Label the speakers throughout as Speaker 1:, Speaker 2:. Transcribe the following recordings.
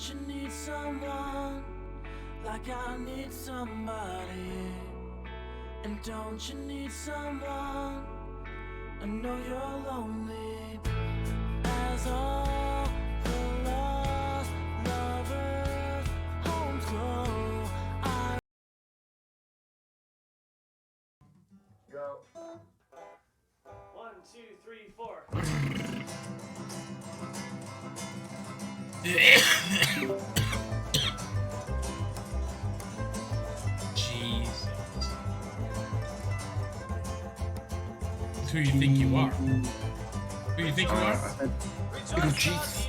Speaker 1: don't you need someone like I need somebody? And don't you need someone? I know you're lonely as all the lost lovers homes go.
Speaker 2: Go. 1, 2, 3, 4.
Speaker 3: Jesus. Who you think you are? Who you think you are?
Speaker 4: Jesus.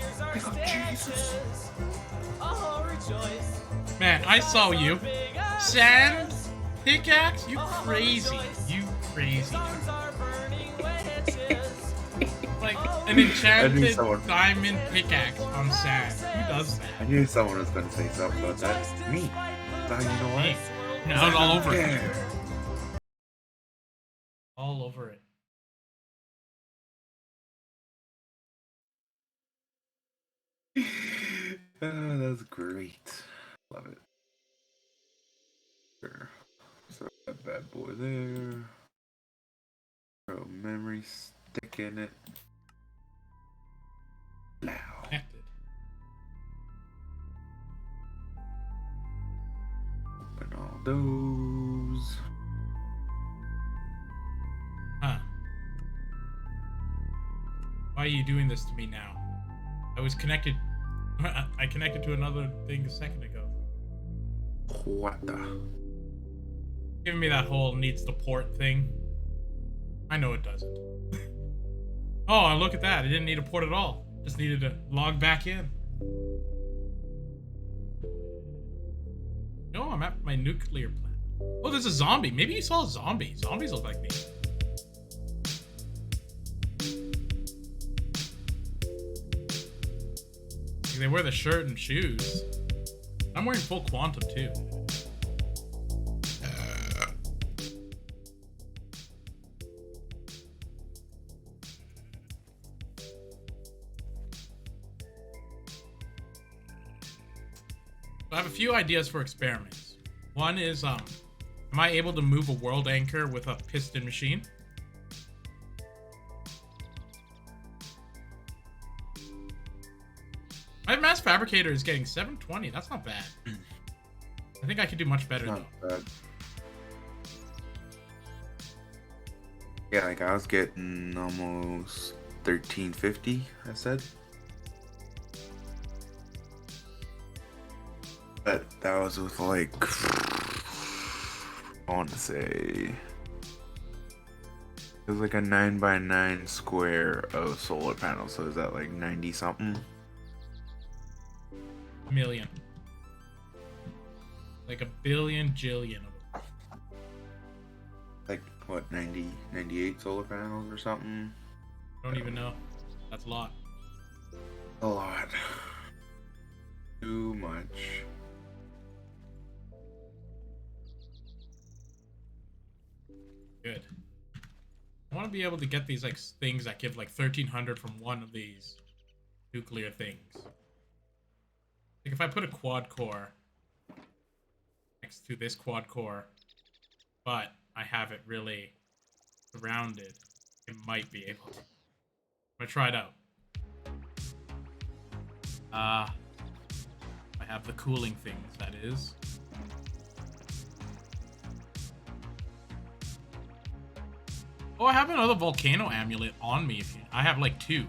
Speaker 3: Man, I saw you. Sand? Pickaxe? You crazy. You crazy. Like an enchanted diamond pickaxe on sand. Who does that?
Speaker 4: I knew someone was going to say something about that. Me. So you know what?
Speaker 3: No, all over it. All over it.
Speaker 4: That's great. Love it. Sure. So that bad boy there. Throw a memory stick in it. Now.
Speaker 3: Connected.
Speaker 4: Open all those.
Speaker 3: Huh. Why are you doing this to me now? I was connected. I connected to another thing a second ago.
Speaker 4: What the?
Speaker 3: Giving me that whole needs the port thing. I know it doesn't. Oh, look at that. It didn't need a port at all. Just needed to log back in. No, I'm at my nuclear plant. Oh, there's a zombie. Maybe you saw a zombie. Zombies look like me. They wear the shirt and shoes. I'm wearing full quantum too. I have a few ideas for experiments. One is, am I able to move a world anchor with a piston machine? My mass fabricator is getting 720. That's not bad. I think I could do much better
Speaker 4: Not
Speaker 3: though.
Speaker 4: bad. Yeah, like I was getting almost 1350, I said. But that was with like, I want to say, it was like a 9x9 square of solar panels. So is that like 90 something?
Speaker 3: Million. Like a billion jillion of them.
Speaker 4: Like what, 98 solar panels or something?
Speaker 3: I don't even know. That's a lot.
Speaker 4: A lot. Too much.
Speaker 3: Good. I want to be able to get these like things that give like 1300 from one of these nuclear things. Like if I put a quad core next to this quad core, but I have it really surrounded, it might be able to. I'm gonna try it out. I have the cooling things, that is. Oh, I have another volcano amulet on me. I have like 2. So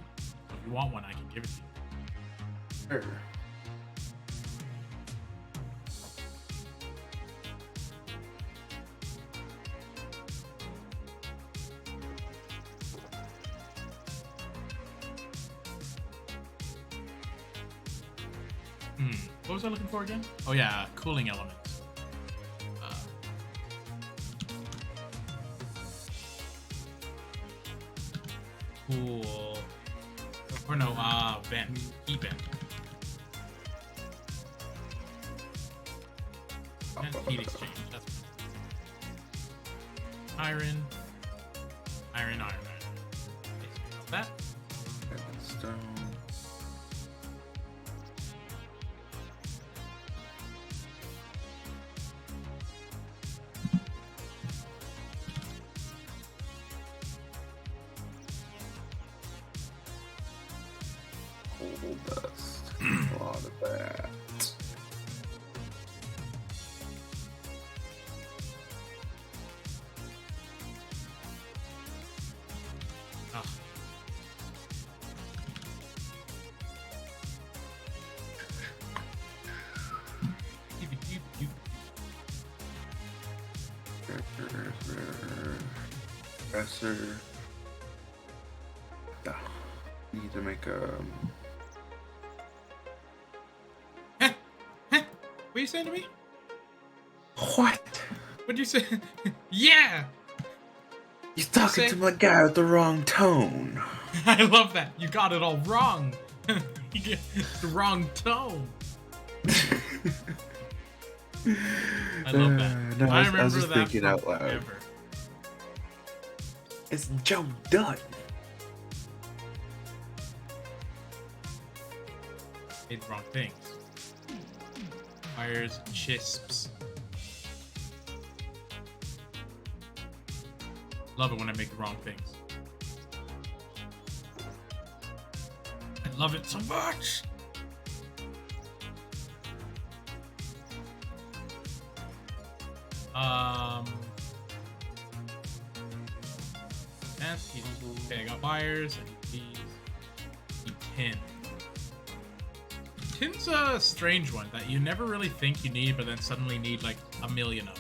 Speaker 3: if you want one, I can give it to you.
Speaker 4: Sure.
Speaker 3: What was I looking for again? Oh yeah, cooling elements. Cool. Or no, vent. Heat vent. And heat exchange. That's iron. Iron. Basically that.
Speaker 4: Stone. Compressor. Need to make a.
Speaker 3: What are you saying to me?
Speaker 4: What?
Speaker 3: What'd you say? Yeah!
Speaker 4: You're talking to my guy with the wrong tone.
Speaker 3: I love that. You got it all wrong. You get the wrong tone. I love that.
Speaker 4: No,
Speaker 3: I remember
Speaker 4: I was just
Speaker 3: that
Speaker 4: thinking out loud.
Speaker 3: forever.
Speaker 4: It's Joe Dunn.
Speaker 3: Made the wrong things. Wires, chisps. Love it when I make the wrong things. I love it so much. Okay, I got wires. I need these. Need tin. Tin's a strange one that you never really think you need, but then suddenly need like a million of.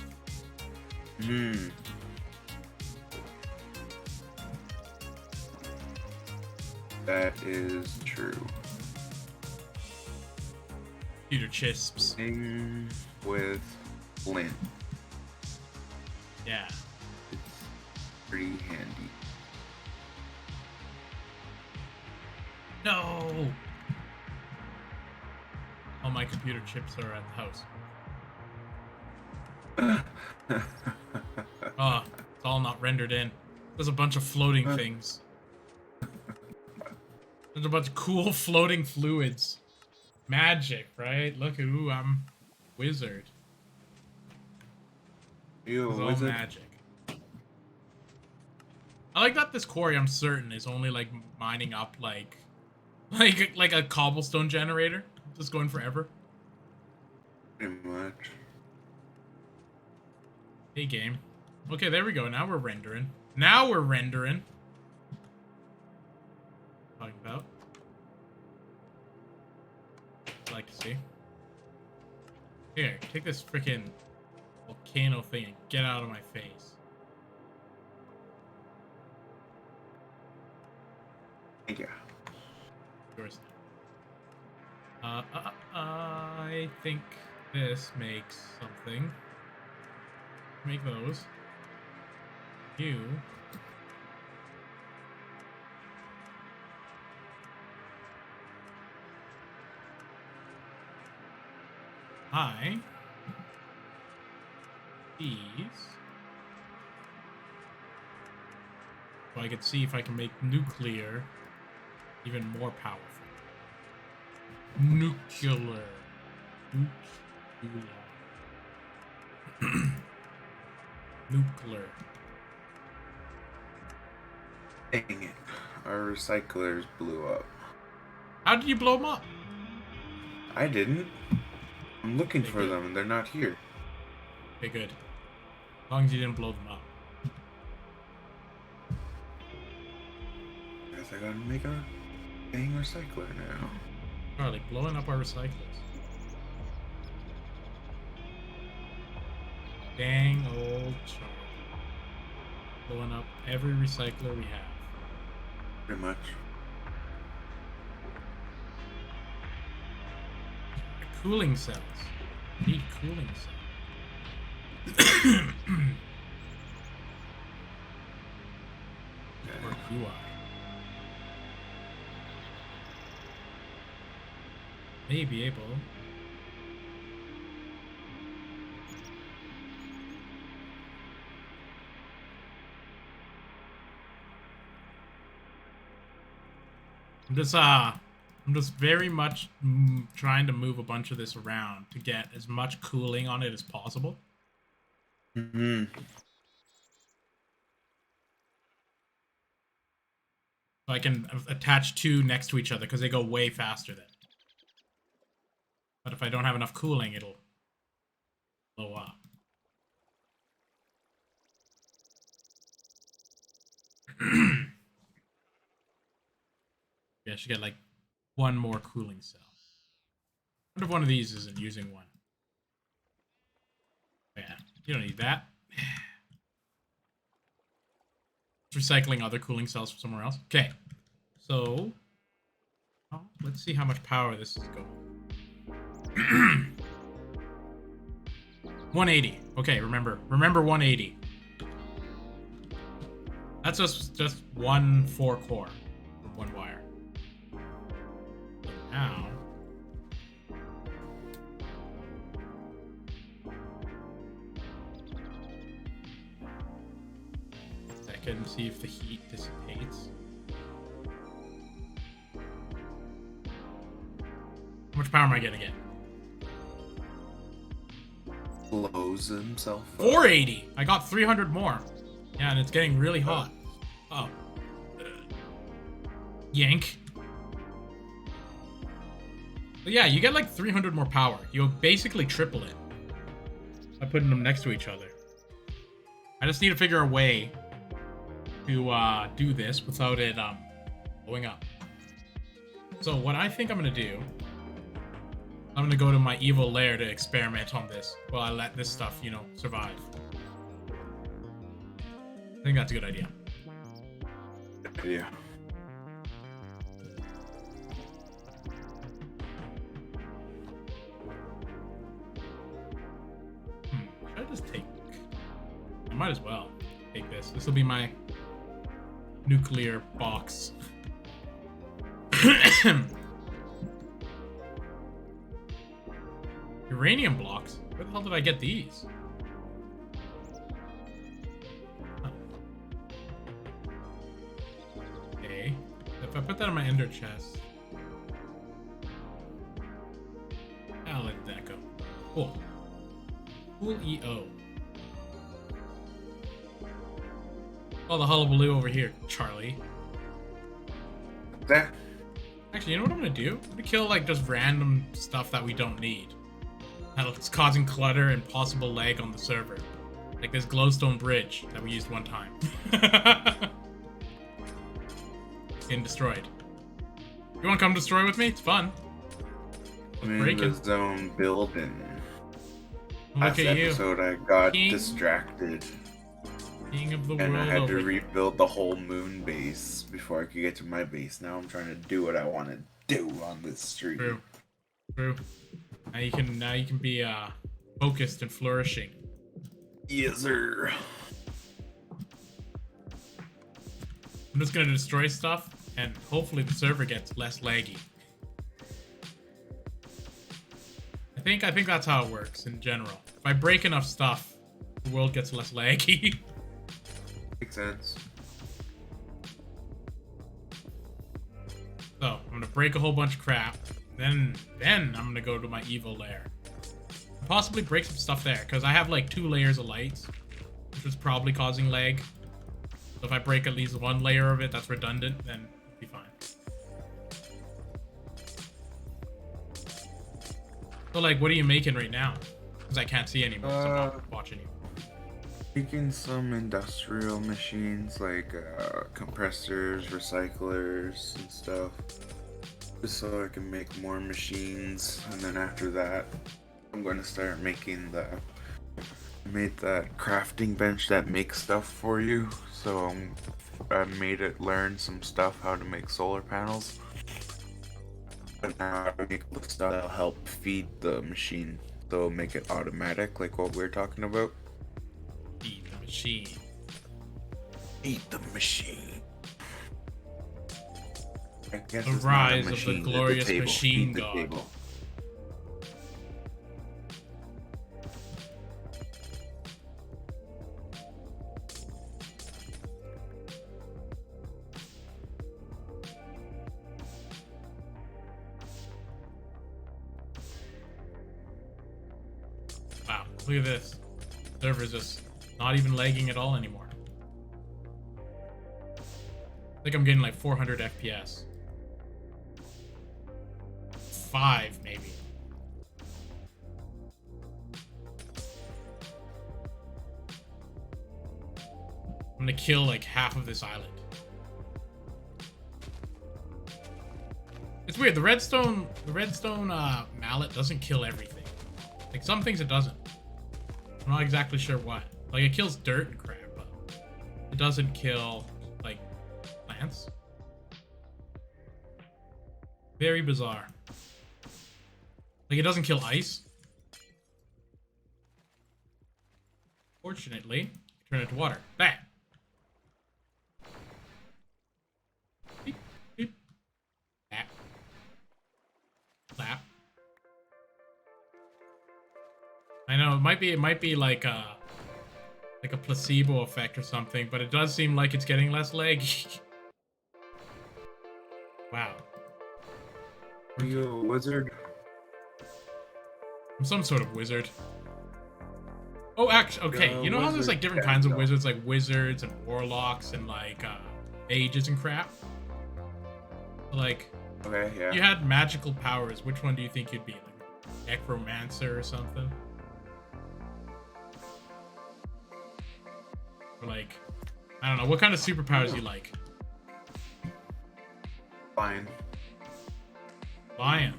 Speaker 4: That is true.
Speaker 3: Computer chisps.
Speaker 4: Thing with flint.
Speaker 3: Yeah.
Speaker 4: It's pretty handy.
Speaker 3: No! All my computer chips are at the house. Oh, it's all not rendered in. There's a bunch of floating things. There's a bunch of cool floating fluids. Magic, right? Look at, ooh, I'm wizard.
Speaker 4: You
Speaker 3: It's
Speaker 4: a
Speaker 3: all
Speaker 4: wizard?
Speaker 3: magic. I like that this quarry, I'm certain, is only like mining up like a cobblestone generator. Just going forever.
Speaker 4: Pretty much.
Speaker 3: Hey, game. Okay, there we go. Now we're rendering. Now we're rendering. Talking about. I'd like to see. Here, take this freaking volcano thing and get out of my face.
Speaker 4: Yeah.
Speaker 3: Yours now. I think this makes something. Make those. You. These. So I can see if I can make nuclear even more powerful. Nuclear. Nuclear.
Speaker 4: Dang it. Our recyclers blew up.
Speaker 3: How did you blow them up?
Speaker 4: I didn't. I'm looking
Speaker 3: Okay,
Speaker 4: for
Speaker 3: good.
Speaker 4: them and they're not here.
Speaker 3: Okay, good. As long as you didn't blow them up.
Speaker 4: Guess I gotta make a dang recycler now.
Speaker 3: Charlie, blowing up our recyclers. Dang old Charlie. Blowing up every recycler we have.
Speaker 4: Pretty much.
Speaker 3: Cooling cells. Need cooling cells. Or QI. May be able. I'm just very much trying to move a bunch of this around to get as much cooling on it as possible.
Speaker 4: Mm-hmm.
Speaker 3: So I can attach two next to each other because they go way faster then. But if I don't have enough cooling, it'll blow up. Yeah, I should get like one more cooling cell. I wonder if one of these isn't using one. Yeah, you don't need that. recycling other cooling cells from somewhere else. Okay. So, let's see how much power this is going. 180. Okay, remember 180. That's just one 4-core, one wire. So now, second, see if the heat dissipates. How much power am I gonna get?
Speaker 4: Blows himself up.
Speaker 3: 480. I got 300 more. Yeah, and it's getting really hot. Oh. Yank. But yeah, you get like 300 more power. You'll basically triple it by putting them next to each other. I just need to figure a way to do this without it blowing up. So what I think I'm gonna do, I'm gonna go to my evil lair to experiment on this while I let this stuff, you know, survive. I think that's a good idea.
Speaker 4: Yeah.
Speaker 3: Should I just take... I might as well take this. This will be my nuclear box. Uranium blocks? Where the hell did I get these? Huh. Okay. If I put that in my ender chest... I'll let that go. Cool. Cool EO. Oh, the hullabaloo over here, Charlie.
Speaker 4: That.
Speaker 3: Actually, you know what I'm gonna do? I'm gonna kill like just random stuff that we don't need. That's causing clutter and possible lag on the server. Like this glowstone bridge that we used one time. Getting destroyed. You wanna come destroy with me? It's fun.
Speaker 4: I'm in the zone building.
Speaker 3: Look
Speaker 4: Last
Speaker 3: at you.
Speaker 4: episode I got
Speaker 3: King.
Speaker 4: Distracted.
Speaker 3: King of the
Speaker 4: And I
Speaker 3: world
Speaker 4: had to
Speaker 3: over here.
Speaker 4: rebuild the whole moon base before I could get to my base. Now I'm trying to do what I want to do on this street.
Speaker 3: True. True. Now you can be focused and flourishing.
Speaker 4: Yes, sir.
Speaker 3: I'm just gonna destroy stuff and hopefully the server gets less laggy. I think that's how it works in general. If I break enough stuff, the world gets less laggy.
Speaker 4: Makes sense.
Speaker 3: So I'm gonna break a whole bunch of crap. Then I'm gonna go to my evil lair. Possibly break some stuff there, because I have like 2 layers of lights, which was probably causing lag. So if I break at least one layer of it that's redundant, then it'll be fine. So like, what are you making right now? Because I can't see anymore, so I'm not watching you.
Speaker 4: Making some industrial machines like compressors, recyclers, and stuff. Just so I can make more machines, and then after that, I'm going to start making I made that crafting bench that makes stuff for you. So I made it learn some stuff how to make solar panels. But now I make the stuff that'll help feed the machine. So make it automatic, like what we're talking about.
Speaker 3: Feed the machine.
Speaker 4: Eat the machine. I guess
Speaker 3: The
Speaker 4: it's not a
Speaker 3: rise of the
Speaker 4: machine, it's a
Speaker 3: glorious
Speaker 4: table.
Speaker 3: machine
Speaker 4: Eat the
Speaker 3: god.
Speaker 4: table.
Speaker 3: Wow, look at this. Server's just not even lagging at all anymore. I think I'm getting like 400 FPS. 5 maybe. I'm gonna kill like half of this island. It's weird, the redstone mallet doesn't kill everything. Like some things it doesn't. I'm not exactly sure what. Like it kills dirt and crap, but it doesn't kill chance. Very bizarre. Like, it doesn't kill ice. Fortunately, turn it to water. Bam! Beep, beep. Clap. Clap. I know, it might be like a placebo effect or something, but it does seem like it's getting less leggy. Wow.
Speaker 4: Are you a wizard?
Speaker 3: I'm some sort of wizard. Oh, actually, okay. You know how there's like different kinds of wizards, like wizards and warlocks and like mages and crap? Like,
Speaker 4: Okay, yeah.
Speaker 3: you had magical powers. Which one do you think you'd be? Like necromancer or something? Or like, I don't know. What kind of superpowers do you like?
Speaker 4: Fine.
Speaker 3: Lion.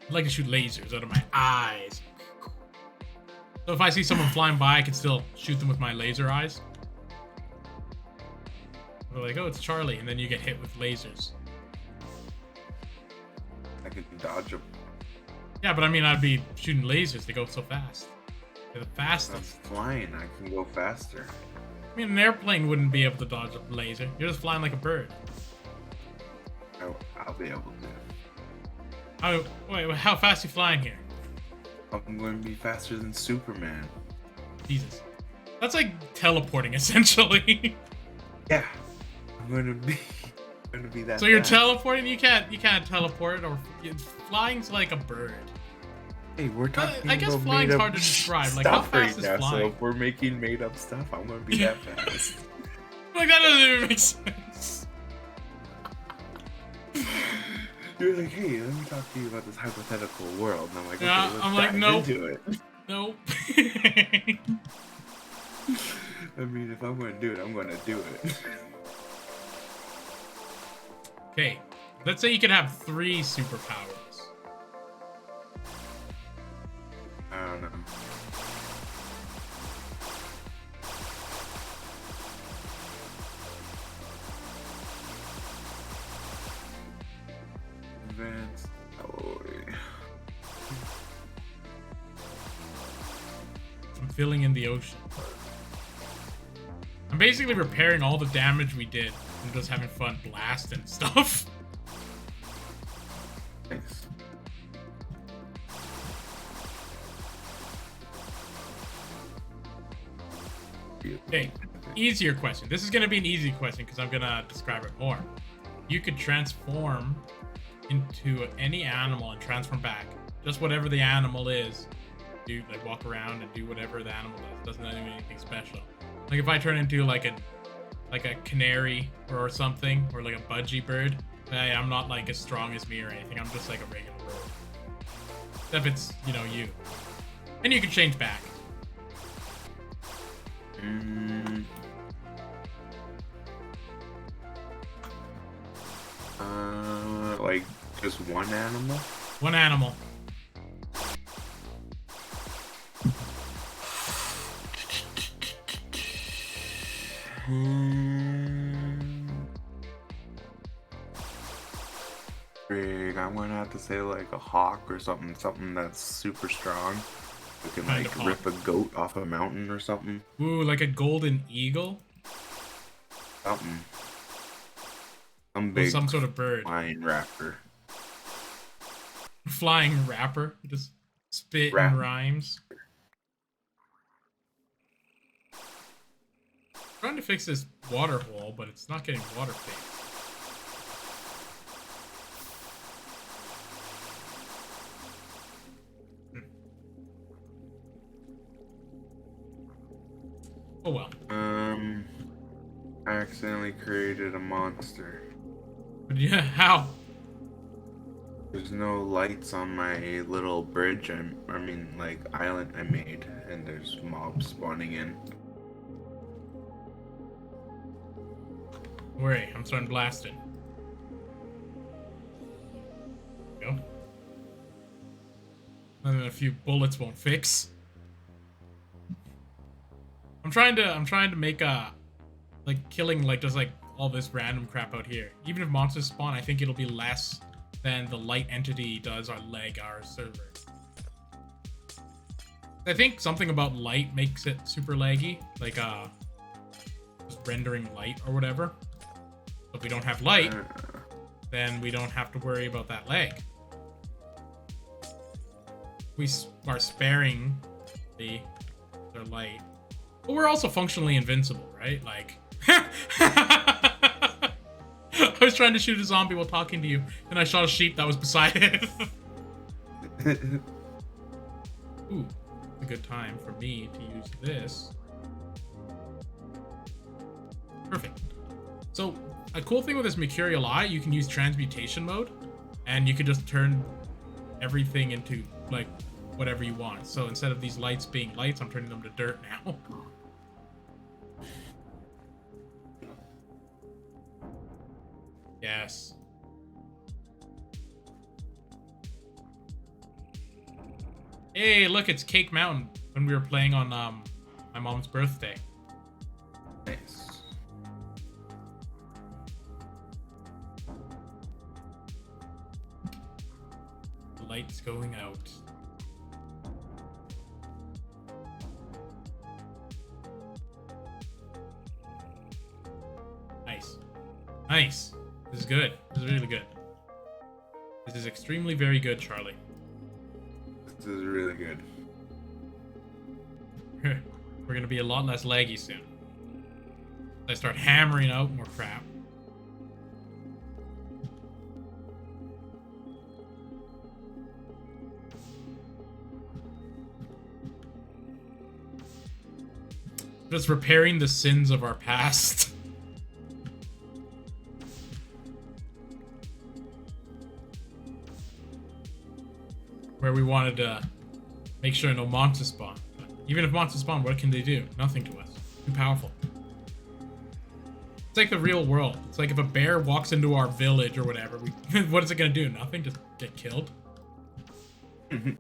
Speaker 3: I'd like to shoot lasers out of my eyes. So if I see someone flying by, I can still shoot them with my laser eyes. They're like, oh, it's Charlie, and then you get hit with lasers.
Speaker 4: I can dodge them.
Speaker 3: Yeah, but I mean, I'd be shooting lasers. They go so fast. They're the
Speaker 4: I'm
Speaker 3: fastest.
Speaker 4: flying. I can go faster.
Speaker 3: I mean, an airplane wouldn't be able to dodge a laser. You're just flying like a bird.
Speaker 4: I'll be able to.
Speaker 3: Oh, wait, how fast are you flying here?
Speaker 4: I'm going to be faster than Superman.
Speaker 3: Jesus. That's like teleporting, essentially.
Speaker 4: Yeah. I'm going to be that.
Speaker 3: So you're
Speaker 4: fast.
Speaker 3: teleporting? You can't teleport, or flying's like a bird.
Speaker 4: Hey, we're talking
Speaker 3: I guess
Speaker 4: about
Speaker 3: flying's
Speaker 4: made-up
Speaker 3: hard to describe. Like, how
Speaker 4: stuff
Speaker 3: fast
Speaker 4: right
Speaker 3: is
Speaker 4: now,
Speaker 3: flying?
Speaker 4: So if we're making made up stuff, I'm going to be that fast.
Speaker 3: Like, that doesn't even make sense.
Speaker 4: You're like, hey, let me talk to you about this hypothetical world. And I'm like, okay,
Speaker 3: Yeah,
Speaker 4: let's
Speaker 3: I'm like,
Speaker 4: dive
Speaker 3: nope.
Speaker 4: into it.
Speaker 3: Nope.
Speaker 4: I mean, if I'm going to do it, I'm going to do it.
Speaker 3: Okay, let's say you could have 3 superpowers.
Speaker 4: I don't know. Advanced alloy.
Speaker 3: I'm filling in the ocean. I'm basically repairing all the damage we did and just having fun blasting stuff.
Speaker 4: Nice.
Speaker 3: Okay, easier question. This is going to be an easy question because I'm going to describe it more. You could transform into any animal and transform back. Just whatever the animal is. Do like walk around and do whatever the animal does. Doesn't do anything special. Like if I turn into like a canary or something, or like a budgie bird, I'm not like as strong as me or anything. I'm just like a regular bird. Except it's, you know, you. And you can change back.
Speaker 4: Like just one animal?
Speaker 3: One animal.
Speaker 4: Frig, I'm gonna have to say like a hawk or something that's super strong. We can
Speaker 3: Kind
Speaker 4: like
Speaker 3: of
Speaker 4: rip a goat off a mountain or something.
Speaker 3: Ooh, like a golden eagle?
Speaker 4: Something. Some
Speaker 3: Or
Speaker 4: big
Speaker 3: some sort of bird.
Speaker 4: flying raptor.
Speaker 3: Flying rapper. Just spit
Speaker 4: Rap.
Speaker 3: and rhymes. Trying to fix this water hole, but it's not getting water fixed. Oh well.
Speaker 4: I accidentally created a monster.
Speaker 3: But yeah, how?
Speaker 4: There's no lights on my little bridge, I mean, like, island I made, and there's mobs spawning in.
Speaker 3: Don't worry, I'm starting blasting. Go. And then a few bullets won't fix. I'm trying to make a like killing like just like all this random crap out here. Even if monsters spawn, I think it'll be less than the light entity does on lag our server. I think something about light makes it super laggy, like just rendering light or whatever. So if we don't have light, then we don't have to worry about that lag. We are sparing their light, but we're also functionally invincible, right? Like, I was trying to shoot a zombie while talking to you, and I shot a sheep that was beside it. Ooh. A good time for me to use this. Perfect. So a cool thing with this Mercurial Eye, you can use transmutation mode, and you can just turn everything into like whatever you want. So instead of these lights being lights, I'm turning them to dirt now. Yes. Hey, look, it's Cake Mountain when we were playing on my mom's birthday.
Speaker 4: Nice.
Speaker 3: The light's going out. Nice. Nice. This is good. This is really good. This is extremely very good, Charlie.
Speaker 4: This is really good.
Speaker 3: We're gonna be a lot less laggy soon. I start hammering out more crap. Just repairing the sins of our past. Where we wanted to make sure no monsters spawn. But even if monsters spawn, what can they do? Nothing to us. Too powerful. It's like the real world. It's like if a bear walks into our village or whatever, what is it gonna do? Nothing? Just get killed? Boop,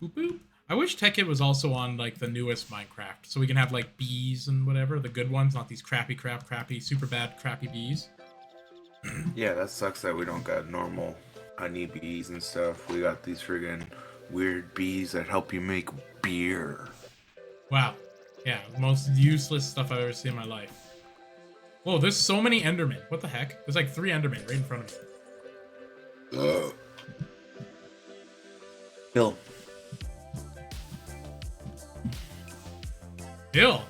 Speaker 3: boop, boop. I wish Tekkit was also on like the newest Minecraft, so we can have like bees and whatever, the good ones, not these crappy, super bad, crappy bees.
Speaker 4: Yeah, that sucks that we don't got normal honeybees and stuff. We got these friggin' weird bees that help you make beer.
Speaker 3: Wow. Yeah, most useless stuff I've ever seen in my life. Whoa, there's so many Endermen. What the heck? There's like 3 Endermen right in front of me.
Speaker 4: Kill.
Speaker 3: Bill!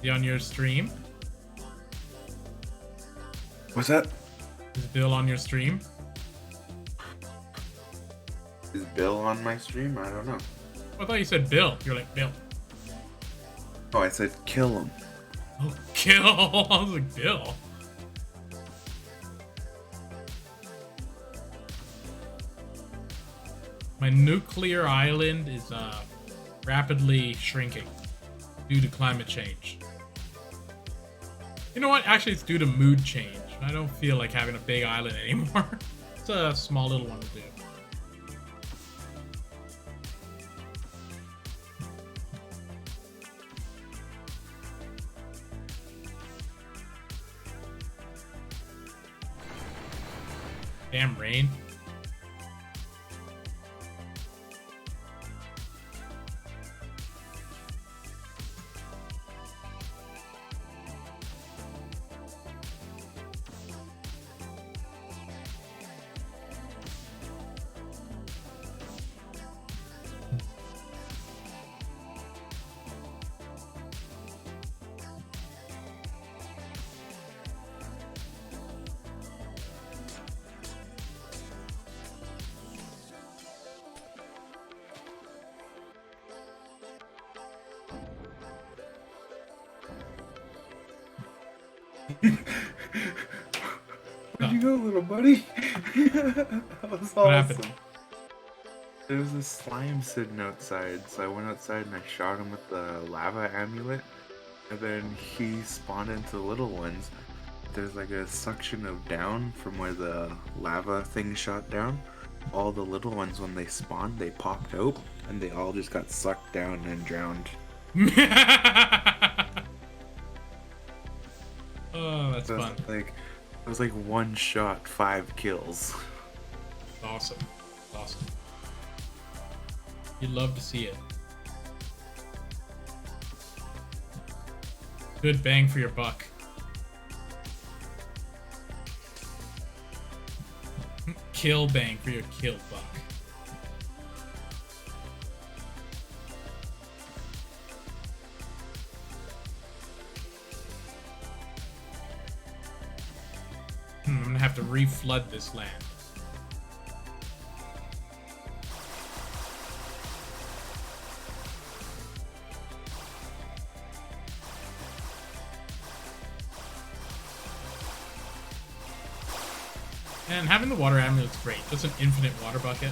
Speaker 3: Be on your stream?
Speaker 4: What's that?
Speaker 3: Is Bill on your stream?
Speaker 4: Is Bill on my stream? I don't know.
Speaker 3: I thought you said Bill. You're like, Bill.
Speaker 4: Oh, I said kill him.
Speaker 3: Oh, kill! I was like, Bill. My nuclear island is rapidly shrinking due to climate change. You know what? Actually, it's due to mood change. I don't feel like having a big island anymore. It's a small little one to do. Damn rain.
Speaker 4: Where'd you go, little buddy? That was awesome.
Speaker 3: What happened?
Speaker 4: There was a slime sitting outside, so I went outside and I shot him with the lava amulet, and then he spawned into the little ones. there's like a suction of down from where the lava thing shot down. All the little ones, when they spawned, they popped out and they all just got sucked down and drowned.
Speaker 3: Oh, that's
Speaker 4: So
Speaker 3: fun.
Speaker 4: it was like one shot, 5 kills.
Speaker 3: Awesome. Awesome. You'd love to see it. Good bang for your buck. Kill bang for your kill buck. I'm gonna have to re-flood this land. And having the water amulet's great. Just an infinite water bucket.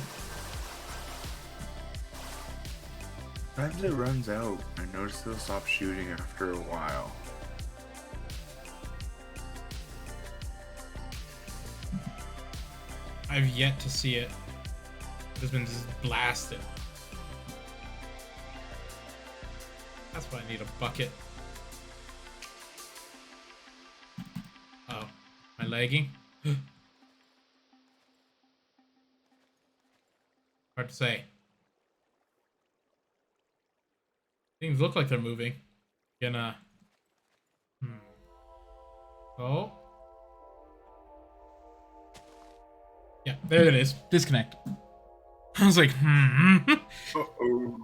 Speaker 4: As it runs out, I notice they'll stop shooting after a while.
Speaker 3: I've yet to see it. It's been just blasted. That's why I need a bucket. Oh, am I lagging? Hard to say. Things look like they're moving. Gonna. Oh. Yeah, there it is. Disconnect. I was like,
Speaker 4: Uh-oh.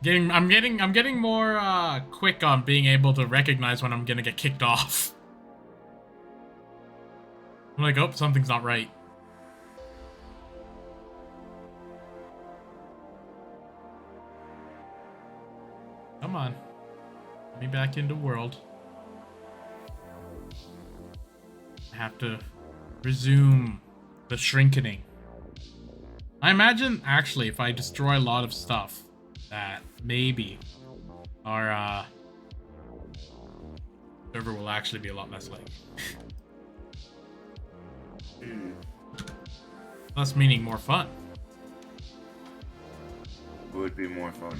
Speaker 3: I'm getting more quick on being able to recognize when I'm gonna get kicked off. I'm like, oh, something's not right. Come on. Let me back into world. I have to resume the shrinkening. I imagine, actually, if I destroy a lot of stuff, that maybe our server will actually be a lot less laggy. Less meaning more fun.
Speaker 4: It would be more fun.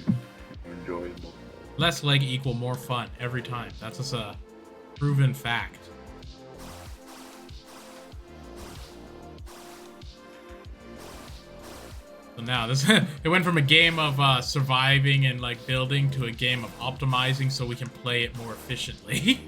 Speaker 4: Enjoyable.
Speaker 3: Less lag equal more fun every time. That's just a proven fact. So now this it went from a game of surviving and like building to a game of optimizing so we can play it more efficiently.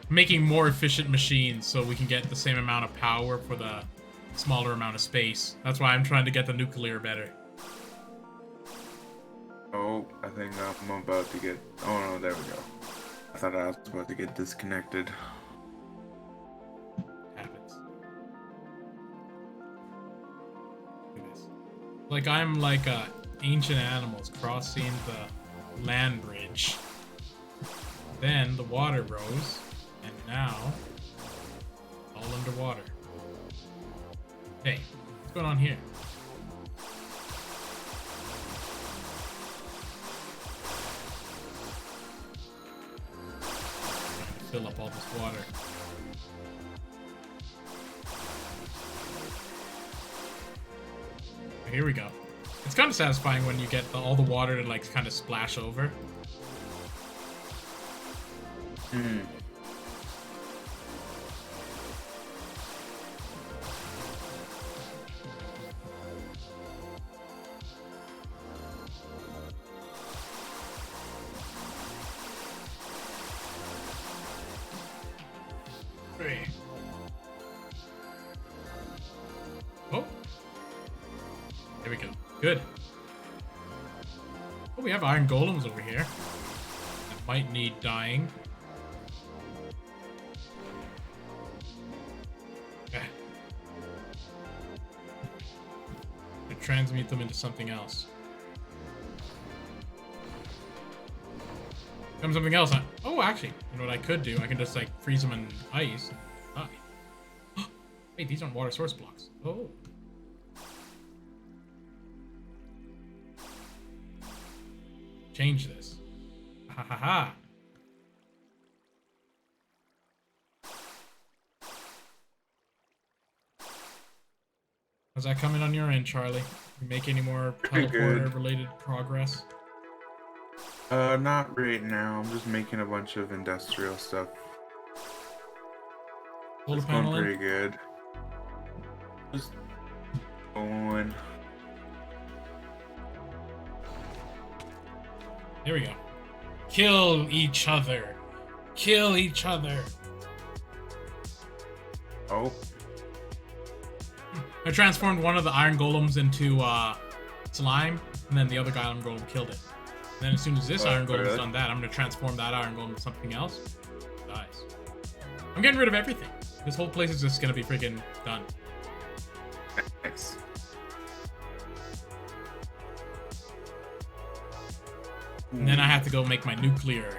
Speaker 3: Making more efficient machines so we can get the same amount of power for the smaller amount of space. That's why I'm trying to get the nuclear better.
Speaker 4: Oh, I think I'm about to get... Oh no, there we go. I thought I was about to get disconnected.
Speaker 3: Happens. Look at this. Like I'm like ancient animals crossing the land bridge. Then the water rose, and now all underwater. Hey, what's going on here? Fill up all this water. Here we go. It's kind of satisfying when you get all the water to like kind of splash over. Three. Oh. There we go. Good. Oh, we have iron golems over here. That might need dying. Transmute them into something else. Become something else. Oh, actually, you know what I could do? I can just like freeze them in ice. And die. Wait, these aren't water source blocks. Oh. change this. Ha ha ha. How's that coming on your end, Charlie? You make any more
Speaker 4: Pretty good.
Speaker 3: teleporter-related progress?
Speaker 4: Not right now. I'm just making a bunch of industrial stuff.
Speaker 3: Solar
Speaker 4: It's going
Speaker 3: panel in?
Speaker 4: pretty good. Just going.
Speaker 3: There we go. Kill each other. Kill each other.
Speaker 4: Oh,
Speaker 3: I transformed one of the iron golems into slime, and then the other iron golem killed it. And then as soon as this iron golem's
Speaker 4: really?
Speaker 3: done that, I'm gonna transform that iron golem into something else. It dies. I'm getting rid of everything. This whole place is just gonna be freaking done.
Speaker 4: nice.
Speaker 3: And then I have to go make my nuclear.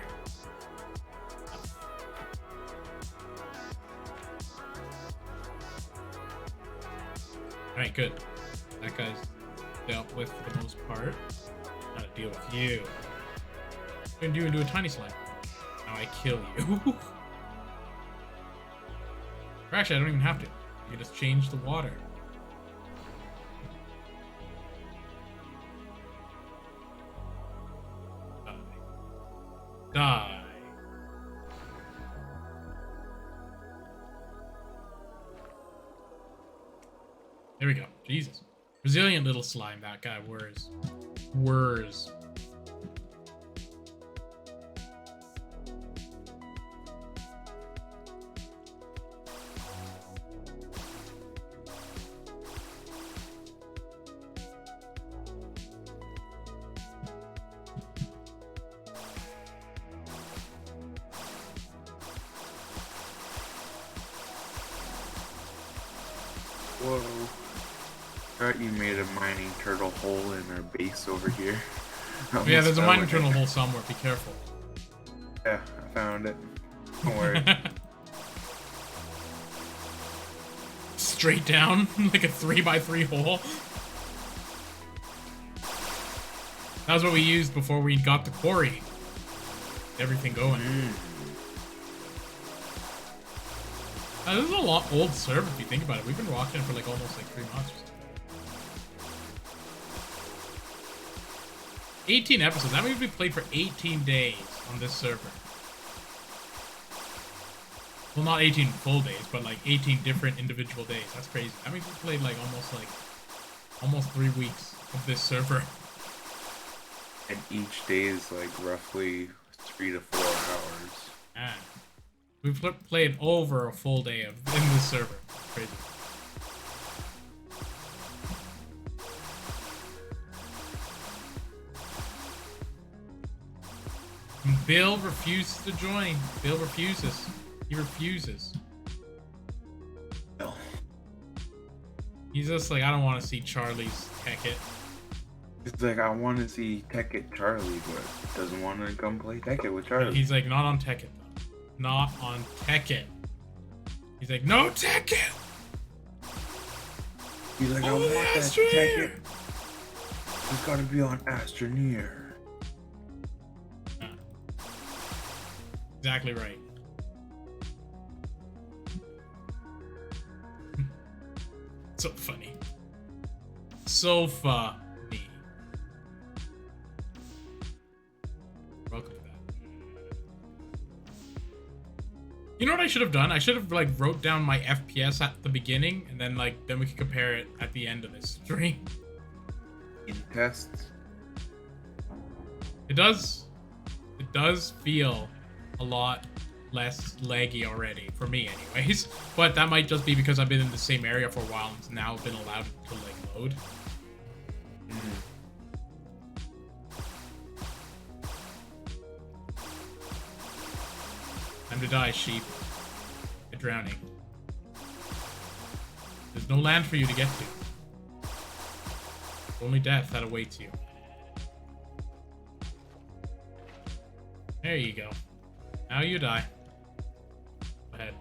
Speaker 3: Alright, good. That guy's dealt with for the most part. Now to deal with you. I'm gonna do into a tiny slime. Now I kill you. Or actually, I don't even have to. You can just change the water. Die. Die. There we go. Jesus. Resilient little slime, that guy. Whirs. Whirs.
Speaker 4: Whoa. Thought you made a mining turtle hole in our base over here.
Speaker 3: Oh, yeah, there's a
Speaker 4: Almost
Speaker 3: mining
Speaker 4: fell in
Speaker 3: turtle
Speaker 4: it.
Speaker 3: hole somewhere. Be careful.
Speaker 4: Yeah, I found it. Don't worry.
Speaker 3: Straight down, like a 3x3 hole. That was what we used before we got the quarry. Everything going. This is a lot old server if you think about it. We've been rocking it for like almost like 3 months or something. 18 episodes. That means we played for 18 days on this server. Well, not 18 full days, but like 18 different individual days. That's crazy. That means we played like almost 3 weeks of this server.
Speaker 4: And each day is like roughly 3 to 4 hours.
Speaker 3: Man. We've played over a full day in this server. Crazy. Bill refuses to join. Bill refuses. He refuses.
Speaker 4: No.
Speaker 3: He's just like, I don't want to see Charlie's Tekkit.
Speaker 4: It's like, I want to see Tekkit Charlie, but doesn't want to come play Tekkit with Charlie.
Speaker 3: He's like, not on Tekkit though. Not on Tekkit. He's like, no Tekkit!
Speaker 4: He's like, I
Speaker 3: Oh,
Speaker 4: want that
Speaker 3: Astroneer!
Speaker 4: Tekkit. It's gotta be on Astroneer.
Speaker 3: Exactly right. So funny. So funny. Welcome to that. You know what I should have done? I should have like wrote down my FPS at the beginning, and then we could compare it at the end of this stream.
Speaker 4: In tests.
Speaker 3: It does feel a lot less laggy already, for me anyways. But that might just be because I've been in the same area for a while and it's now been allowed to like load. Time to die, sheep. You're drowning. There's no land for you to get to. Only death that awaits you. There you go. Now you die. Go ahead.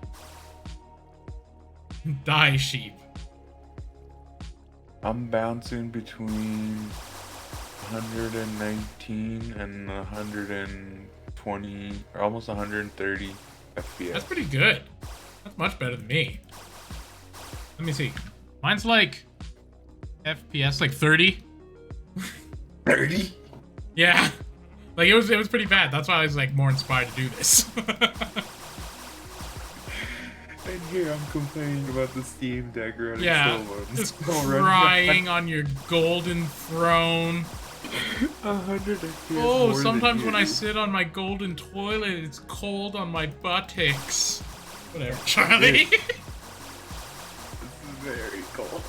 Speaker 3: Die, sheep.
Speaker 4: I'm bouncing between 119 and 120, or almost 130 FPS.
Speaker 3: That's pretty good. That's much better than me. Let me see. Mine's like FPS like 30.
Speaker 4: 30?
Speaker 3: Yeah. Like it was pretty bad. That's why I was like more inspired to do this.
Speaker 4: And here I'm complaining about the Steam Deck running
Speaker 3: Yeah.
Speaker 4: so
Speaker 3: Just crying on your golden throne.
Speaker 4: 100 FPS.
Speaker 3: Oh, sometimes when I sit on my golden toilet, it's cold on my buttocks. Whatever, Charlie.
Speaker 4: This is very cold.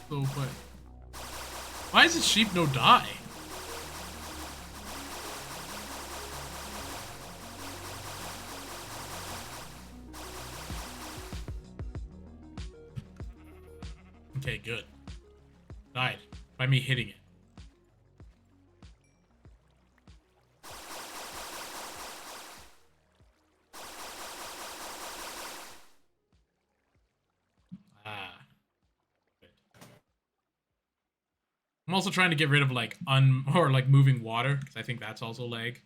Speaker 3: So funny. Why is it sheep no die? Okay, good. Died by me hitting it. Ah. Good. I'm also trying to get rid of like like moving water because I think that's also lag.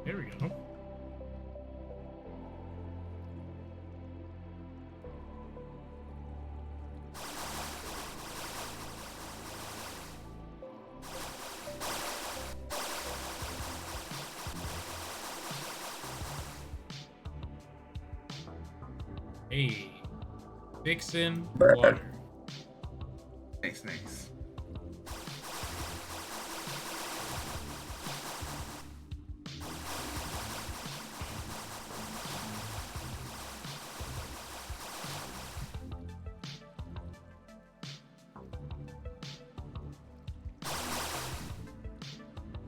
Speaker 3: There we go. Hey, fixin' water.
Speaker 4: Nice, nice.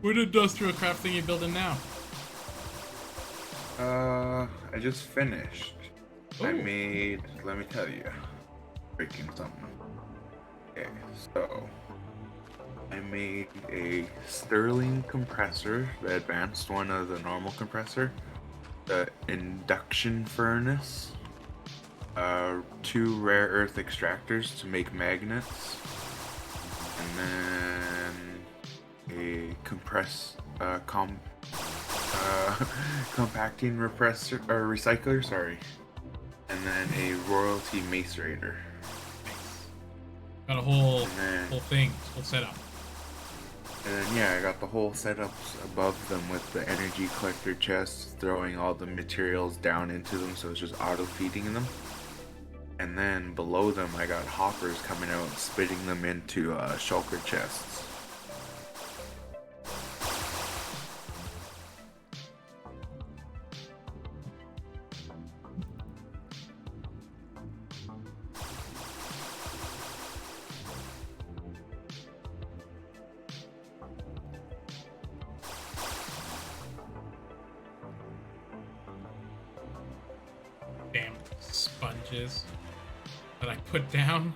Speaker 3: What industrial craft thing you building now?
Speaker 4: I just finished. I
Speaker 3: Ooh.
Speaker 4: made, let me tell you, breaking something. Okay, so I made a Stirling compressor, the advanced one of the normal compressor, the induction furnace, 2 rare earth extractors to make magnets, and then a compacting recycler, sorry, and then a royalty macerator.
Speaker 3: Got a whole
Speaker 4: then-
Speaker 3: whole thing, whole setup.
Speaker 4: And then yeah, I got the whole setups above them with the energy collector chests, throwing all the materials down into them, so it's just auto feeding them. And then below them, I got hoppers coming out and spitting them into shulker chests.
Speaker 3: Damn sponges that I put down.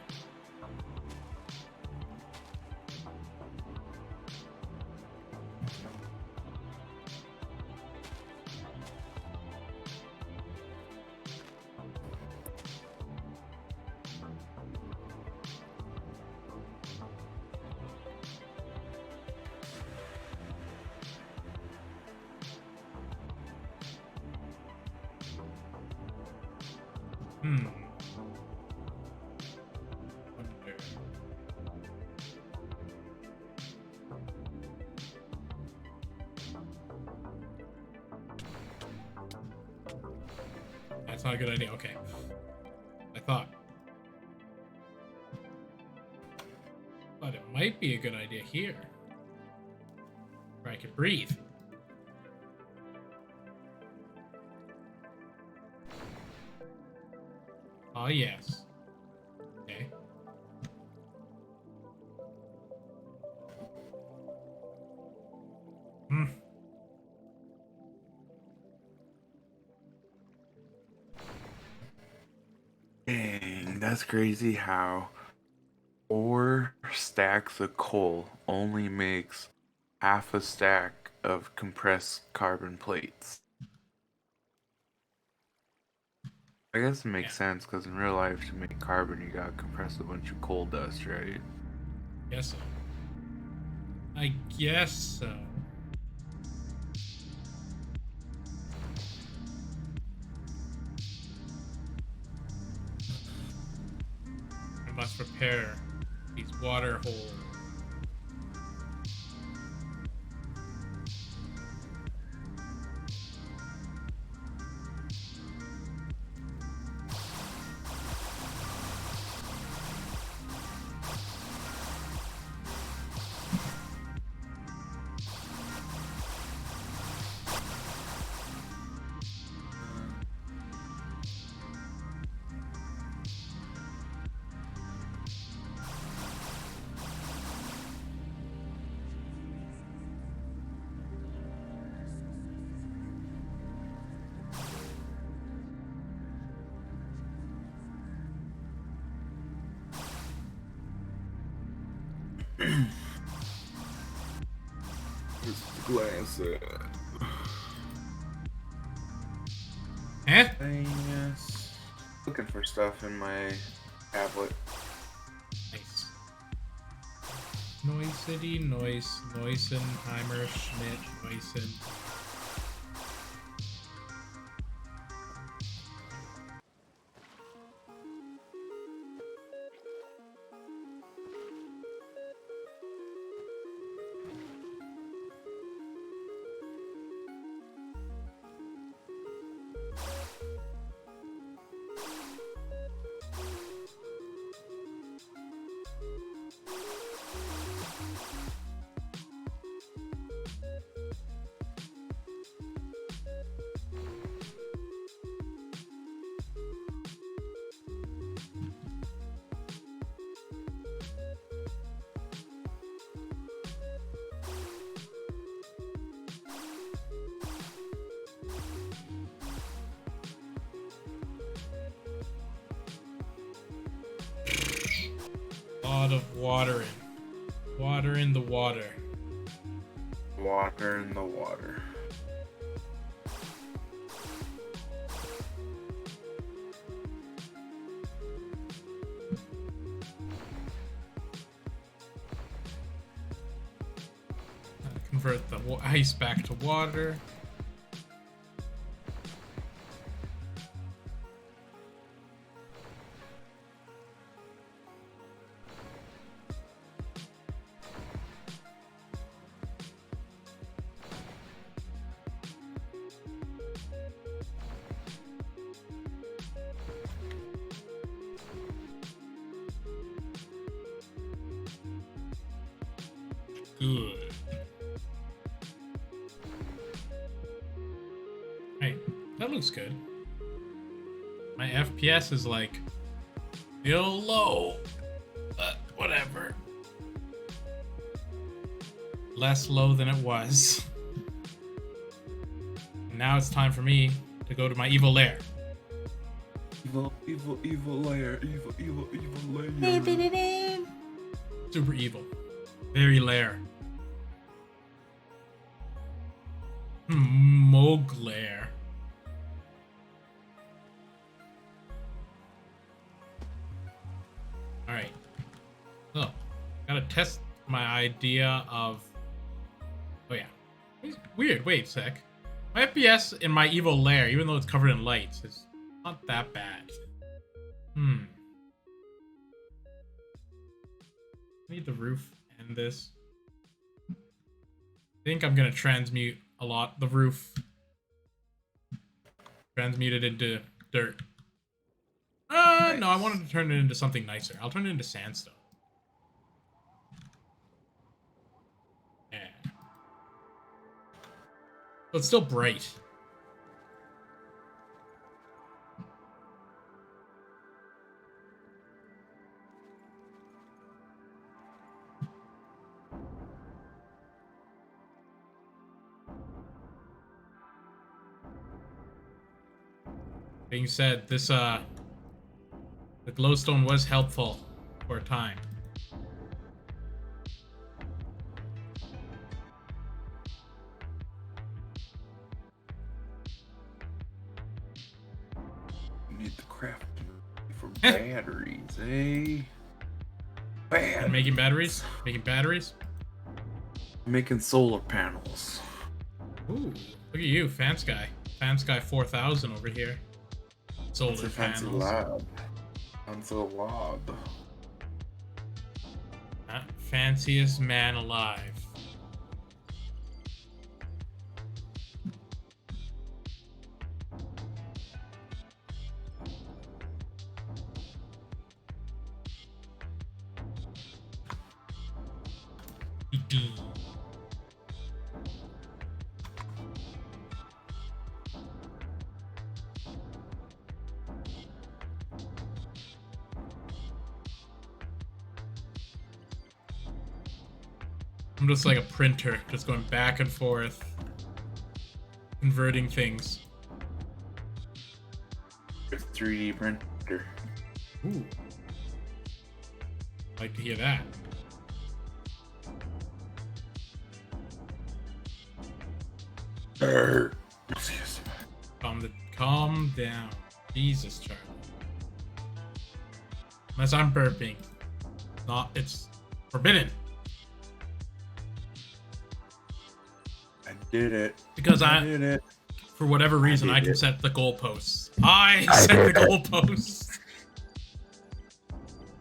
Speaker 3: Hmm. Wonder. That's not a good idea. Okay. I thought. But it might be a good idea here. Where I can breathe. Oh, yes. Okay. Hmm.
Speaker 4: Dang, that's crazy how 4 stacks of coal only makes half a stack of compressed carbon plates. I guess it
Speaker 3: Yeah.
Speaker 4: makes sense because in real life, to make carbon, you gotta compress a bunch of coal dust, right?
Speaker 3: Guess so. I guess so. I must repair these water holes.
Speaker 4: Just glance at.
Speaker 3: Eh?
Speaker 4: Yes. Looking for stuff in my tablet.
Speaker 3: Nice. Noise City, Noise, Noisenheimer, Schmidt, Noisen. Lot of water in. Water in the water.
Speaker 4: Water in the water.
Speaker 3: Convert the ice back to water. Good. Hey, that looks good. My FPS is like real low, but whatever. Less low than it was. And now it's time for me to go to my evil lair.
Speaker 4: Evil Lair. Evil Lair.
Speaker 3: Super evil. Very lair. Moglair. Alright. So, gotta test my idea of... Oh yeah. Weird, wait a sec. My FPS in my evil lair, even though it's covered in lights, is not that bad. Need the roof and this. I think I'm gonna transmute a lot. The roof. Transmute it into dirt.
Speaker 4: Nice.
Speaker 3: No, I wanted to turn it into something nicer. I'll turn it into sandstone. Yeah. But it's still bright. Being said, this the glowstone was helpful for a time.
Speaker 4: Need the craft for batteries, eh?
Speaker 3: And making batteries? Making batteries?
Speaker 4: Making solar panels.
Speaker 3: Ooh, look at you, Fansky. Fansky 4000 over here. Solar
Speaker 4: It's a fancy
Speaker 3: panels.
Speaker 4: lab. Fancy lab.
Speaker 3: Fanciest man alive. I'm just like a printer, just going back and forth, converting things.
Speaker 4: 3D printer.
Speaker 3: Ooh. Like to hear that.
Speaker 4: Excuse me.
Speaker 3: Calm down. Jesus, Charlie. Unless I'm burping. It's forbidden.
Speaker 4: I did it.
Speaker 3: Because I
Speaker 4: did it.
Speaker 3: For whatever reason, I can
Speaker 4: it.
Speaker 3: set the goalposts. I set the goalposts.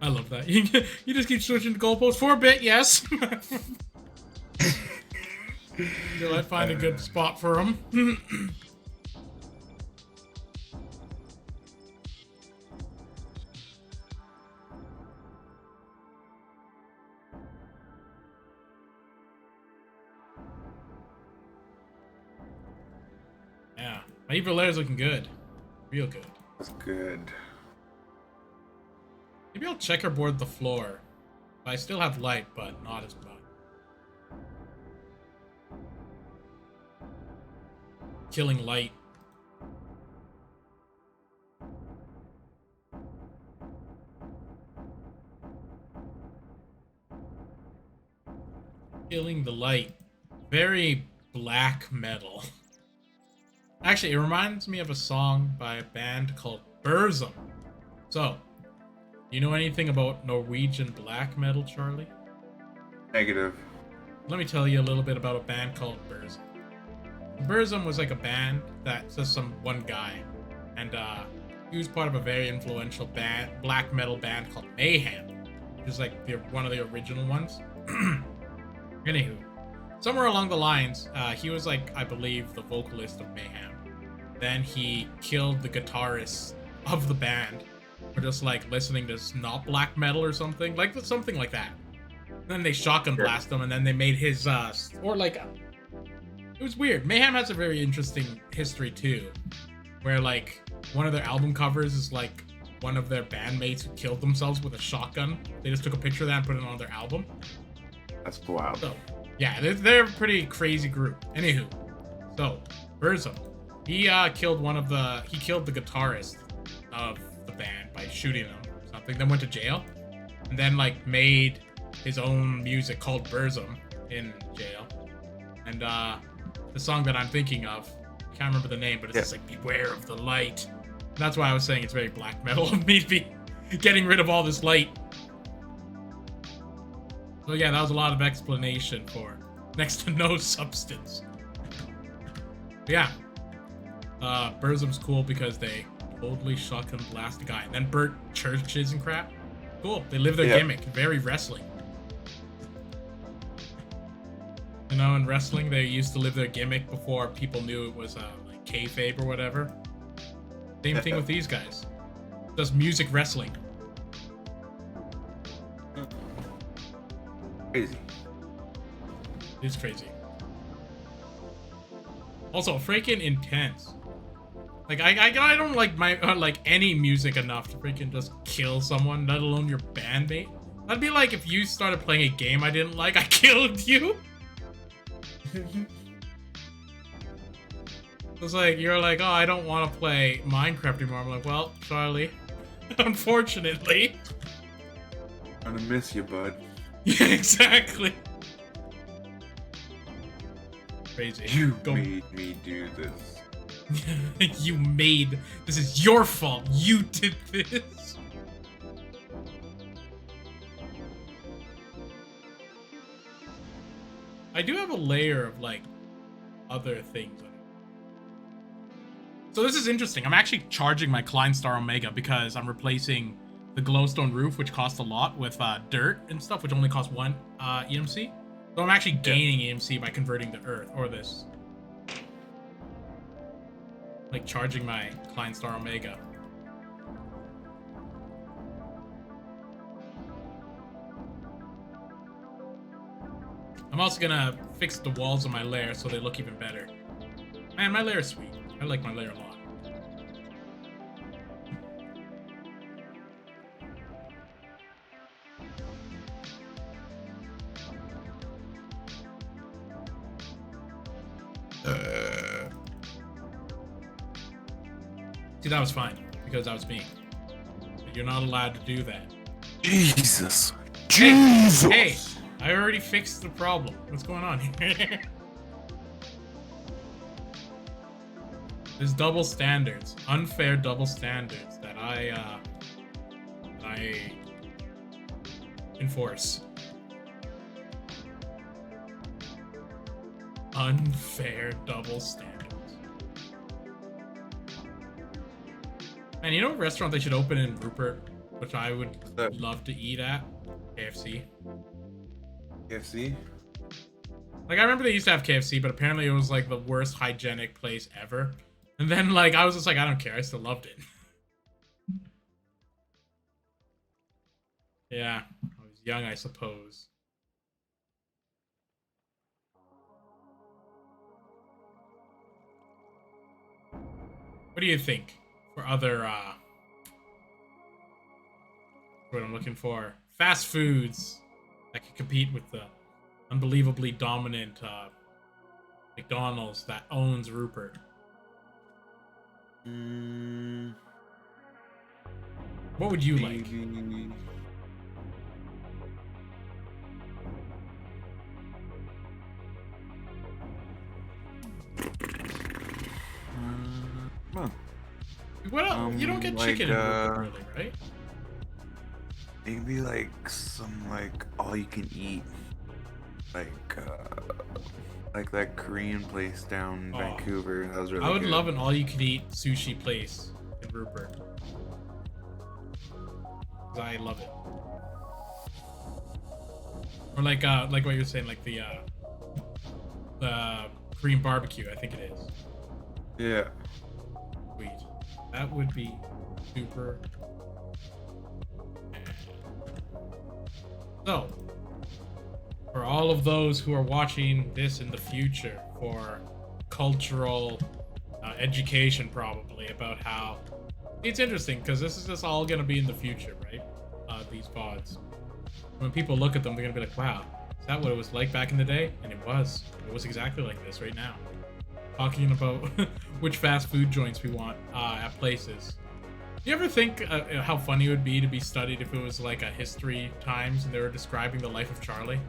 Speaker 3: I love that. You just keep switching the goalposts for a bit, yes. Until I find a good spot for them. Yeah, my evil Lair's looking good. Real good.
Speaker 4: That's good.
Speaker 3: Maybe I'll checkerboard the floor. I still have light, but not as much. Killing light. Killing the light. Very black metal. Actually, it reminds me of a song by a band called Burzum. So, you know anything about Norwegian black metal, Charlie?
Speaker 4: Negative.
Speaker 3: Let me tell you a little bit about a band called Burzum. Burzum was like a band that's just one guy, and he was part of a very influential band, black metal band called Mayhem, which is like one of the original ones. Anywho, somewhere along the lines, he was like, I believe, the vocalist of Mayhem. Then he killed the guitarist of the band for just like listening to not black metal or something like that. Then they shotgun blast him, and then they made his it was weird. Mayhem has a very interesting history too, where like one of their album covers is like one of their bandmates who killed themselves with a shotgun. They just took a picture of that and put it on their album.
Speaker 4: That's wild.
Speaker 3: So yeah, they're a pretty crazy group. Anywho, so Burzum, he killed the guitarist of the band by shooting him or something. Then went to jail, and then like made his own music called Burzum in jail. And the song that I'm thinking of, I can't remember the name, but it's just like "Beware of the Light." And that's why I was saying it's very black metal of me to be getting rid of all this light. So yeah, that was a lot of explanation for next to no substance. But yeah, Burzum's cool because they totally shotgun blast a guy and then burnt churches and crap. Cool, they live their gimmick. Very wrestling. You know, in wrestling, they used to live their gimmick before people knew it was like kayfabe or whatever. Same thing with these guys. Just music wrestling.
Speaker 4: Crazy.
Speaker 3: It's crazy. Also, freaking intense. Like I don't like like any music enough to freaking just kill someone, let alone your bandmate. That'd be like if you started playing a game I didn't like, I killed you. It's like, you're like, oh, I don't want to play Minecraft anymore. I'm like, well, Charlie, unfortunately.
Speaker 4: I'm gonna miss you, bud.
Speaker 3: Yeah, exactly. Crazy.
Speaker 4: You made me do this.
Speaker 3: This is your fault. You did this. I do have a layer of, like, other things. So this is interesting. I'm actually charging my Kleinstar Omega because I'm replacing the glowstone roof, which costs a lot, with dirt and stuff, which only costs 1 EMC. So I'm actually gaining EMC by converting the earth, or this. Like, charging my Kleinstar Omega. I'm also gonna fix the walls of my lair so they look even better. Man, my lair is sweet. I like my lair a lot. See, that was fine, because that was me. But you're not allowed to do that.
Speaker 4: Jesus.
Speaker 3: Hey,
Speaker 4: Jesus.
Speaker 3: hey, I already fixed the problem. What's going on here? There's double standards, unfair double standards that I enforce. Unfair double standards. And you know what restaurant they should open in Rupert, which I would love to eat at? KFC.
Speaker 4: KFC?
Speaker 3: Like, I remember they used to have KFC, but apparently it was, like, the worst hygienic place ever. And then, like, I was just like, I don't care. I still loved it. Yeah. I was young, I suppose. What do you think for other, what I'm looking for? Fast foods that could compete with the unbelievably dominant, McDonald's that owns Rupert. What would you like? What else? You don't get chicken in Rupert, really, right?
Speaker 4: Maybe like some like all you can eat, like that Korean place down in Vancouver. That was really
Speaker 3: I would
Speaker 4: good.
Speaker 3: love an all-you-can-eat sushi place in Rupert. I love it. Or like what you're saying, like the Korean barbecue. I think it is.
Speaker 4: Yeah.
Speaker 3: Sweet. That would be super. So, for all of those who are watching this in the future, for cultural education, probably about how it's interesting because this is just all gonna be in the future, right? These VODs. When people look at them, they're gonna be like, "Wow, is that what it was like back in the day?" And it was. It was exactly like this right now. Talking about which fast food joints we want at places. Do you ever think how funny it would be to be studied if it was like a history times and they were describing the life of Charlie?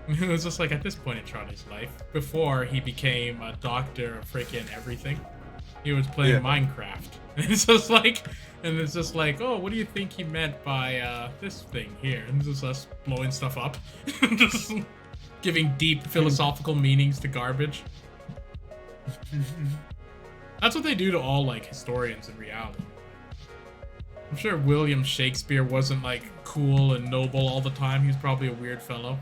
Speaker 3: It was just like at this point in Charlie's life, before he became a doctor of freaking everything, he was playing Minecraft. And it's just like, oh, what do you think he meant by this thing here? And it's just us blowing stuff up, just giving deep philosophical meanings to garbage. That's what they do to all like historians in reality. I'm sure William Shakespeare wasn't like cool and noble all the time. He was probably a weird fellow.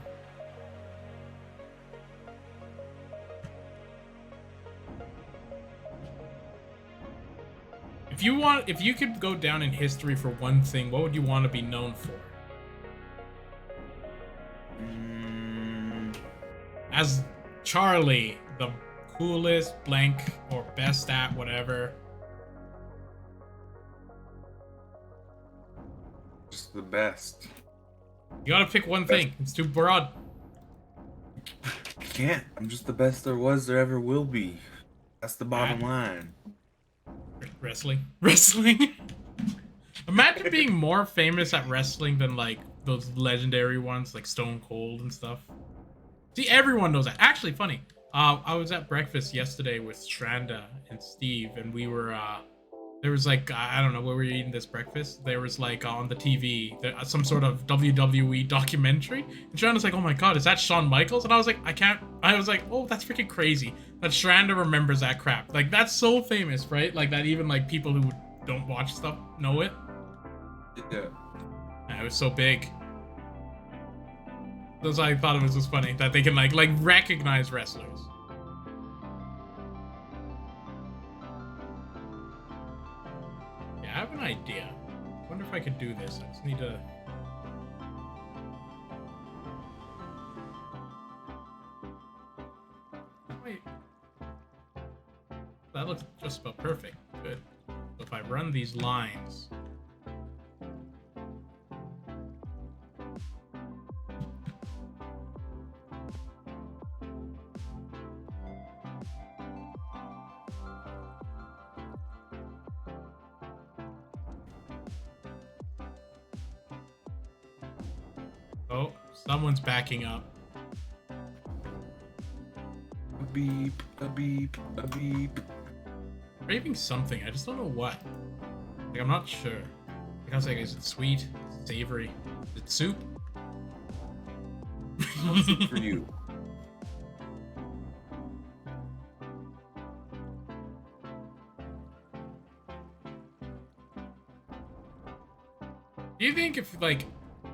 Speaker 3: If you could go down in history for one thing, what would you want to be known for? As Charlie, the coolest, blank, or best at whatever.
Speaker 4: Just the best.
Speaker 3: You gotta pick one thing. It's too broad.
Speaker 4: I can't. I'm just the best there was, there ever will be. That's the bottom line.
Speaker 3: Wrestling. Wrestling. Imagine being more famous at wrestling than like those legendary ones like Stone Cold and stuff. See, everyone knows that. Actually, funny. I was at breakfast yesterday with Stranda and Steve, and we were there was like I don't know where we were eating this breakfast. There was like on the TV some sort of WWE documentary, and Stranda's like, "Oh my god, is that Shawn Michaels?" And I was like, I was like, "Oh, that's freaking crazy that Stranda remembers that crap. Like that's so famous, right? Like that even like people who don't watch stuff know it."
Speaker 4: Yeah.
Speaker 3: Yeah, it was so big. That's why I thought it was just funny that they can like recognize wrestlers. Yeah, I have an idea. I wonder if I could do this. I just need to. Wait. That looks just about perfect. Good. So if I run these lines. Oh, someone's backing up.
Speaker 4: A beep, a beep, a beep.
Speaker 3: Craving something. I just don't know what. Like, I'm not sure. Like, I was like, is it sweet? Is it savory? Is it soup?
Speaker 4: What's it for you?
Speaker 3: Do you think if, like,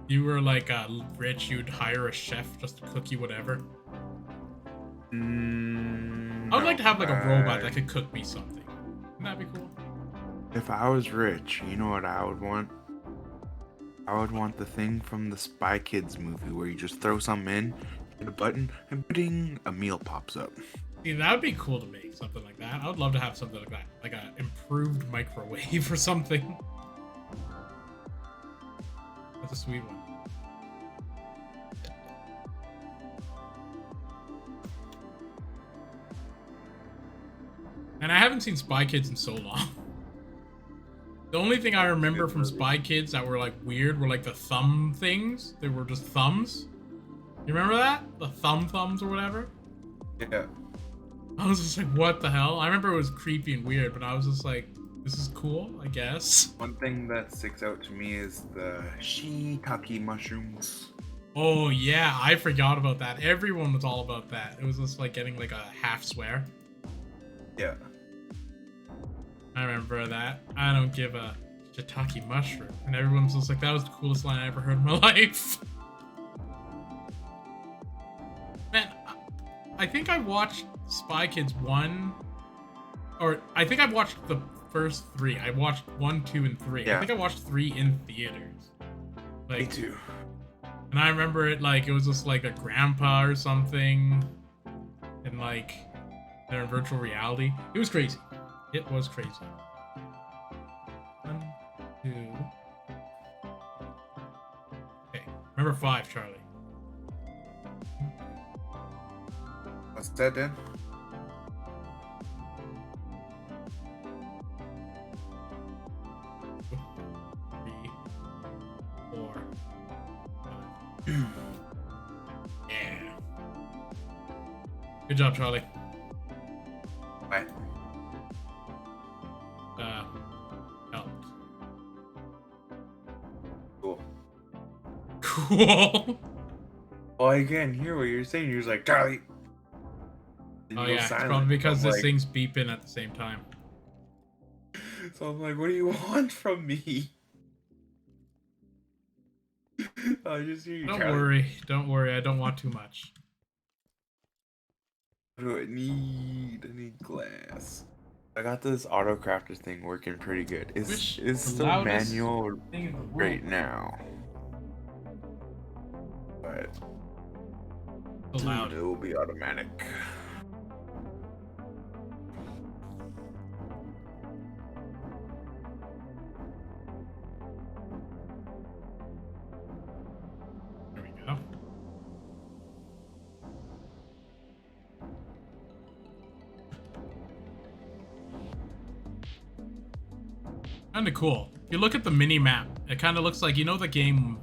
Speaker 3: you were, like, rich, you'd hire a chef just to cook you whatever? I would like to have, like, a robot that could cook me something. Wouldn't that be cool?
Speaker 4: If I was rich, you know what I would want? I would want the thing from the Spy Kids movie where you just throw something in, hit a button, and ding, a meal pops up.
Speaker 3: See, that would be cool to make, something like that. I would love to have something like that. Like an improved microwave or something. That's a sweet one. And I haven't seen Spy Kids in so long. The only thing I remember from Spy Kids that were like weird were like the thumb things. They were just thumbs. You remember that? The thumbs or whatever?
Speaker 4: Yeah.
Speaker 3: I was just like, what the hell? I remember it was creepy and weird, but I was just like, this is cool, I guess.
Speaker 4: One thing that sticks out to me is the shiitake mushrooms.
Speaker 3: Oh yeah, I forgot about that. Everyone was all about that. It was just like getting like a half swear.
Speaker 4: Yeah.
Speaker 3: I remember that. I don't give a shiitake mushroom. And everyone's just like, that was the coolest line I ever heard in my life. Man, I think I watched Spy Kids 1. Or I think I watched the first 3. I watched 1, 2, and 3.
Speaker 4: Yeah.
Speaker 3: I think I watched 3 in theaters. Like,
Speaker 4: Me too.
Speaker 3: And I remember it like it was just like a grandpa or something. And like they're in virtual reality. It was crazy. It was crazy. 1, 2. Okay. Remember 5, Charlie.
Speaker 4: What's that then?
Speaker 3: Three, 4, 5. Yeah. Good job, Charlie.
Speaker 4: Bye.
Speaker 3: Helped.
Speaker 4: Cool.
Speaker 3: Cool.
Speaker 4: Oh, I can't hear what you're saying. You're just like, Charlie. And
Speaker 3: Oh
Speaker 4: you go
Speaker 3: yeah, it's
Speaker 4: silent.
Speaker 3: probably because
Speaker 4: I'm
Speaker 3: this
Speaker 4: like-
Speaker 3: thing's beeping at the same time.
Speaker 4: So I'm like, what do you want from me? I just hear you.
Speaker 3: Don't
Speaker 4: Charlie.
Speaker 3: worry. Don't worry. I don't want too much.
Speaker 4: What do I need? I need glass. I got this auto crafter thing working pretty good.
Speaker 3: Which
Speaker 4: It's
Speaker 3: the
Speaker 4: still
Speaker 3: loudest
Speaker 4: manual
Speaker 3: thing in the world.
Speaker 4: right now, but
Speaker 3: So
Speaker 4: soon
Speaker 3: loud.
Speaker 4: it will be automatic.
Speaker 3: There we go. Kind of cool. If you look at the mini map, it kind of looks like, you know, the game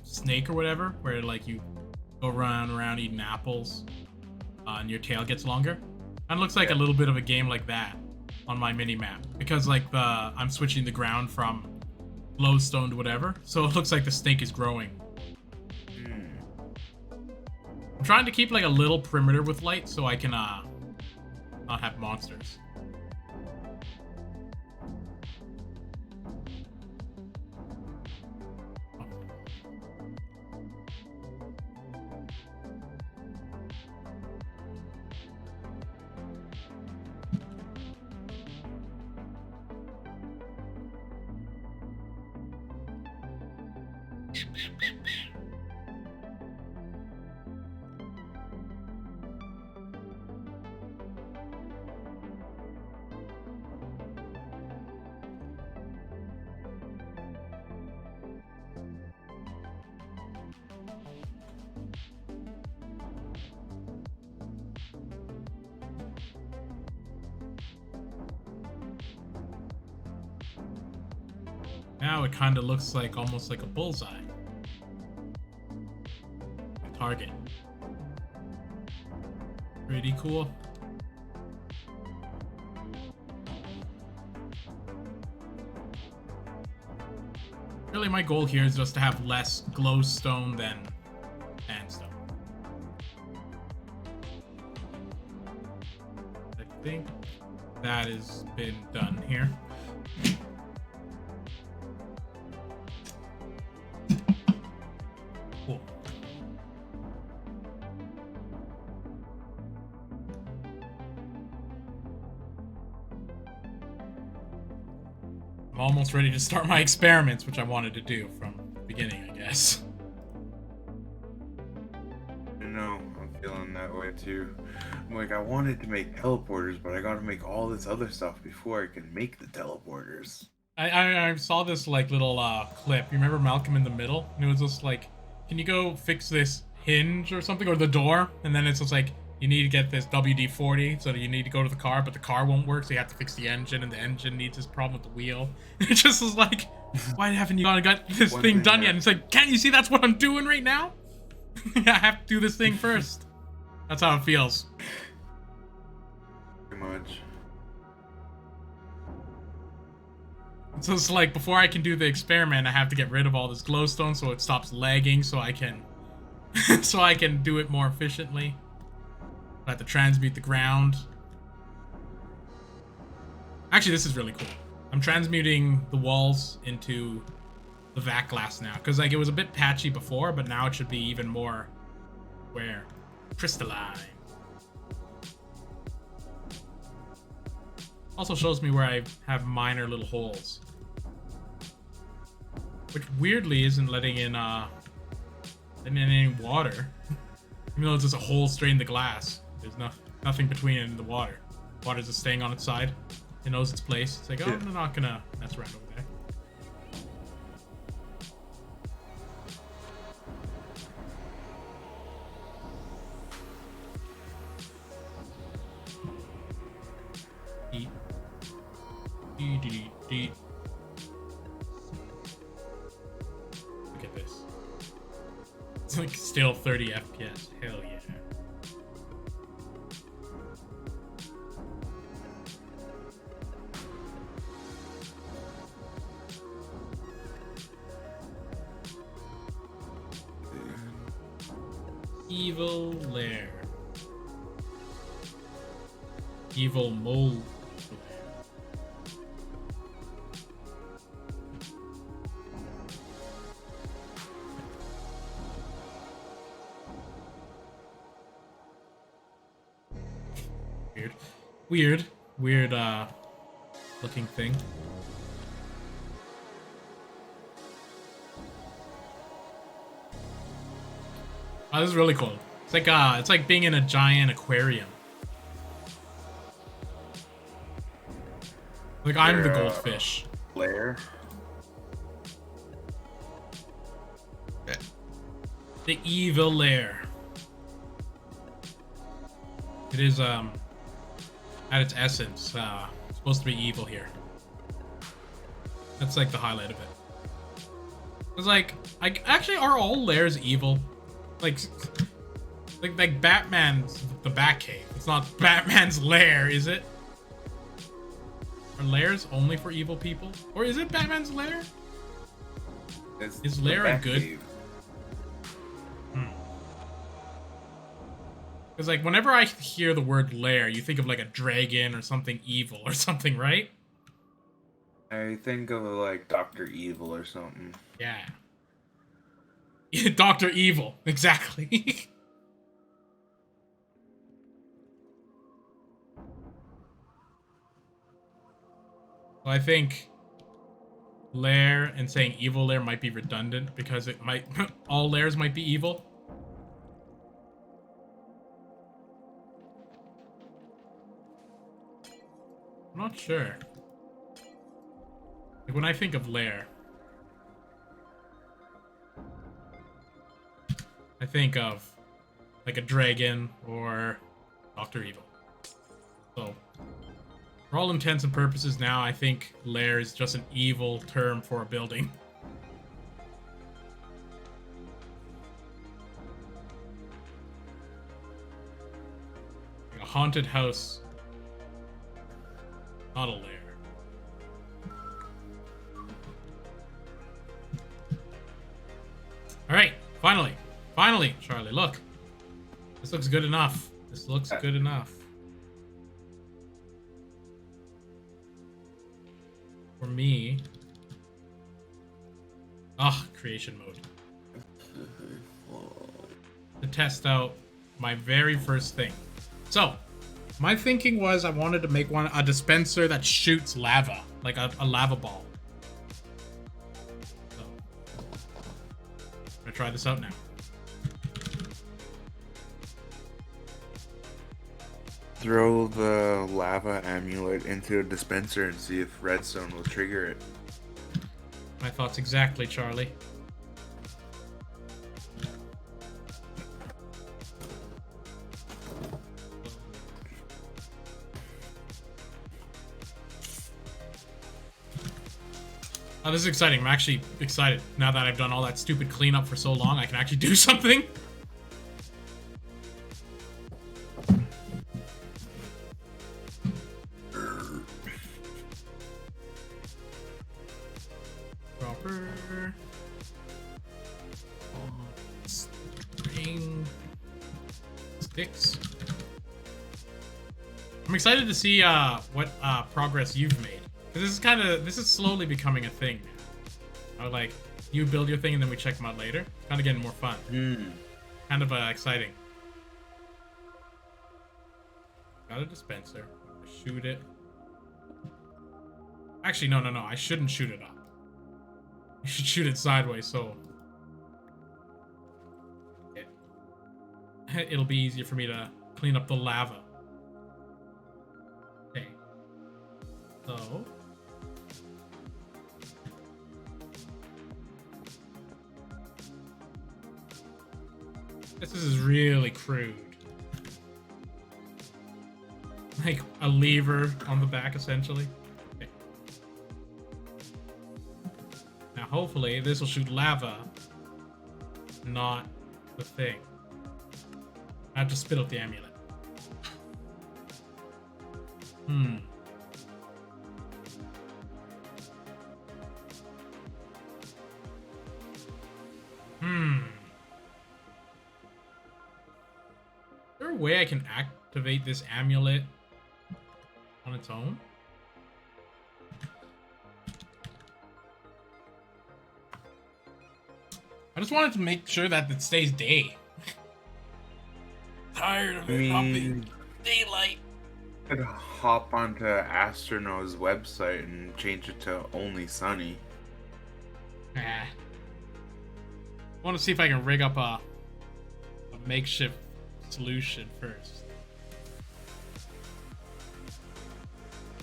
Speaker 3: Snake or whatever, where like you go around eating apples, and your tail gets longer. Kind of looks like a little bit of a game like that on my mini map, because like I'm switching the ground from glowstone to whatever, so it looks like the snake is growing. I'm trying to keep like a little perimeter with light so I can not have monsters. Now it kind of looks like almost like a bullseye. A target. Pretty cool. Really, my goal here is just to have less glowstone than sandstone. I think that has been done here. Cool. I'm almost ready to start my experiments, which I wanted to do from the beginning, I guess.
Speaker 4: You know, I'm feeling that way too. I'm like, I wanted to make teleporters, but I gotta make all this other stuff before I can make the teleporters.
Speaker 3: I saw this like little clip. You remember Malcolm in the Middle? And it was just like, can you go fix this hinge or something, or the door? And then it's just like, you need to get this WD-40, so that you need to go to the car, but the car won't work, so you have to fix the engine, and the engine needs this problem with the wheel. It just is like, why haven't you got this thing done yet? And it's like, can't you see that's what I'm doing right now? I have to do this thing first. That's how it feels.
Speaker 4: Pretty much.
Speaker 3: So it's like, before I can do the experiment, I have to get rid of all this glowstone so it stops lagging, so I can so I can do it more efficiently. I have to transmute the ground. Actually, this is really cool. I'm transmuting the walls into the vac glass now, because like it was a bit patchy before, but now it should be even more crystalline. Also shows me where I have minor little holes, which weirdly isn't letting in any water, even though it's just a hole straight in the glass. There's nothing between it and the water. Water's just staying on its side. It knows its place. It's like, oh, I'm not gonna mess around over there. Eat. Eat. Look at this. It's like still 30 FPS. Hell yeah. Evil Lair. Evil Mole. Weird looking thing. Oh, this is really cool. It's like being in a giant aquarium. Like I'm the goldfish.
Speaker 4: Lair.
Speaker 3: The evil Lair. It is at its essence supposed to be evil here. That's like the highlight of it. It's like actually, are all Lairs evil? Like Batman's the Batcave. It's not Batman's lair, is it? Are lairs only for evil people, or is it Batman's lair? Is Lair a good? Because like whenever I hear the word lair, you think of like a dragon or something evil or something, right?
Speaker 4: I think of like Dr. Evil or something.
Speaker 3: Yeah. Dr. Evil, exactly. Well, I think Lair and saying evil Lair might be redundant because it might all Lairs might be evil. I'm not sure. Like when I think of Lair, I think of like a dragon or Dr. Evil. So, for all intents and purposes now, I think Lair is just an evil term for a building. Like a haunted house. Not a lair. Alright, finally, Charlie, look. This looks good enough. This looks good enough. For me. Creation mode. To test out my very first thing. So, my thinking was I wanted to make a dispenser that shoots lava, like a lava ball. So, I'm gonna try this out now.
Speaker 4: Throw the lava amulet into a dispenser and see if redstone will trigger it.
Speaker 3: My thoughts exactly, Charlie. Oh, this is exciting. I'm actually excited. Now that I've done all that stupid cleanup for so long, I can actually do something. Proper. String. Sticks. I'm excited to see what progress you've made. This is slowly becoming a thing now. Like, you build your thing and then we check them out later. It's kind of getting more fun. Kind of exciting. Got a dispenser. Shoot it. Actually, no. I shouldn't shoot it up. You should shoot it sideways, so it'll be easier for me to clean up the lava. Okay. So. This is really crude. Like a lever on the back, essentially. Okay. Now, hopefully, this will shoot lava, not the thing. I have to spit out the amulet. Is there a way I can activate this amulet on its own? I just wanted to make sure that it stays day. Tired of it not being daylight.
Speaker 4: I'd hop onto Astrono's website and change it to only sunny.
Speaker 3: I want to see if I can rig up a makeshift solution first.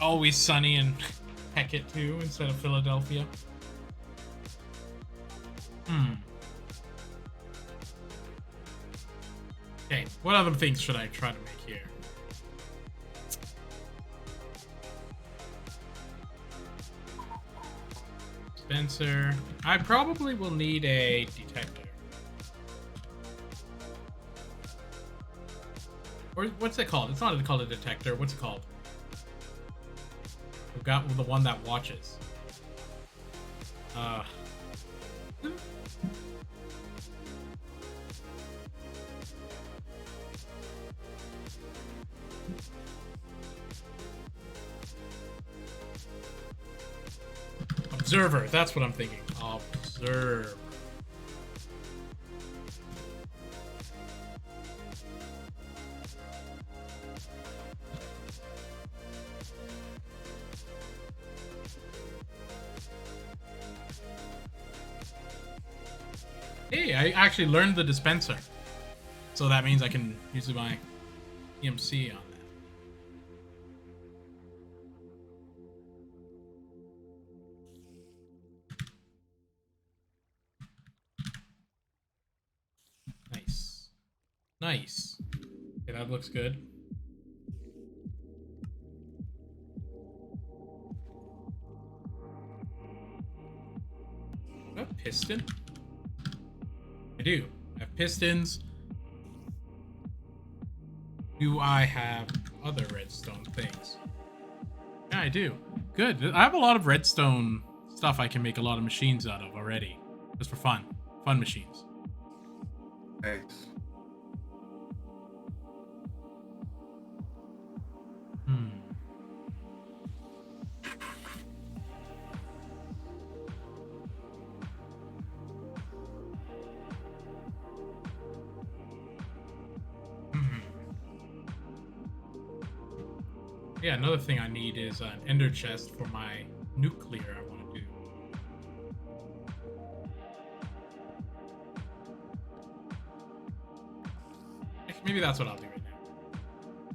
Speaker 3: Always sunny in Tekkit too, instead of Philadelphia. Okay, what other things should I try to make here? Dispenser. I probably will need a detector. Or what's it called? It's not called a detector. What's it called? We've got the one that watches. Observer. That's what I'm thinking. Observe. Hey, I actually learned the dispenser. So that means I can use my EMC on that. Nice. Nice. Okay, that looks good. Do I have piston? I do. I have pistons. Do I have other redstone things? Yeah, I do. Good. I have a lot of redstone stuff I can make a lot of machines out of already. Just for fun. Fun machines.
Speaker 4: Nice.
Speaker 3: Yeah, another thing I need is an ender chest for my nuclear I want to do. Maybe that's what I'll do right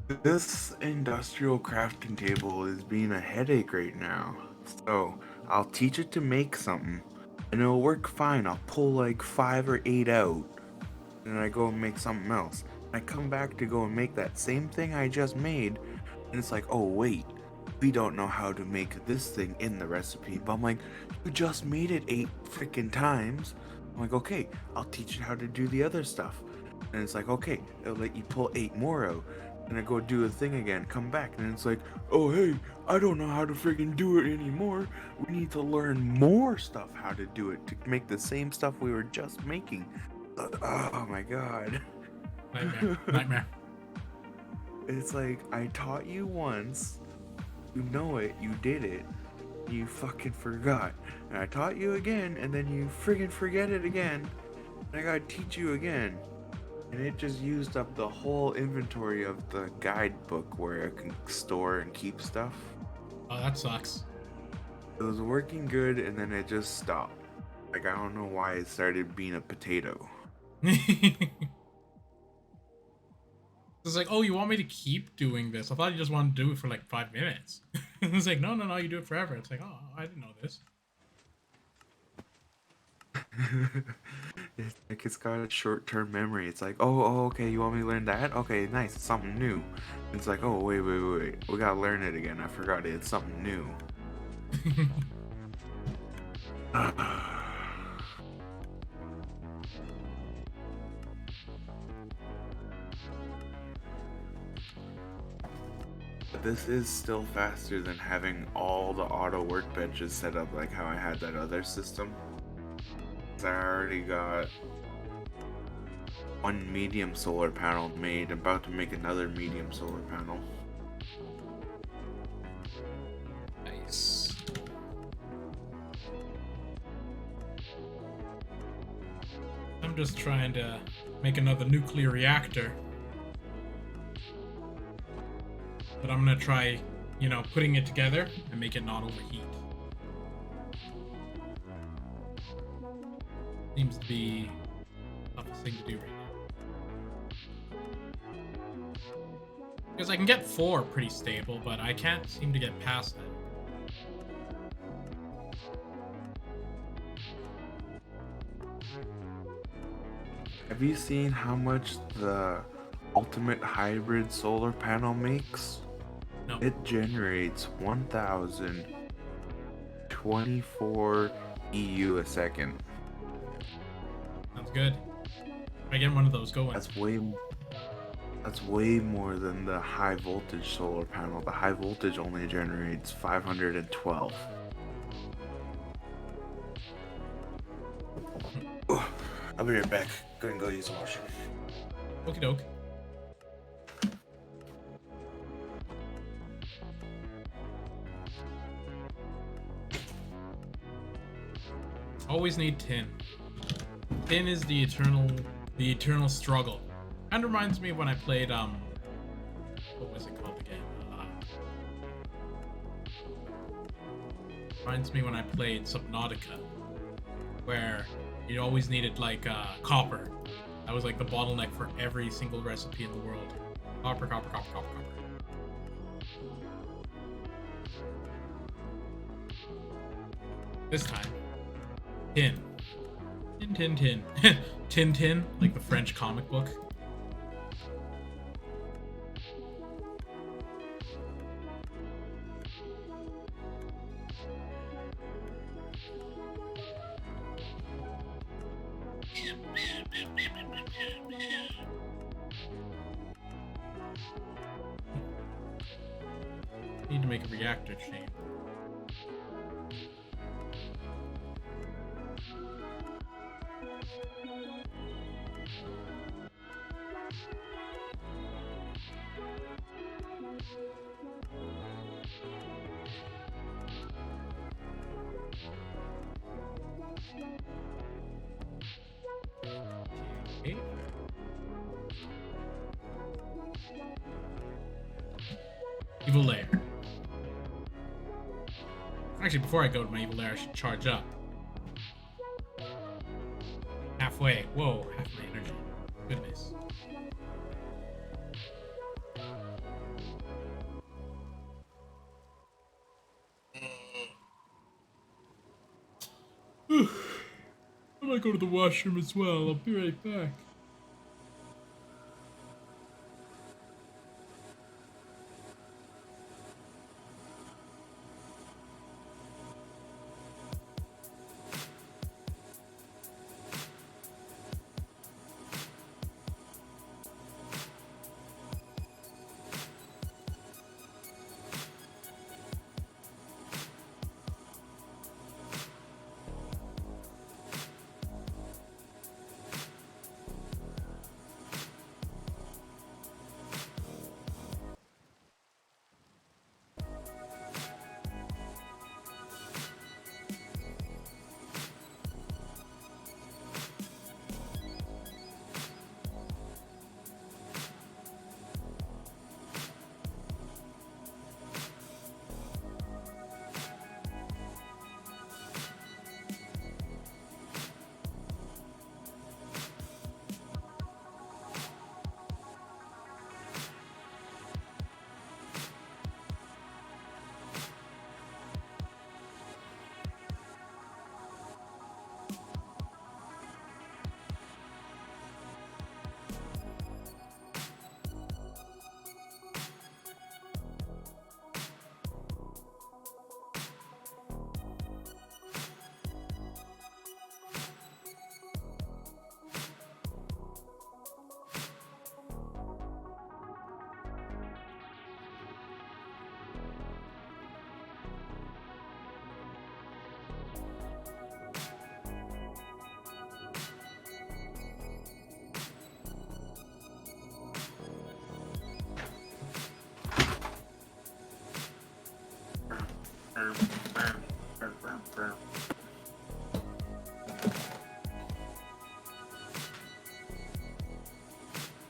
Speaker 3: now.
Speaker 4: This industrial crafting table is being a headache right now. So I'll teach it to make something and it'll work fine. I'll pull like 5 or 8 out and then I go and make something else. I come back to go and make that same thing I just made and it's like, oh wait, we don't know how to make this thing in the recipe. But I'm like, you just made it 8 freaking times. I'm like, okay, I'll teach you how to do the other stuff. And it's like, okay, it'll let you pull 8 more out. And I go do a thing again, come back, and it's like, oh hey, I don't know how to freaking do it anymore. We need to learn more stuff how to do it to make the same stuff we were just making. Oh my god.
Speaker 3: Nightmare. Nightmare.
Speaker 4: It's like, I taught you once, you know it, you did it, you fucking forgot. And I taught you again, and then you friggin' forget it again. And I gotta teach you again. And it just used up the whole inventory of the guidebook where I can store and keep stuff.
Speaker 3: Oh, that sucks.
Speaker 4: It was working good, and then it just stopped. Like, I don't know why it started being a potato.
Speaker 3: It's like, oh, you want me to keep doing this? I thought you just wanted to do it for like 5 minutes. It's like, no, you do it forever. It's like, oh, I didn't know this.
Speaker 4: It's like it's got a short-term memory. It's like, oh, okay, you want me to learn that? Okay, nice, it's something new. It's like, oh, wait, we gotta learn it again. I forgot it. It's something new. This is still faster than having all the auto workbenches set up like how I had that other system. I already got one medium solar panel made, about to make another medium solar panel.
Speaker 3: Nice. I'm just trying to make another nuclear reactor. But I'm gonna try, putting it together and make it not overheat. Seems to be the toughest thing to do right now. Because I can get 4 pretty stable, but I can't seem to get past that.
Speaker 4: Have you seen how much the ultimate hybrid solar panel makes?
Speaker 3: No.
Speaker 4: It generates 1,024 EU a second.
Speaker 3: Sounds good. If I get one of those going.
Speaker 4: That's way more than the high voltage solar panel. The high voltage only generates 512. I'll be right back. Go and go use the washroom.
Speaker 3: Okie doke. Always need tin. Tin is the eternal struggle. Kind of reminds me of when I played what was it called again? Reminds me when I played Subnautica, where you always needed like copper. That was like the bottleneck for every single recipe in the world. Copper, copper, copper, copper, copper. This time, tin. Tin, tin, tin. Tin, tin, like the French comic book. Need to make a reactor chamber. Okay. Evil Lair. Actually, before I go to my evil lair, I should charge up. Halfway. Whoa, half my energy. Goodness. I might go to the washroom as well. I'll be right back.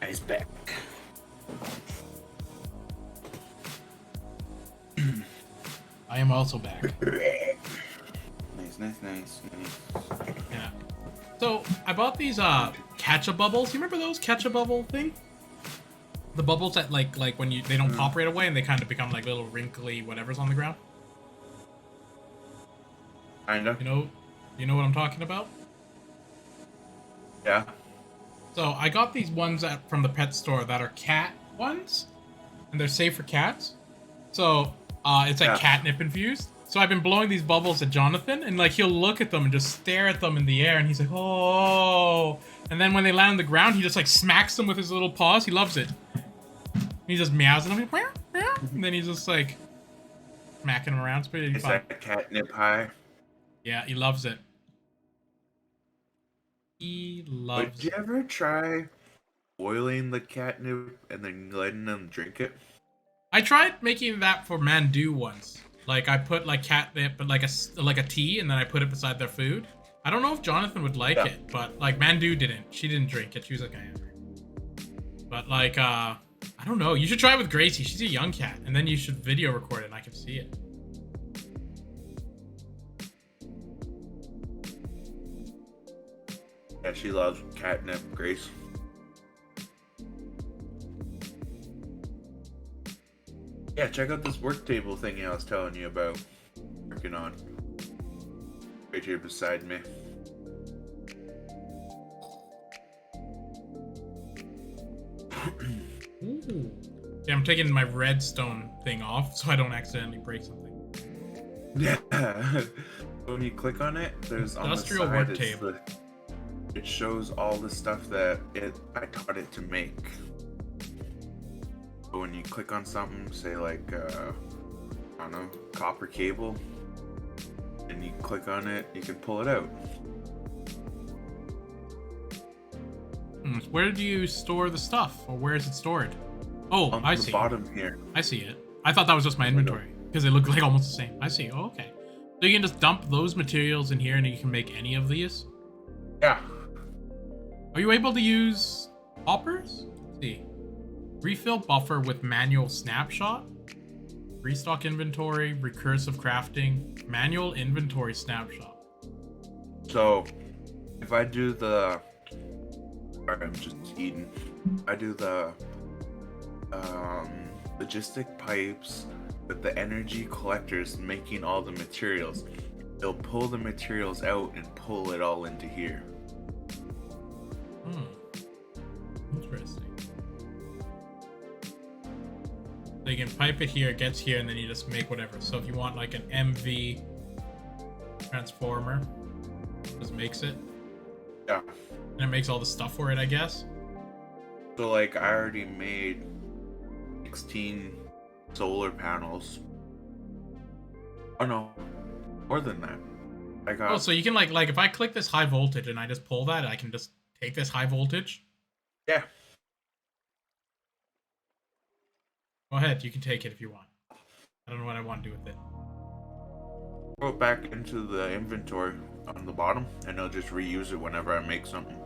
Speaker 4: He's back.
Speaker 3: I am also back.
Speaker 4: Nice.
Speaker 3: Yeah. So I bought these catch-up bubbles. You remember those catch-up bubble thing? The bubbles that like when they don't pop right away and they kind of become like little wrinkly whatever's on the ground.
Speaker 4: Kinda.
Speaker 3: You know what I'm talking about?
Speaker 4: Yeah.
Speaker 3: So I got these ones from the pet store that are cat ones, and they're safe for cats. So it's like
Speaker 4: Yeah.
Speaker 3: catnip infused. So I've been blowing these bubbles at Jonathan, and like he'll look at them and just stare at them in the air, and he's like, oh. And then when they land on the ground, he just like smacks them with his little paws. He loves it. He just meows at them, and then he's just like smacking them around. It's pretty
Speaker 4: Is
Speaker 3: fun.
Speaker 4: that a catnip high?
Speaker 3: Yeah, he loves it. He loves
Speaker 4: Would you ever try boiling the catnip and then letting them drink it?
Speaker 3: I tried making that for Mandu once. Like I put like catnip, but like a tea, and then I put it beside their food. I don't know if Jonathan would like it, but like Mandu didn't. She didn't drink it. She was like, I am. But like, I don't know. You should try it with Gracie. She's a young cat, and then you should video record it, and I can see it.
Speaker 4: Yeah, she loves catnip, Grace. Yeah, check out this work table thingy I was telling you about. Working on. Right here beside me.
Speaker 3: Ooh. Yeah, I'm taking my redstone thing off so I don't accidentally break something.
Speaker 4: Yeah. When you click on it, there's
Speaker 3: Industrial
Speaker 4: on the side,
Speaker 3: work table.
Speaker 4: It shows all the stuff that I taught it to make. So when you click on something, say like I don't know, copper cable, and you click on it, you can pull it out.
Speaker 3: Where do you store the stuff, or where is it stored? Oh,
Speaker 4: On
Speaker 3: I
Speaker 4: the
Speaker 3: see.
Speaker 4: bottom here.
Speaker 3: I see it. I thought that was just my inventory because they look like almost the same. I see. Oh, okay. So you can just dump those materials in here, and you can make any of these.
Speaker 4: Yeah.
Speaker 3: Are you able to use hoppers? Let's see. Refill buffer with manual snapshot. Restock inventory, recursive crafting, manual inventory snapshot.
Speaker 4: So if I do the, sorry, I'm just eating. I do the logistic pipes with the energy collectors making all the materials. They'll pull the materials out and pull it all into here.
Speaker 3: Interesting. So you can pipe it here, it gets here, and then you just make whatever. So if you want like an MV transformer, just makes it.
Speaker 4: Yeah.
Speaker 3: And it makes all the stuff for it, I guess.
Speaker 4: So like I already made 16 solar panels. Oh no, more than that. I got.
Speaker 3: Oh, so you can like if I click this high voltage and I just pull that, I can just take this high voltage.
Speaker 4: Yeah.
Speaker 3: Go ahead, you can take it if you want. I don't know what I want to do with it.
Speaker 4: Throw it back into the inventory on the bottom, and I'll just reuse it whenever I make something.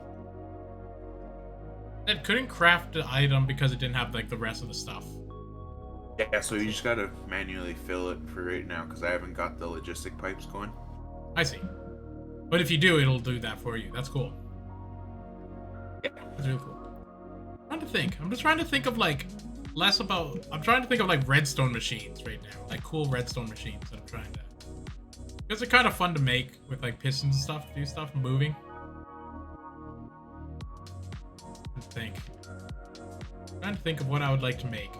Speaker 3: It couldn't craft the item because it didn't have like the rest of the stuff.
Speaker 4: Yeah, so you just gotta manually fill it for right now because I haven't got the logistic pipes going.
Speaker 3: I see. But if you do, it'll do that for you. That's cool.
Speaker 4: Yeah.
Speaker 3: That's really cool. I'm trying to think. I'm just trying to think of like less about. I'm trying to think of like redstone machines right now, like cool redstone machines that I'm trying to. Because they're kind of fun to make with like pistons and stuff, do stuff moving. I'm trying to think of what I would like to make.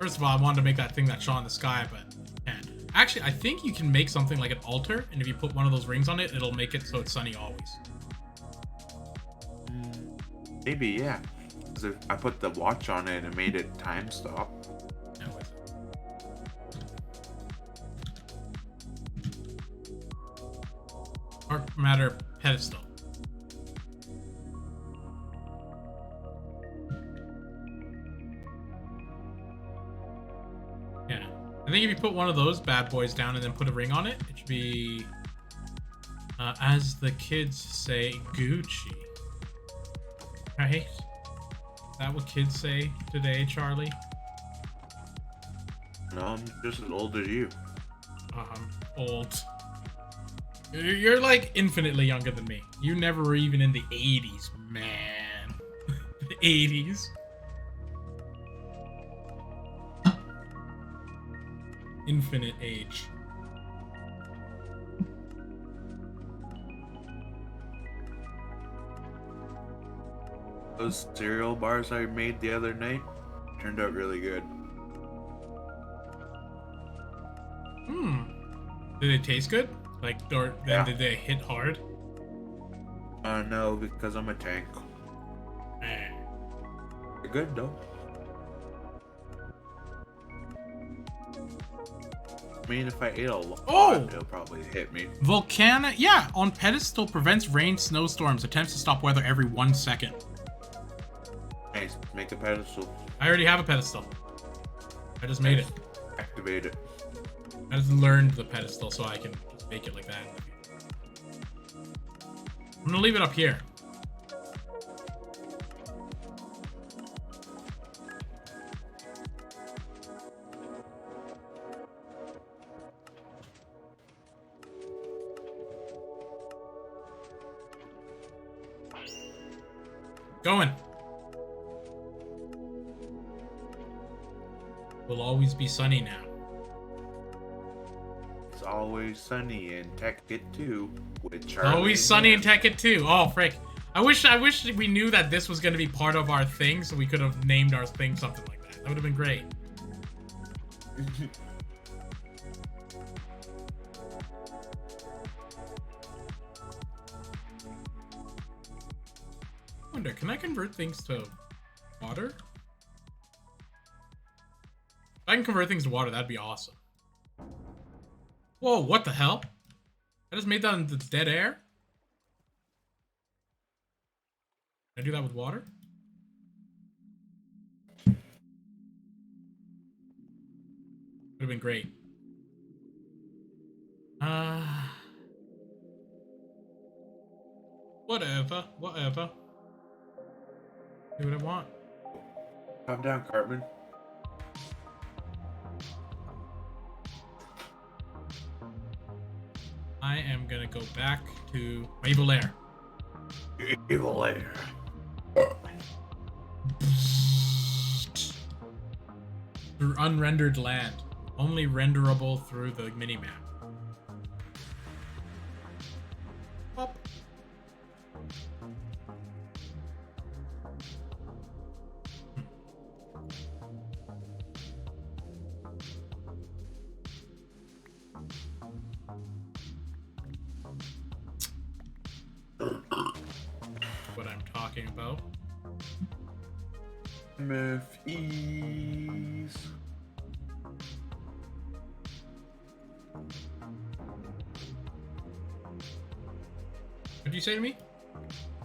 Speaker 3: First of all, I wanted to make that thing that shot in the sky, but I can't. Actually, I think you can make something like an altar, and if you put one of those rings on it, it'll make it so it's sunny always.
Speaker 4: Maybe, yeah. Because if I put the watch on it and made it time stop.
Speaker 3: Anyways. Dark matter pedestal. Yeah. I think if you put one of those bad boys down and then put a ring on it, it should be, as the kids say, Gucci. Right? Is that what kids say today, Charlie?
Speaker 4: No, I'm just as old as you.
Speaker 3: Old. You're like infinitely younger than me. You never were even in the 80s, man. The 80s. Infinite age.
Speaker 4: Those cereal bars I made the other night turned out really good.
Speaker 3: Did they taste good? Like, or then
Speaker 4: Yeah.
Speaker 3: did they hit hard?
Speaker 4: No, because I'm a tank.
Speaker 3: Eh.
Speaker 4: They're good though. I mean, if I ate a lot, it'll probably hit me.
Speaker 3: Volcanic, yeah, on pedestal prevents rain, snowstorms, attempts to stop weather every 1 second.
Speaker 4: Nice, make a pedestal.
Speaker 3: I already have a pedestal. I just made it.
Speaker 4: Activate it.
Speaker 3: I just learned the pedestal so I can just make it like that. I'm gonna leave it up here. Going. Will always be sunny now.
Speaker 4: It's always sunny in Tekkit 2 with Charlie.
Speaker 3: Always sunny in Tekkit 2. Oh, frick. I wish we knew that this was going to be part of our thing, so we could have named our thing something like that. That would have been great. I wonder, can I convert things to water? If I can convert things to water, that'd be awesome. Whoa, what the hell? I just made that into dead air? Can I do that with water? Would have been great. Whatever. Do what I want.
Speaker 4: Calm down, Cartman.
Speaker 3: I am gonna go back to my evil lair.
Speaker 4: Evil Lair.
Speaker 3: Through unrendered land. Only renderable through the minimap. Up. What I'm talking about.
Speaker 4: MFEs.
Speaker 3: What did you say to me?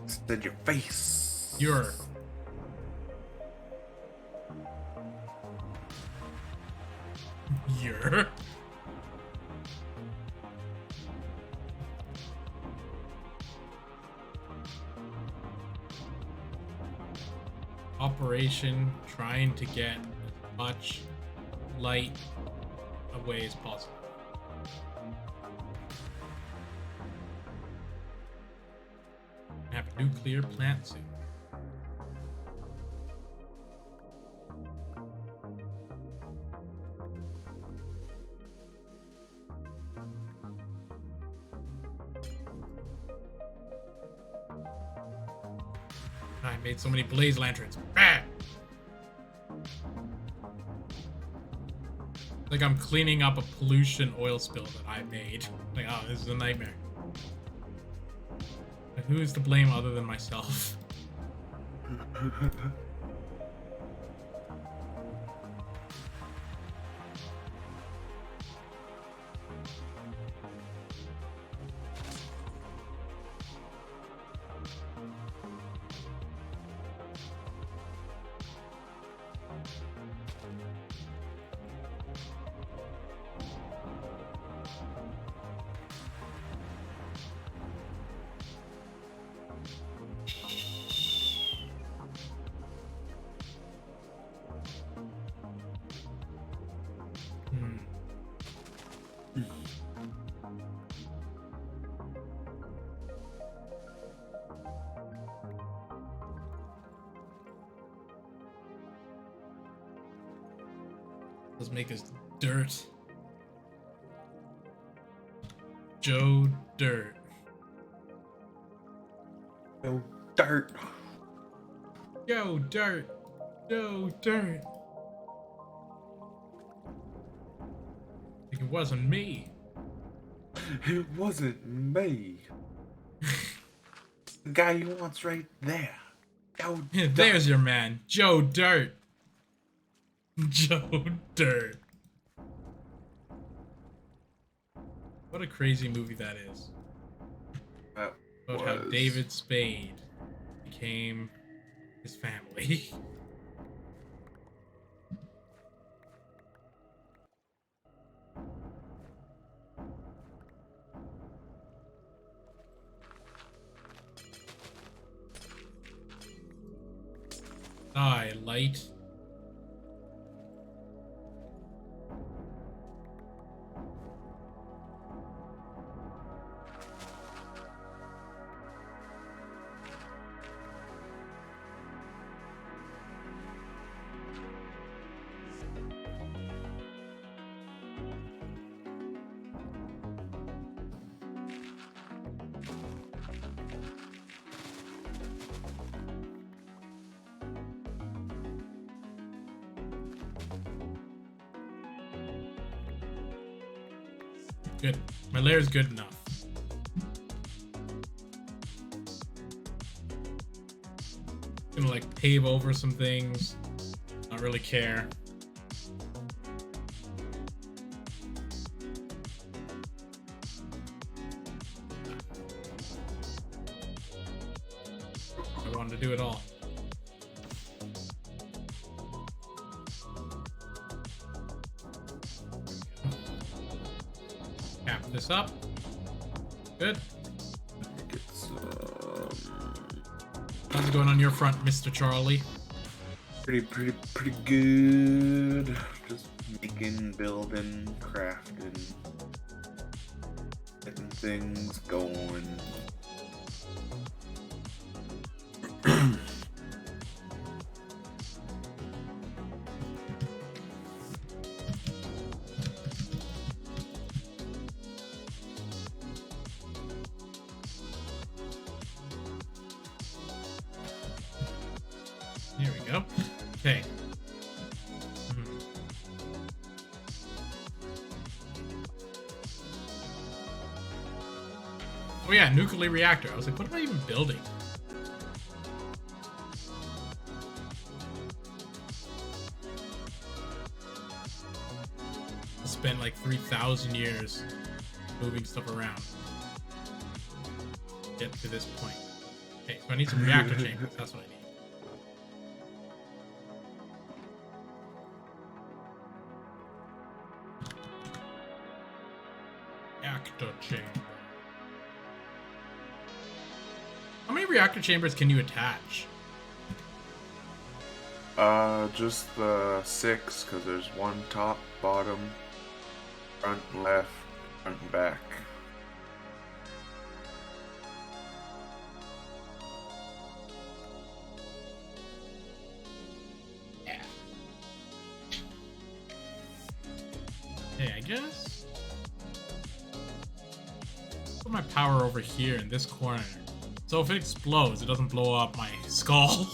Speaker 4: Said your face.
Speaker 3: You're. Operation trying to get as much light away as possible. I have a nuclear plant soon. I made so many blaze lanterns. Bah! Like I'm cleaning up a pollution oil spill that I made. Like, oh, this is a nightmare. Like, who is to blame other than myself? Let's make us dirt. Joe Dirt.
Speaker 4: Oh, dirt.
Speaker 3: Yo, Dirt. Yo, Dirt. Like it wasn't me.
Speaker 4: It wasn't me. The guy you want's right there. Joe
Speaker 3: There's your man, Joe Dirt. Joe Dirt. What a crazy movie that is. About how David Spade became his family. Die, light. Good. My lair is good enough. Gonna like pave over some things. Not really care. I wanted to do it all. Cap this up. Good. How's it going on your front, Mr. Charlie?
Speaker 4: Pretty good. Just making, building, crafting, getting things going.
Speaker 3: Here we go. Okay. Oh yeah, nuclear reactor. I was like, what am I even building? I spent like 3,000 years moving stuff around. Get to this point. Okay, so I need some reactor chambers. That's what I need. Reactor chamber. How many reactor chambers can you attach?
Speaker 4: Just the 6, because there's one top, bottom, front, left, front, and back.
Speaker 3: Yeah. Hey, I guess. Put my power over here in this corner. So if it explodes, it doesn't blow up my skull.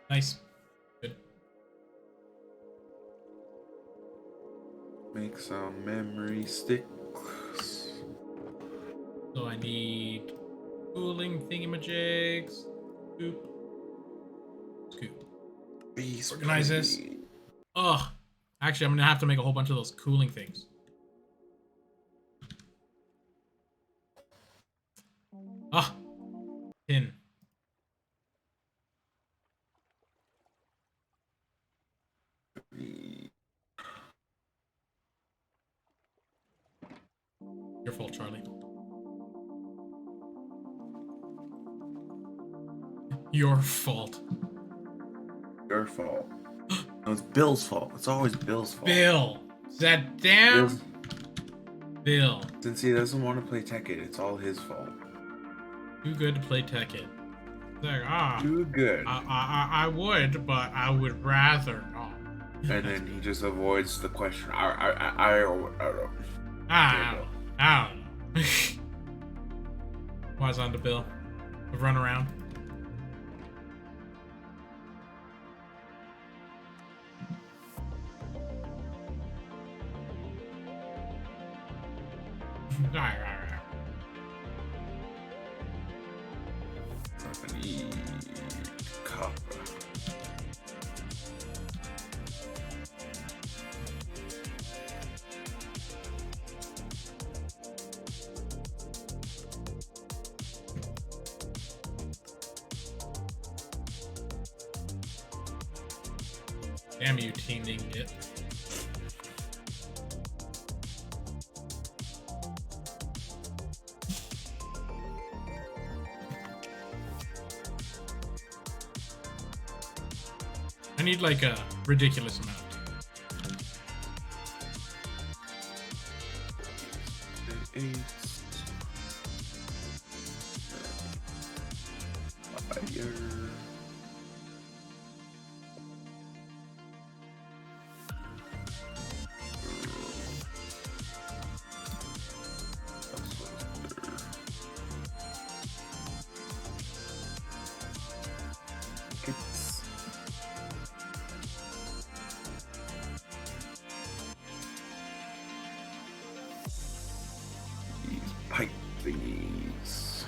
Speaker 3: Nice. Good.
Speaker 4: Make some memory sticks.
Speaker 3: So I need cooling thingamajigs. Scoop.
Speaker 4: Beast
Speaker 3: Organize this.
Speaker 4: plate.
Speaker 3: Ugh. Actually, I'm gonna have to make a whole bunch of those cooling things. Ah. Tin. Your fault, Charlie. Your fault.
Speaker 4: Your fault. No, it's Bill's fault. It's always Bill's fault.
Speaker 3: Bill. Is that damn? Bill.
Speaker 4: Since he doesn't want to play Tekkit, it's all his fault.
Speaker 3: Too good to play Tekkit. Like,
Speaker 4: Too good.
Speaker 3: I would, but I would rather not.
Speaker 4: And then he just avoids the question. I
Speaker 3: I don't know. Why's on the bill? We run around. Alright.
Speaker 4: Copper.
Speaker 3: Damn you, teaming it. I need like a ridiculous amount.
Speaker 4: Pipe thingies.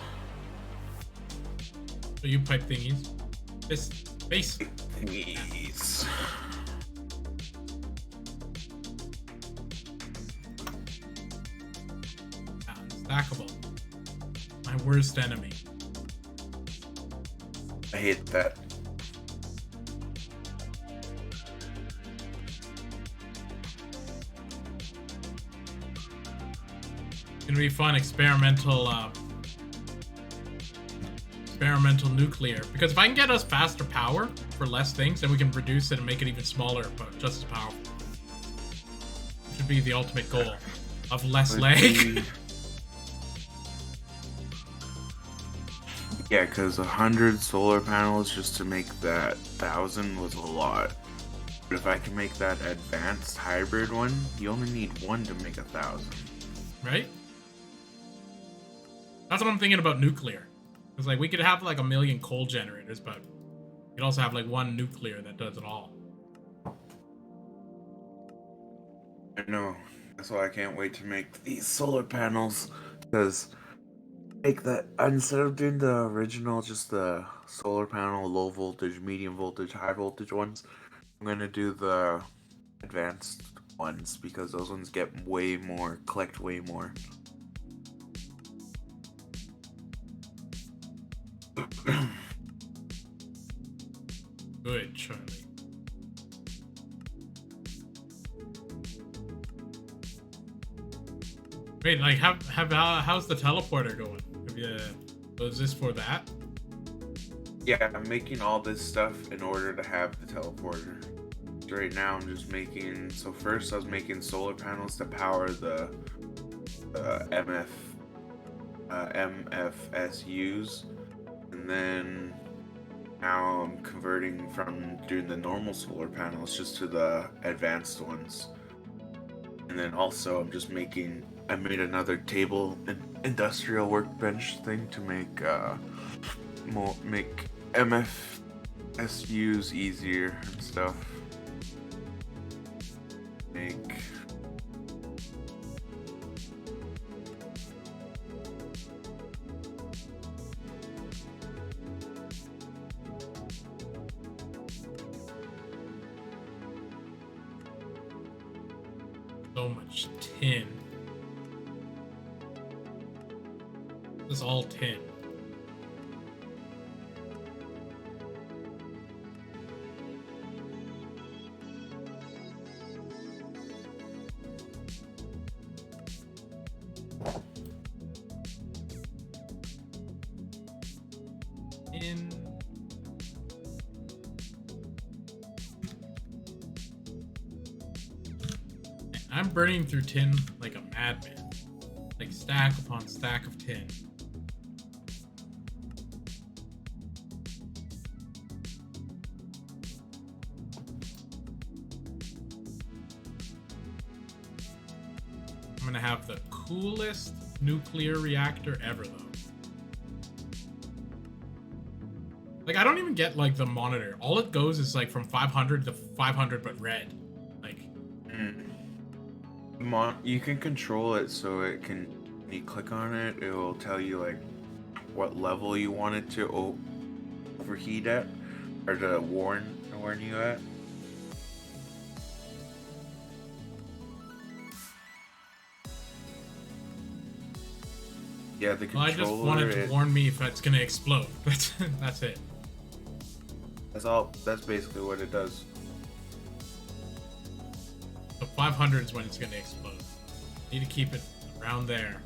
Speaker 3: So you pipe thingies. This base.
Speaker 4: Thingies.
Speaker 3: Unstackable. My worst enemy.
Speaker 4: I hate that.
Speaker 3: Gonna be fun experimental nuclear, because if I can get us faster power for less things, then we can reduce it and make it even smaller but just as powerful. Should be the ultimate goal of less leg.
Speaker 4: Yeah, because 100 solar panels just to make that 1,000 was a lot. But if I can make that advanced hybrid one, you only need one to make 1,000.
Speaker 3: Right? That's what I'm thinking about nuclear. Because like we could have like 1,000,000 coal generators, but you could also have like one nuclear that does it all.
Speaker 4: I know. That's why I can't wait to make these solar panels. Because make that instead of doing the original, just the solar panel, low voltage, medium voltage, high voltage ones, I'm gonna do the advanced ones because those ones get way more, collect way more.
Speaker 3: Good, Charlie. Wait, like, how's the teleporter going? Have you, was this for that?
Speaker 4: Yeah, I'm making all this stuff in order to have the teleporter. Right now, I'm just making. So first, I was making solar panels to power the MFSUs, and then now I'm converting from doing the normal solar panels just to the advanced ones. And then also, I'm just making. I made another table, an industrial workbench thing to make make MFSUs easier and stuff. Make
Speaker 3: So much tin. This is all tin. I'm burning through tin like a madman. Like stack upon stack of tin. I'm gonna have the coolest nuclear reactor ever, though. Like, I don't even get, like, the monitor. All it goes is, like, from 500 to 500, but red. Like...
Speaker 4: You can control it so it can... When you click on it, it will tell you, like, what level you want it to overheat at. Or to warn you at. Yeah, the controller...
Speaker 3: Well, I just wanted to warn me if it's gonna explode. That's it.
Speaker 4: That's basically what it does.
Speaker 3: So 500 is when it's gonna explode. Need to keep it around there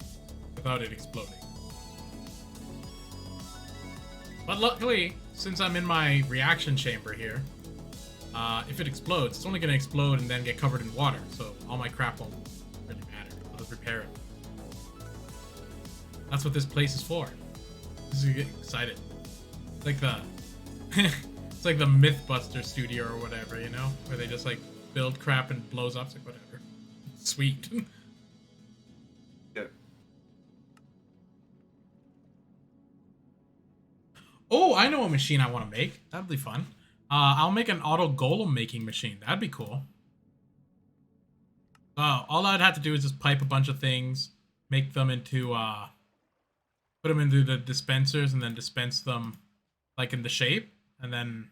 Speaker 3: without it exploding. But luckily, since I'm in my reaction chamber here, if it explodes, it's only gonna explode and then get covered in water. So all my crap won't really matter. I'll just repair it. That's what this place is for. This is get excited. It's like the it's like the Mythbuster studio or whatever, you know? Where they just like build crap and blows up. It's like whatever. Sweet.
Speaker 4: Yeah.
Speaker 3: Oh, I know a machine I want to make. That'd be fun. I'll make an auto golem making machine. That'd be cool. All I'd have to do is just pipe a bunch of things, make them into put them into the dispensers, and then dispense them like in the shape, and then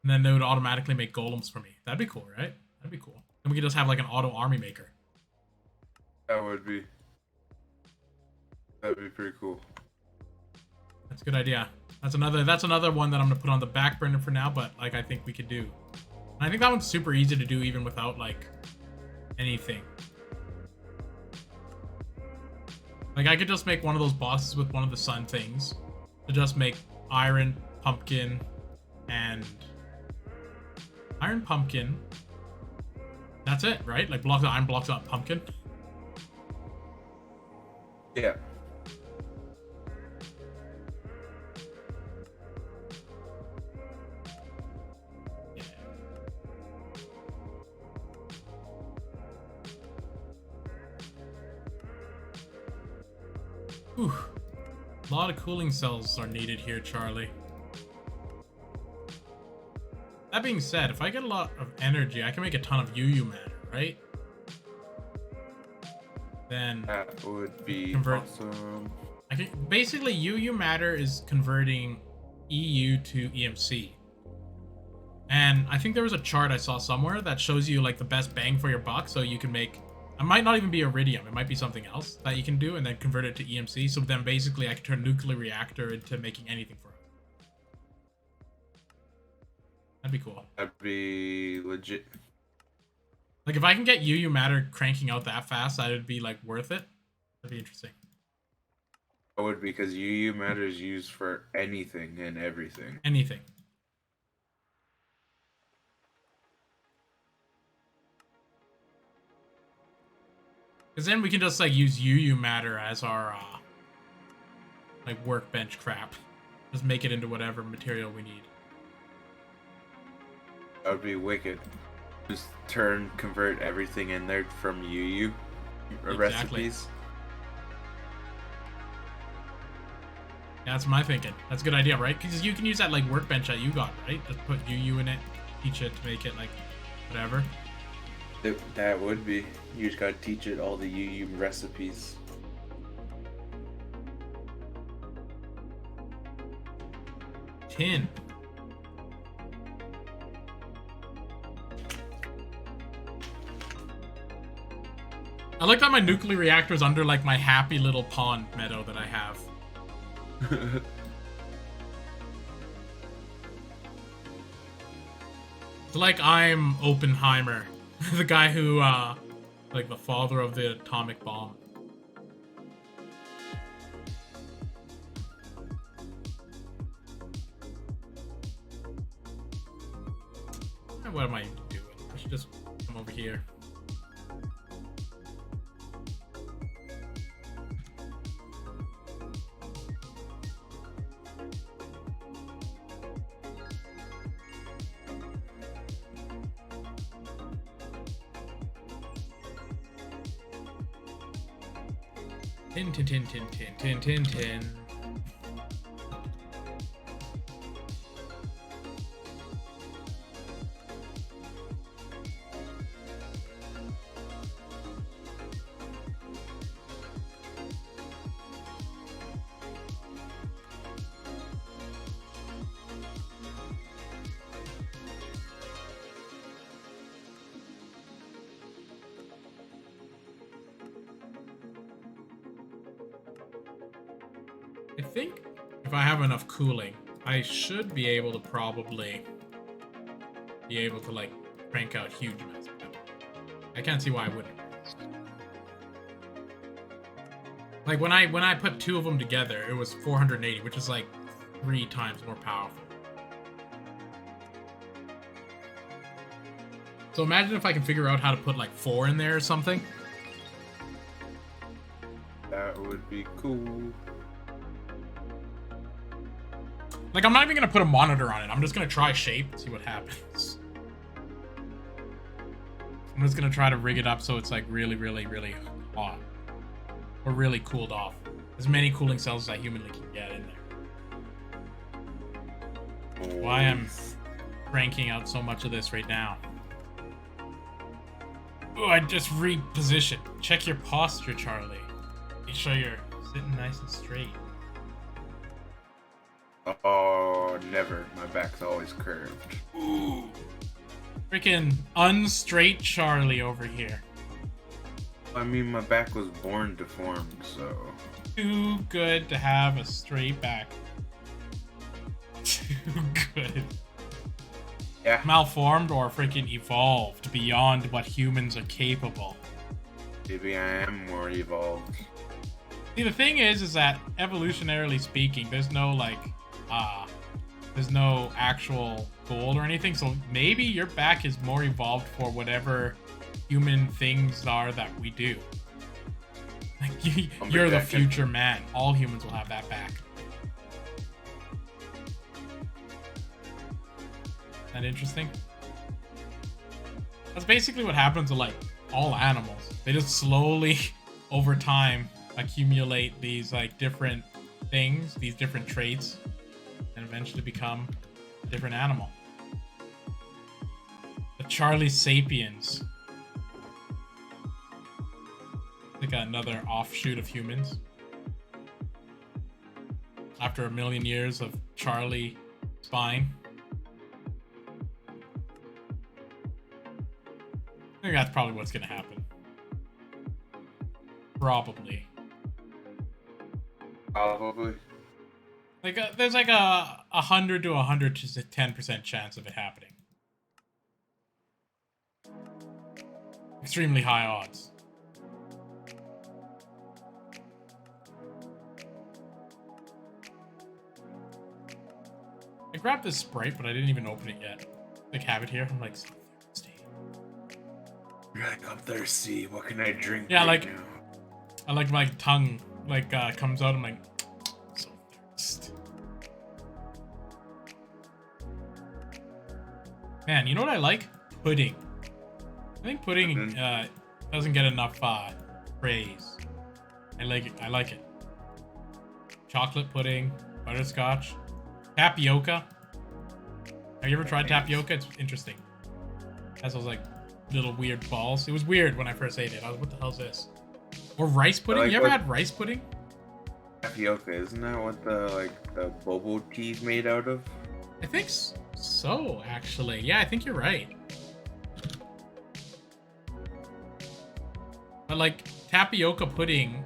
Speaker 3: they would automatically make golems for me. That'd be cool, right? That'd be cool. And we could just have like an auto army maker.
Speaker 4: That'd be pretty cool.
Speaker 3: That's a good idea. That's another one that I'm gonna put on the back burner for now, but like I think we could do. And I think that one's super easy to do even without like anything. Like I could just make one of those bosses with one of the sun things to just make iron, pumpkin, and iron, pumpkin. That's it, right? Like blocks of iron, blocks of pumpkin.
Speaker 4: Yeah.
Speaker 3: Whew. A lot of cooling cells are needed here, Charlie. That being said, if I get a lot of energy, I can make a ton of UU matter, right? Then
Speaker 4: that would be awesome.
Speaker 3: I can basically UU matter is converting EU to EMC. And I think there was a chart I saw somewhere that shows you like the best bang for your buck, so you can make... It might not even be iridium. It might be something else that you can do and then convert it to EMC. So then basically I can turn nuclear reactor into making anything for it. That'd be cool.
Speaker 4: That'd be legit.
Speaker 3: Like if I can get UU matter cranking out that fast, that would be like worth it. That'd be interesting.
Speaker 4: It would, because UU matter is used for anything and everything.
Speaker 3: Anything. Because then we can just like use UU matter as our like workbench crap. Just make it into whatever material we need.
Speaker 4: That would be wicked. Just convert everything in there from UU recipes.
Speaker 3: Yeah, that's my thinking. That's a good idea, right? Because you can use that like workbench that you got, right? Just put UU in it, teach it to make it like whatever.
Speaker 4: That would be. You just gotta teach it all the UU recipes.
Speaker 3: Tin. I like that my nuclear reactor is under like my happy little pond meadow that I have. It's like I'm Oppenheimer. The guy who, like the father of the atomic bomb. What am I doing? I should just come over here. Tin, tin, tin, tin, tin, tin, tin, tin. I think if I have enough cooling, I should be able to probably be able to like crank out huge amounts of power. I can't see why I wouldn't. Like when I put two of them together, it was 480, which is like 3 times more powerful. So imagine if I can figure out how to put like 4 in there or something.
Speaker 4: That would be cool.
Speaker 3: Like, I'm not even gonna put a monitor on it. I'm just gonna try shape and see what happens. I'm just gonna try to rig it up so it's like really, really, really hot. Or really cooled off. As many cooling cells as I humanly can get in there. Why I'm cranking out so much of this right now. Oh, I just repositioned. Check your posture, Charlie. Make sure you're sitting nice and straight.
Speaker 4: Oh, never. My back's always curved.
Speaker 3: Ooh. Freaking unstraight Charlie over here.
Speaker 4: I mean, my back was born deformed, so...
Speaker 3: Too good to have a straight back. Too good.
Speaker 4: Yeah.
Speaker 3: Malformed or freaking evolved beyond what humans are capable.
Speaker 4: Maybe I am more evolved.
Speaker 3: See, the thing is that evolutionarily speaking, there's no like, there's no actual goal or anything. So maybe your back is more evolved for whatever human things are that we do. Like you're the future man. All humans will have that back. That interesting? That's basically what happens to like all animals. They just slowly over time accumulate these like different things, these different traits, and eventually become a different animal. The Charlie Sapiens. Like another offshoot of humans. After a million years of Charlie spine. I think that's probably what's gonna happen. Probably.
Speaker 4: Probably.
Speaker 3: Like there's like a 100 to 110% chance of it happening. Extremely high odds. I grabbed this Sprite, but I didn't even open it yet. Like have it here. I'm like, so thirsty.
Speaker 4: You're like, I'm thirsty. What can I drink?
Speaker 3: Yeah,
Speaker 4: right
Speaker 3: like
Speaker 4: now?
Speaker 3: I like my tongue like comes out. I'm like, so thirsty. Man, you know what I like? Pudding. I think pudding doesn't get enough praise. I like it. I like it. Chocolate pudding, butterscotch, tapioca. Have you ever tried tapioca? It's interesting. It has those like little weird balls. It was weird when I first ate it. I was, what the hell's this? Or rice pudding?
Speaker 4: Like
Speaker 3: You ever
Speaker 4: what-
Speaker 3: had rice pudding?
Speaker 4: Tapioca, isn't that what the bobo tea's made out of?
Speaker 3: I think so, actually. Yeah, I think you're right. But like tapioca pudding,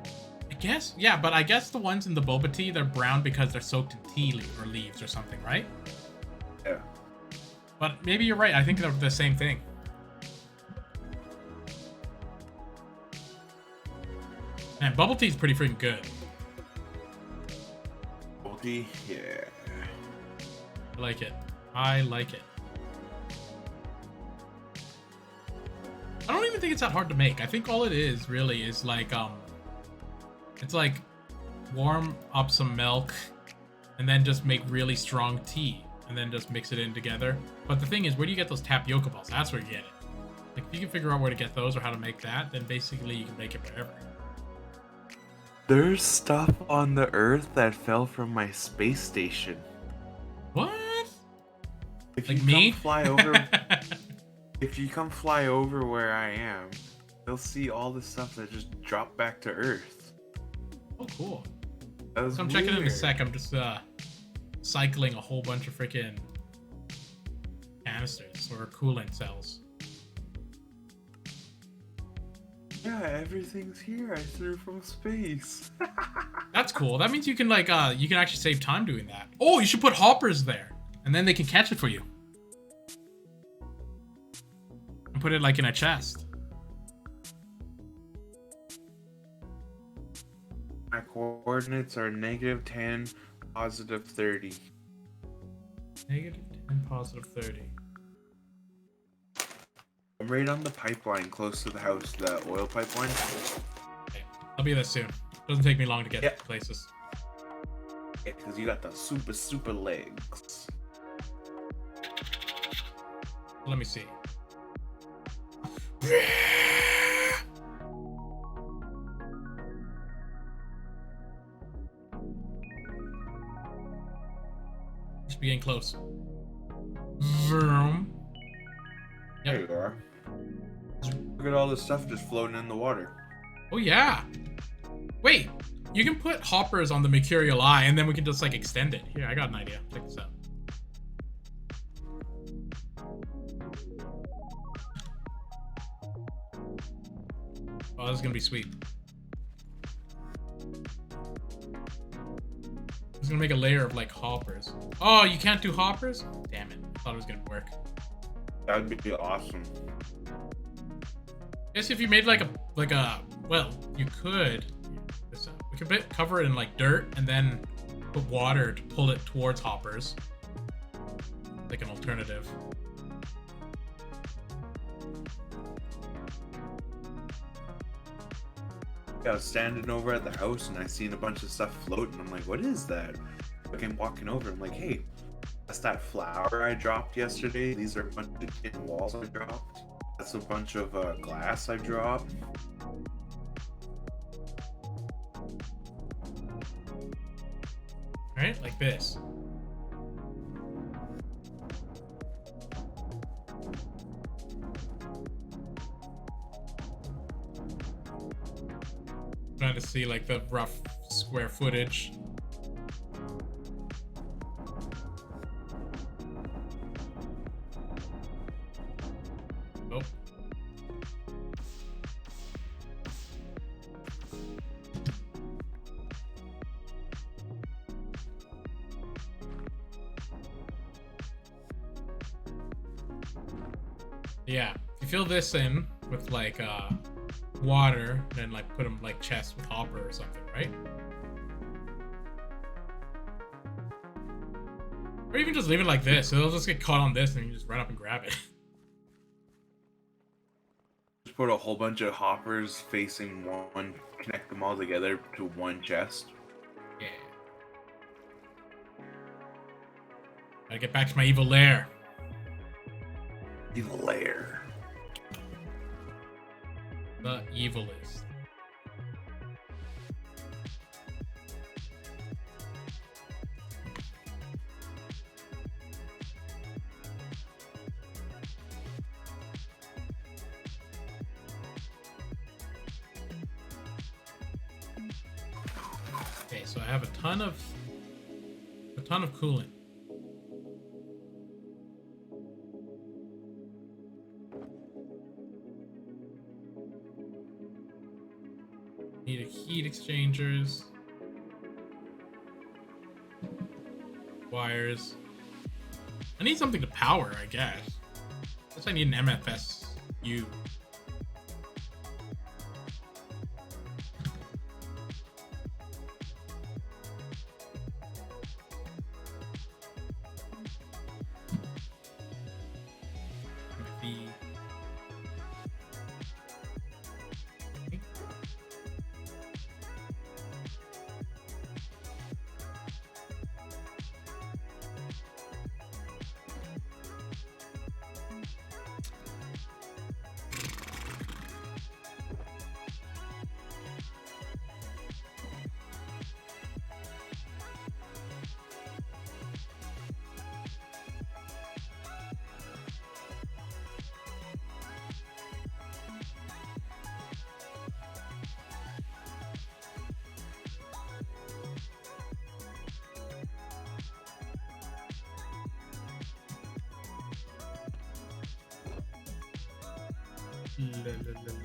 Speaker 3: I guess, yeah, but I guess the ones in the boba tea, they're brown because they're soaked in tea leaves or something, right?
Speaker 4: Yeah.
Speaker 3: But maybe you're right. I think they're the same thing. Man, bubble tea is pretty freaking good.
Speaker 4: Bobo tea? Yeah.
Speaker 3: I like it. I like it. I don't even think it's that hard to make. I think all it is really is like it's like warm up some milk and then just make really strong tea and then just mix it in together. But the thing is, where do you get those tapioca balls? That's where you get it. Like if you can figure out where to get those or how to make that, then basically you can make it wherever.
Speaker 4: There's stuff on the Earth that fell from my space station.
Speaker 3: What?
Speaker 4: If
Speaker 3: Like
Speaker 4: you
Speaker 3: me?
Speaker 4: come fly over, if you come fly over where I am, you'll see all the stuff that just dropped back to Earth.
Speaker 3: Oh, cool.
Speaker 4: That was
Speaker 3: So I'm checking in a
Speaker 4: weird.
Speaker 3: sec. I'm just cycling a whole bunch of freaking canisters or coolant cells.
Speaker 4: Yeah, everything's here. I threw from space.
Speaker 3: That's cool. That means you can like you can actually save time doing that. Oh, you should put hoppers there, and then they can catch it for you. And put it like in a chest.
Speaker 4: My coordinates are -10, +30.
Speaker 3: -10, +30.
Speaker 4: I'm right on the pipeline close to the house, the oil pipeline.
Speaker 3: Okay, I'll be there soon. Doesn't take me long to get
Speaker 4: Yeah.
Speaker 3: to places.
Speaker 4: Yeah, because you got the super legs.
Speaker 3: Let me see. Should be getting close. Vroom.
Speaker 4: There
Speaker 3: Yep.
Speaker 4: you are. Look at all this stuff just floating in the water.
Speaker 3: Oh yeah. Wait, you can put hoppers on the Mercurial Eye, and then we can just like extend it. Here, I got an idea. Check this out. Oh, this is gonna be sweet. I'm just gonna make a layer of like hoppers. Oh, you can't do hoppers? Damn it! I thought it was gonna work.
Speaker 4: That would be awesome.
Speaker 3: Guess if you made like a well, you could. We could cover it in like dirt and then put water to pull it towards hoppers, like an alternative.
Speaker 4: Yeah, I was standing over at the house and I seen a bunch of stuff floating. I'm like, what is that? I came walking over. I'm like, hey, that's that flower I dropped yesterday. These are a bunch of tin walls I dropped. That's a bunch of glass I dropped.
Speaker 3: Right, like this. Trying to see like the rough square footage. Oh. Yeah, if you fill this in with like water, then like put them like chests with hopper or something, right? Or even just leave it like this, so they'll just get caught on this and you just run up and grab it.
Speaker 4: Just put a whole bunch of hoppers facing one, connect them all together to one chest.
Speaker 3: Yeah. Gotta get back to my evil lair.
Speaker 4: Evil Lair.
Speaker 3: The evilest. Okay, so I have a ton of coolant. Need heat exchangers, wires. I need something to power, I guess. Guess I need an MFSU.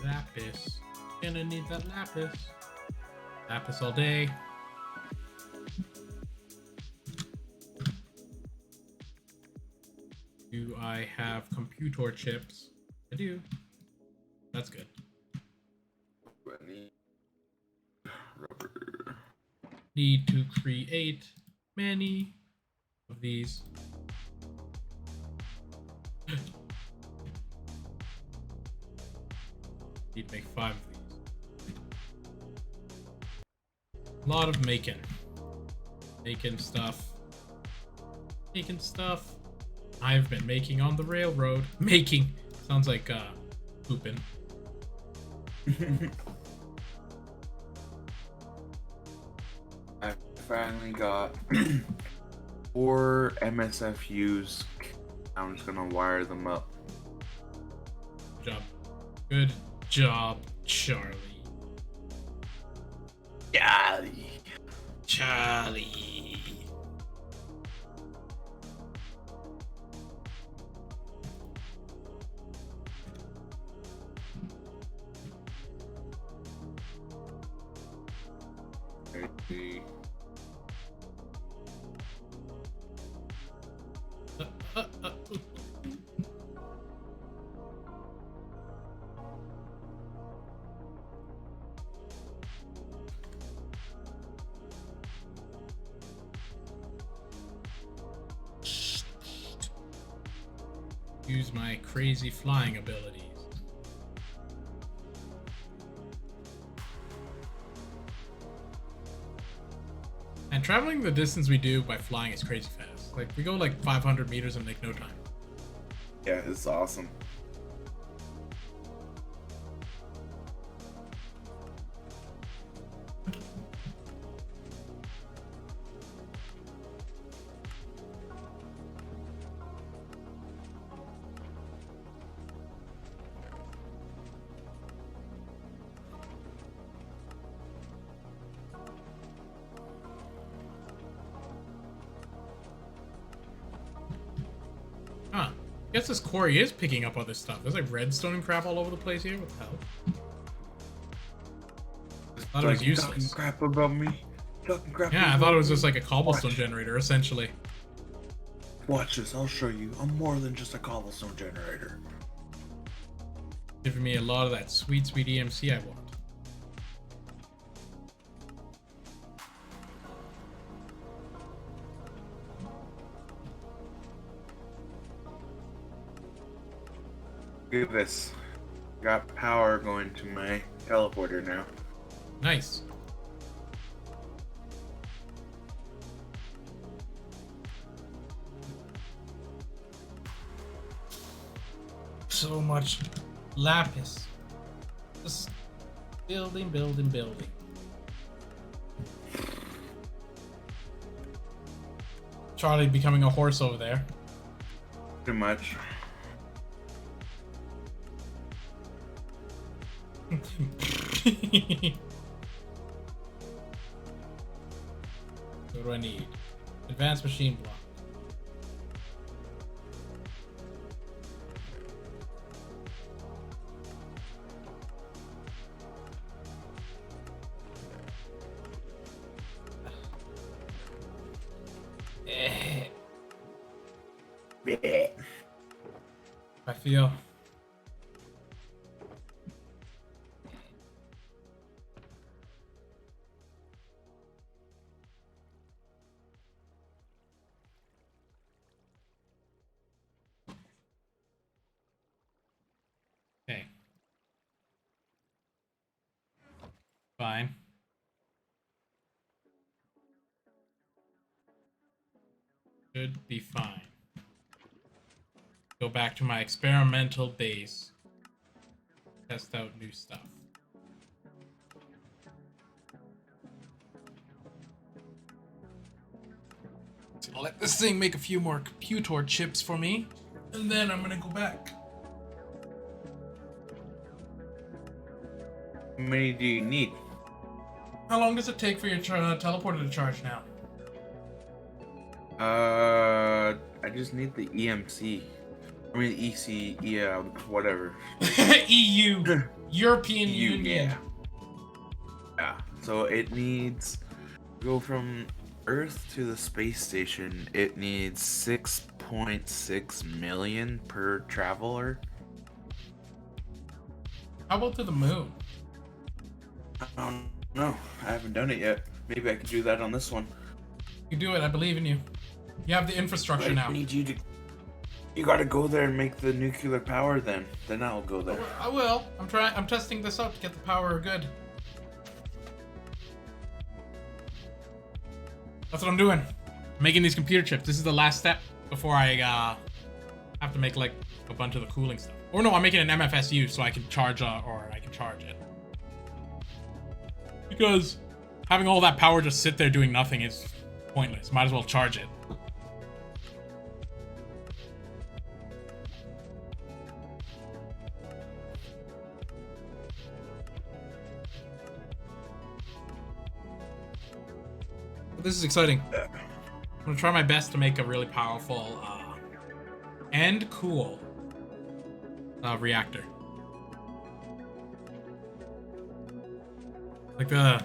Speaker 3: Lapis. Gonna need that lapis. Lapis all day. Do I have computer chips? I do. That's good.
Speaker 4: Rubber.
Speaker 3: Need to create many of these. Need to make 5 of these. A lot of making. Making stuff. Making stuff. I've been making on the railroad. Making. Sounds like pooping.
Speaker 4: I finally got 4 MSFUs. I'm just gonna wire them up.
Speaker 3: Good job. Good job, Charlie. Charlie.
Speaker 4: Maybe.
Speaker 3: Use my crazy flying abilities. And traveling the distance we do by flying is crazy fast. Like, we go like 500 meters in like no time.
Speaker 4: Yeah, it's awesome.
Speaker 3: Huh. I guess this quarry is picking up other stuff. There's like redstone and crap all over the place here. What the hell? I thought it was
Speaker 4: Talking
Speaker 3: useless.
Speaker 4: crap about me. Talking crap
Speaker 3: Yeah, I
Speaker 4: about
Speaker 3: thought it was
Speaker 4: me.
Speaker 3: just like a cobblestone
Speaker 4: Watch.
Speaker 3: generator, essentially.
Speaker 4: Watch this, I'll show you. I'm more than just a cobblestone generator.
Speaker 3: Giving me a lot of that sweet, sweet EMC I want.
Speaker 4: Look at this. Got power going to my teleporter now.
Speaker 3: Nice. So much lapis. Just building, building, building. Charlie becoming a horse over there.
Speaker 4: Too much.
Speaker 3: What do I need? Advanced machine block. I feel. Okay. Fine. Should be fine. Go back to my experimental base. Test out new stuff. So I'll let this thing make a few more computer chips for me, and then I'm gonna go back.
Speaker 4: How many do you need?
Speaker 3: How long does it take for your teleporter to charge now?
Speaker 4: I just need the EMC. I mean, EC, yeah, whatever.
Speaker 3: EU, European
Speaker 4: EU,
Speaker 3: Union.
Speaker 4: yeah. Yeah. So it needs go from Earth to the space station. It needs 6.6 million per traveler.
Speaker 3: How about to the moon?
Speaker 4: I don't know. I haven't done it yet. Maybe I could do that on this one.
Speaker 3: You do it. I believe in you. You have the infrastructure now.
Speaker 4: I need you to. You gotta go there and make the nuclear power. Then I'll go there.
Speaker 3: I will. I'm testing this out to get the power good. That's what I'm doing. I'm making these computer chips. This is the last step before I have to make like a bunch of the cooling stuff. Or no, I'm making an MFSU so I can charge it. Because having all that power just sit there doing nothing is pointless. Might as well charge it. This is exciting. I'm gonna try my best to make a really powerful and cool reactor. Like the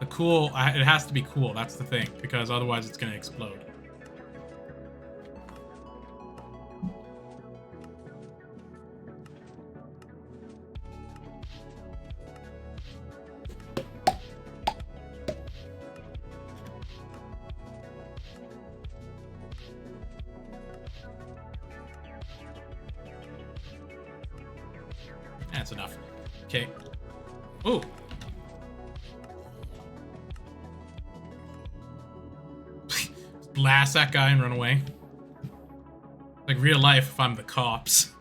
Speaker 3: cool, it has to be cool. That's the thing, because otherwise it's gonna explode. That's enough. Okay. Ooh. Blast that guy and run away. Like real life if I'm the cops.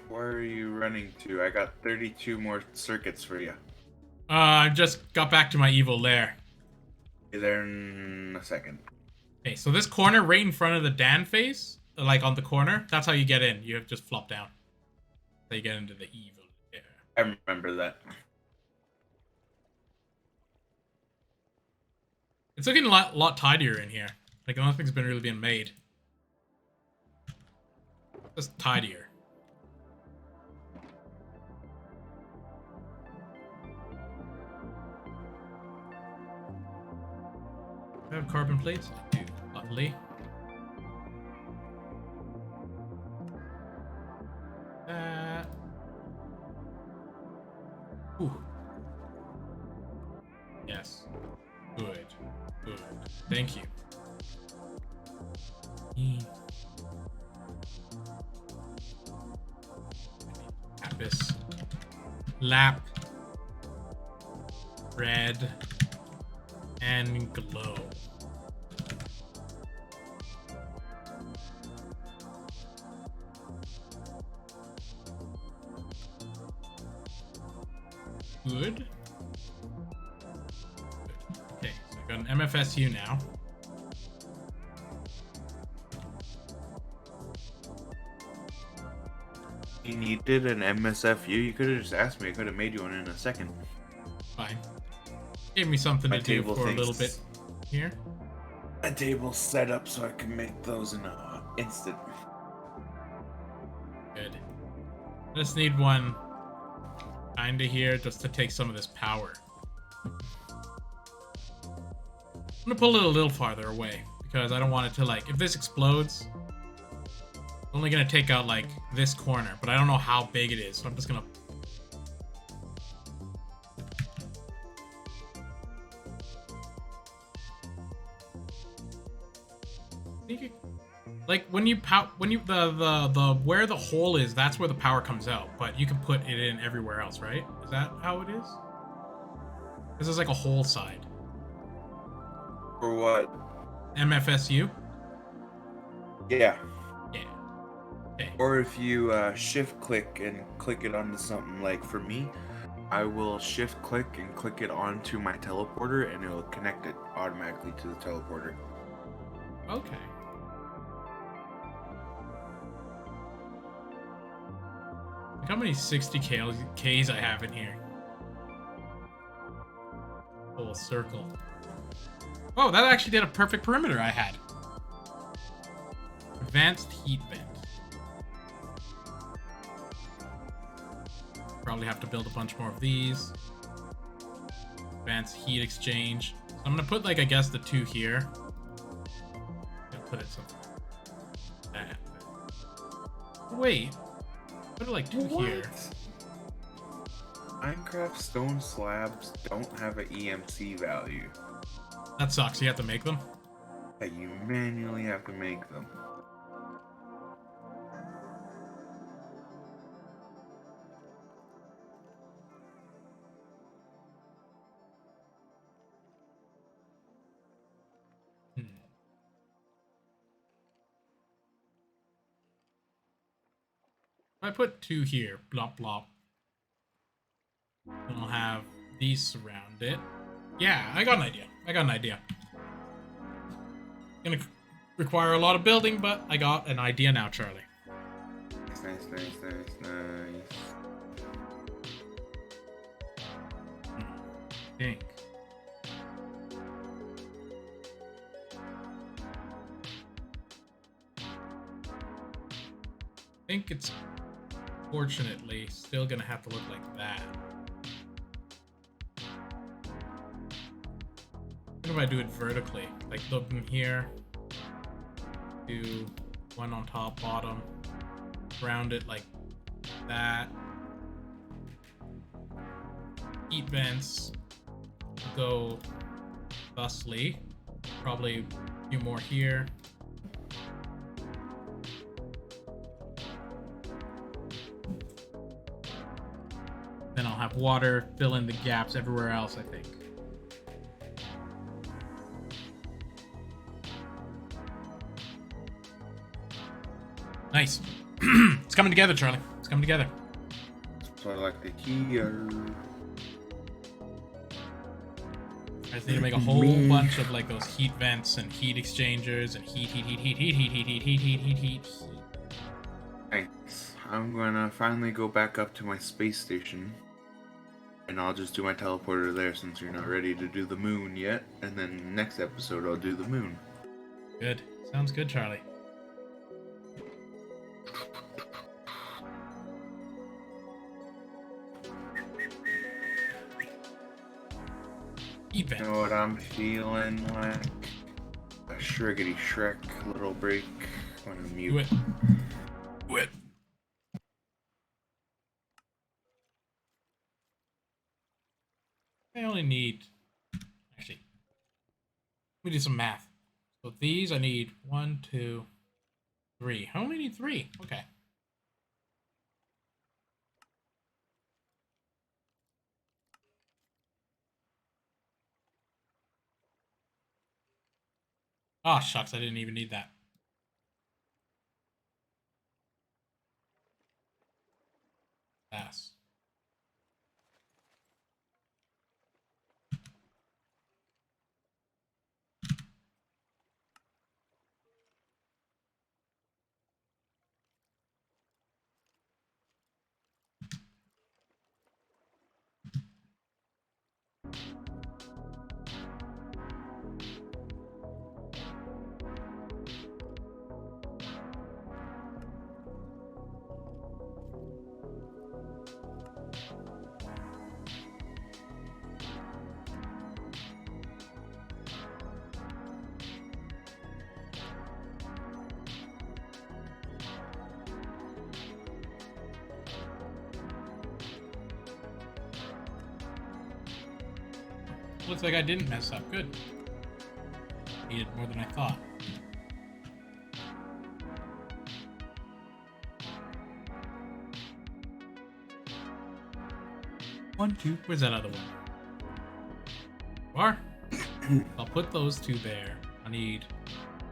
Speaker 4: Where are you running to? I got 32 more circuits for you.
Speaker 3: I just got back to my evil lair.
Speaker 4: Be there in a second.
Speaker 3: Okay, so this corner right in front of the Dan face, like on the corner, that's how you get in. You have just flop down. So you get into the evil lair.
Speaker 4: I remember that.
Speaker 3: It's looking a lot tidier in here. Like nothing's been really being made. Just tidier. I have carbon plates? I do. Lovely. Ooh. Yes. Good. Good. Thank you. Lapis. Lap. Red. And glow. Good. Okay, so I've got an MFSU now.
Speaker 4: You needed an MSFU? You could have just asked me. I could have made you one in a second.
Speaker 3: Fine. Gave me something
Speaker 4: My
Speaker 3: to do
Speaker 4: table
Speaker 3: for a
Speaker 4: thinks-
Speaker 3: little bit here.
Speaker 4: A table set up so I can make those in an instant.
Speaker 3: Good. Just need one kinda here just to take some of this power. I'm gonna pull it a little farther away because I don't want it to, like, if this explodes, it's only gonna take out like this corner, but I don't know how big it is, so I'm just gonna like when you the where the hole is, that's where the power comes out, but you can put it in everywhere else, right? Is that how it is? This is like a hole side.
Speaker 4: For what?
Speaker 3: MFSU?
Speaker 4: Yeah.
Speaker 3: Yeah. Okay.
Speaker 4: Or if you shift click and click it onto something, like for me, I will shift click and click it onto my teleporter and it'll connect it automatically to the teleporter.
Speaker 3: Okay. Look how many 60Ks I have in here. Whole circle. Oh, that actually did a perfect perimeter I had. Advanced heat vent. Probably have to build a bunch more of these. Advanced heat exchange. So I'm gonna put like, I guess, the 2 here. I'll put it something like that. Wait, put it like 2 here.
Speaker 4: Minecraft stone slabs don't have an EMC value.
Speaker 3: That sucks. You have to make them.
Speaker 4: Yeah, you manually have to make them.
Speaker 3: If I put 2 here, blop blop, then I'll have these surround it. Yeah, I got an idea. Gonna require a lot of building, but I got an idea now, Charlie.
Speaker 4: Nice.
Speaker 3: Think. I think it's fortunately still gonna have to look like that. What if I do it vertically? Like look in here, do 1 on top, bottom, round it like that. Heat vents go thusly. Probably a few more here. Then I'll have water fill in the gaps everywhere else, I think. Nice. It's coming together, Charlie. It's coming together.
Speaker 4: So I like the here.
Speaker 3: I just need to make a whole bunch of like those heat vents and heat exchangers and heat.
Speaker 4: Nice. I'm gonna finally go back up to my space station. And I'll just do my teleporter there since you're not ready to do the moon yet. And then next episode I'll do the moon.
Speaker 3: Good. Sounds good, Charlie. Heat vents.
Speaker 4: You know what I'm feeling like? A shriggity Shrek little break. I'm gonna mute.
Speaker 3: Do it. Do it. I only need, actually, let me do some math. So these I need 1, 2, 3. I only need 3. Okay. Oh, shucks, I didn't even need that. Pass. Looks like I didn't mess up. Good. Needed more than I thought. One, two. Where's that other one? Bar. I'll put those 2 there. I need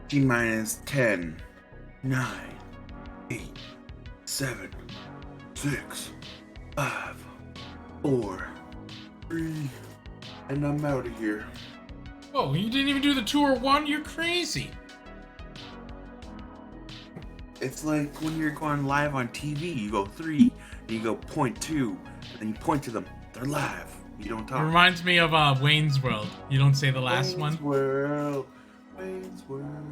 Speaker 4: T minus 10, 9, 8, 7, 6, 5, 4, 3, and I'm out of here.
Speaker 3: Oh, you didn't even do the 2 or 1? You're crazy.
Speaker 4: It's like when you're going live on TV, you go 3, and you go 0.2, and then you point to them. They're live. You don't
Speaker 3: It
Speaker 4: talk.
Speaker 3: reminds me of Wayne's World. You don't say the last one.
Speaker 4: Wayne's World.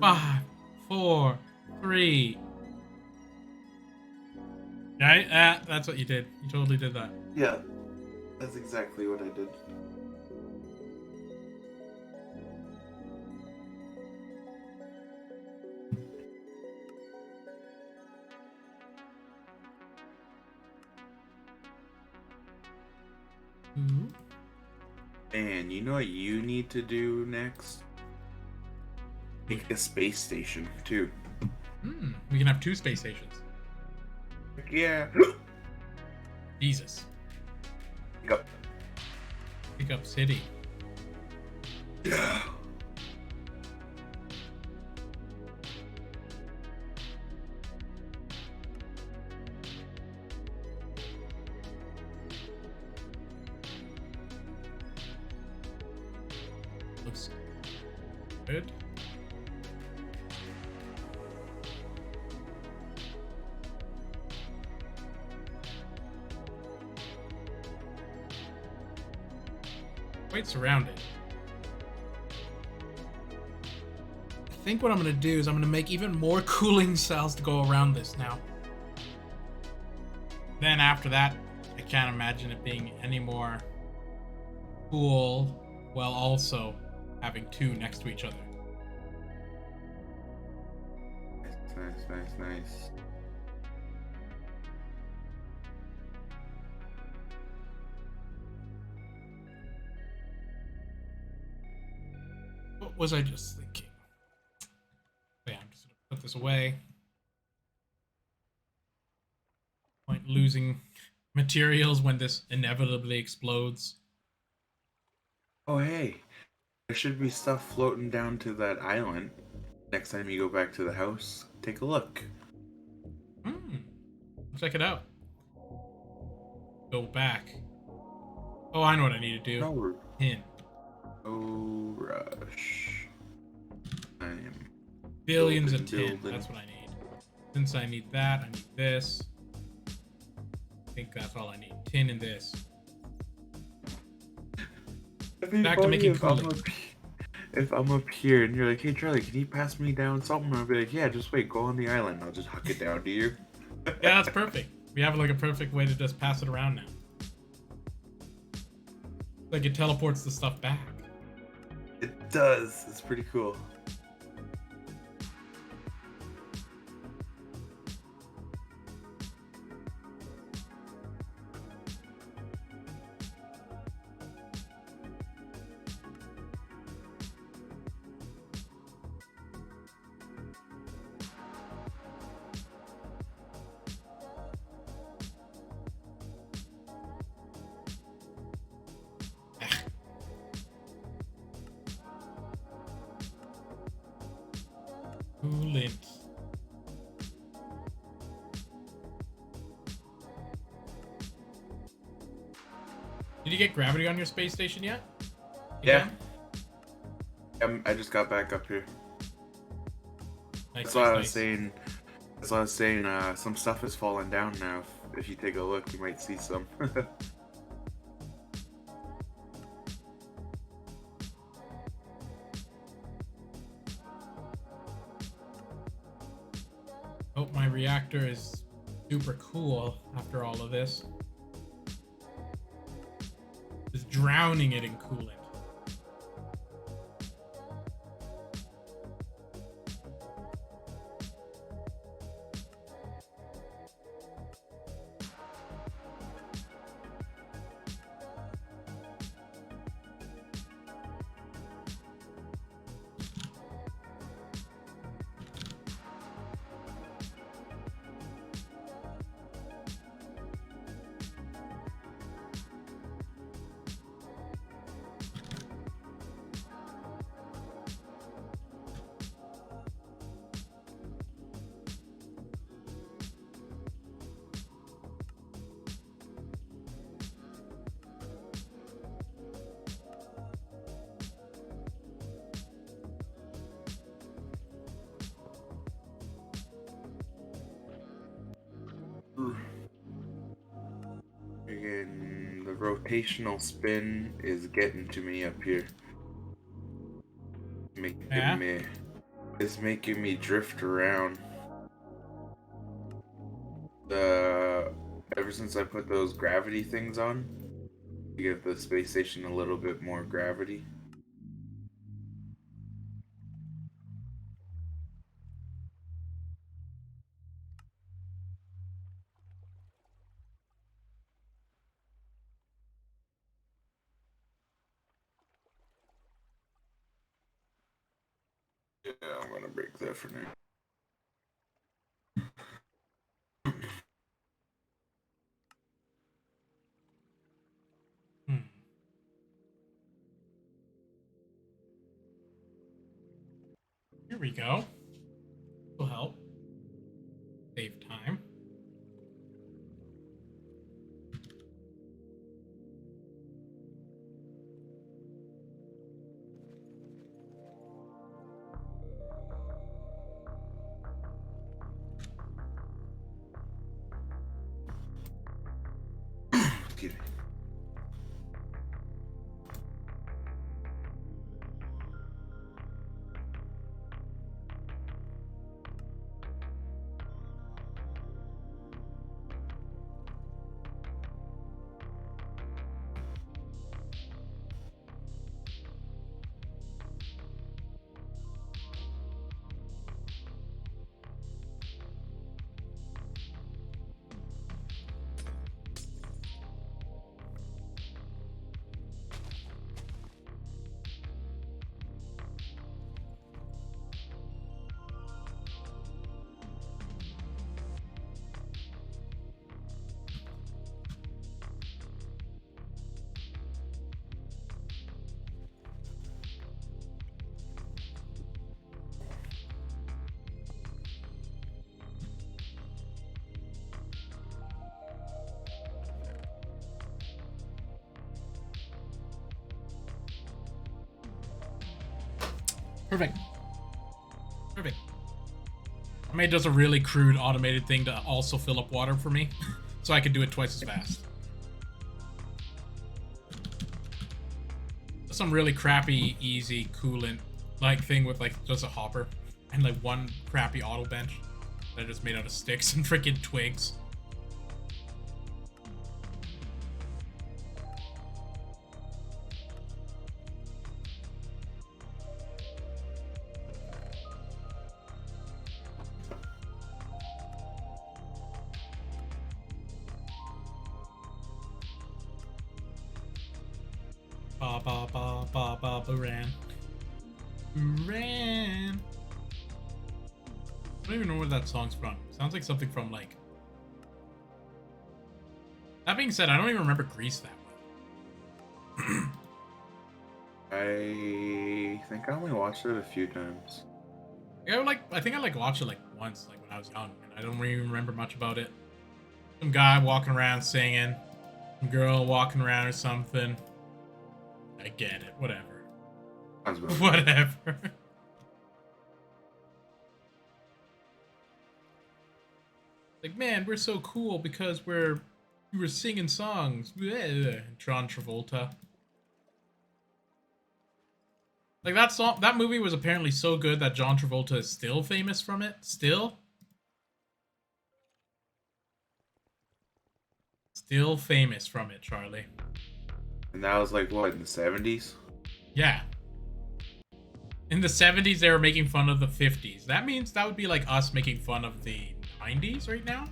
Speaker 3: 5, 4, 3. Right? That's what you did. You totally did that.
Speaker 4: Yeah, that's exactly what I did.
Speaker 3: Ooh.
Speaker 4: And you know what you need to do next? Make a space station, too.
Speaker 3: We can have 2 space stations.
Speaker 4: Yeah.
Speaker 3: Jesus.
Speaker 4: Go.
Speaker 3: Pick up city.
Speaker 4: Yeah.
Speaker 3: Looks good. Quite surrounded. I think what I'm gonna do is I'm gonna make even more cooling cells to go around this now. Then after that, I can't imagine it being any more cool while also having 2 next to each other.
Speaker 4: Nice.
Speaker 3: What was I just thinking? Yeah, I'm just gonna put this away. Point losing materials when this inevitably explodes.
Speaker 4: Oh, hey. There should be stuff floating down to that island. Next time you go back to the house, take a look.
Speaker 3: Check it out. Go back. Oh, I know what I need to do.
Speaker 4: No,
Speaker 3: Tin.
Speaker 4: no rush. I'm
Speaker 3: Billions of tin.
Speaker 4: building.
Speaker 3: That's what I need. Since I need that, I need this. I think that's all I need. Tin and this. Back to making cooling.
Speaker 4: If I'm up here and you're like, hey Charlie, can you pass me down something? I'll be like, yeah, just wait, go on the island. I'll just huck it down to you.
Speaker 3: Yeah, that's perfect. We have like a perfect way to just pass it around now. Like it teleports the stuff back.
Speaker 4: It does. It's pretty cool.
Speaker 3: Coolant. Did you get gravity on your space station yet?
Speaker 4: Yeah. I just got back up here.
Speaker 3: Nice,
Speaker 4: That's what I was
Speaker 3: nice.
Speaker 4: saying. That's what I was saying. Some stuff is falling down now. If you take a look, you might see some.
Speaker 3: Hope my reactor is super cool after all of this. Just drowning it in coolant.
Speaker 4: Again, the rotational spin is getting to me up here. It's making me drift around. Ever since I put those gravity things on, to give the space station a little bit more gravity. Yeah, I'm gonna break that for now.
Speaker 3: Hmm. Here we go. Will help. Save time.
Speaker 4: Excuse me.
Speaker 3: Perfect. Perfect. I made just a really crude automated thing to also fill up water for me, so I could do it twice as fast. Some really crappy, easy coolant like thing with like just a hopper and like one crappy auto bench that I just made out of sticks and freaking twigs. Ba ba ba ba ba Buran. Buran. I don't even know where that song's from. Sounds like something from like. That being said, I don't even remember Grease that well.
Speaker 4: I think I only watched it a few times.
Speaker 3: I think I like watched it like once, like when I was young, and I don't really remember much about it. Some guy walking around singing, some girl walking around or something. I get it, whatever. Whatever. Like, man, we're so cool because we were singing songs. John Travolta. Like that movie was apparently so good that John Travolta is still famous from it. Still famous from it, Charlie.
Speaker 4: And that was like what, in the 70s?
Speaker 3: Yeah. In the 70s, they were making fun of the 50s. That means that would be like us making fun of the 90s right now.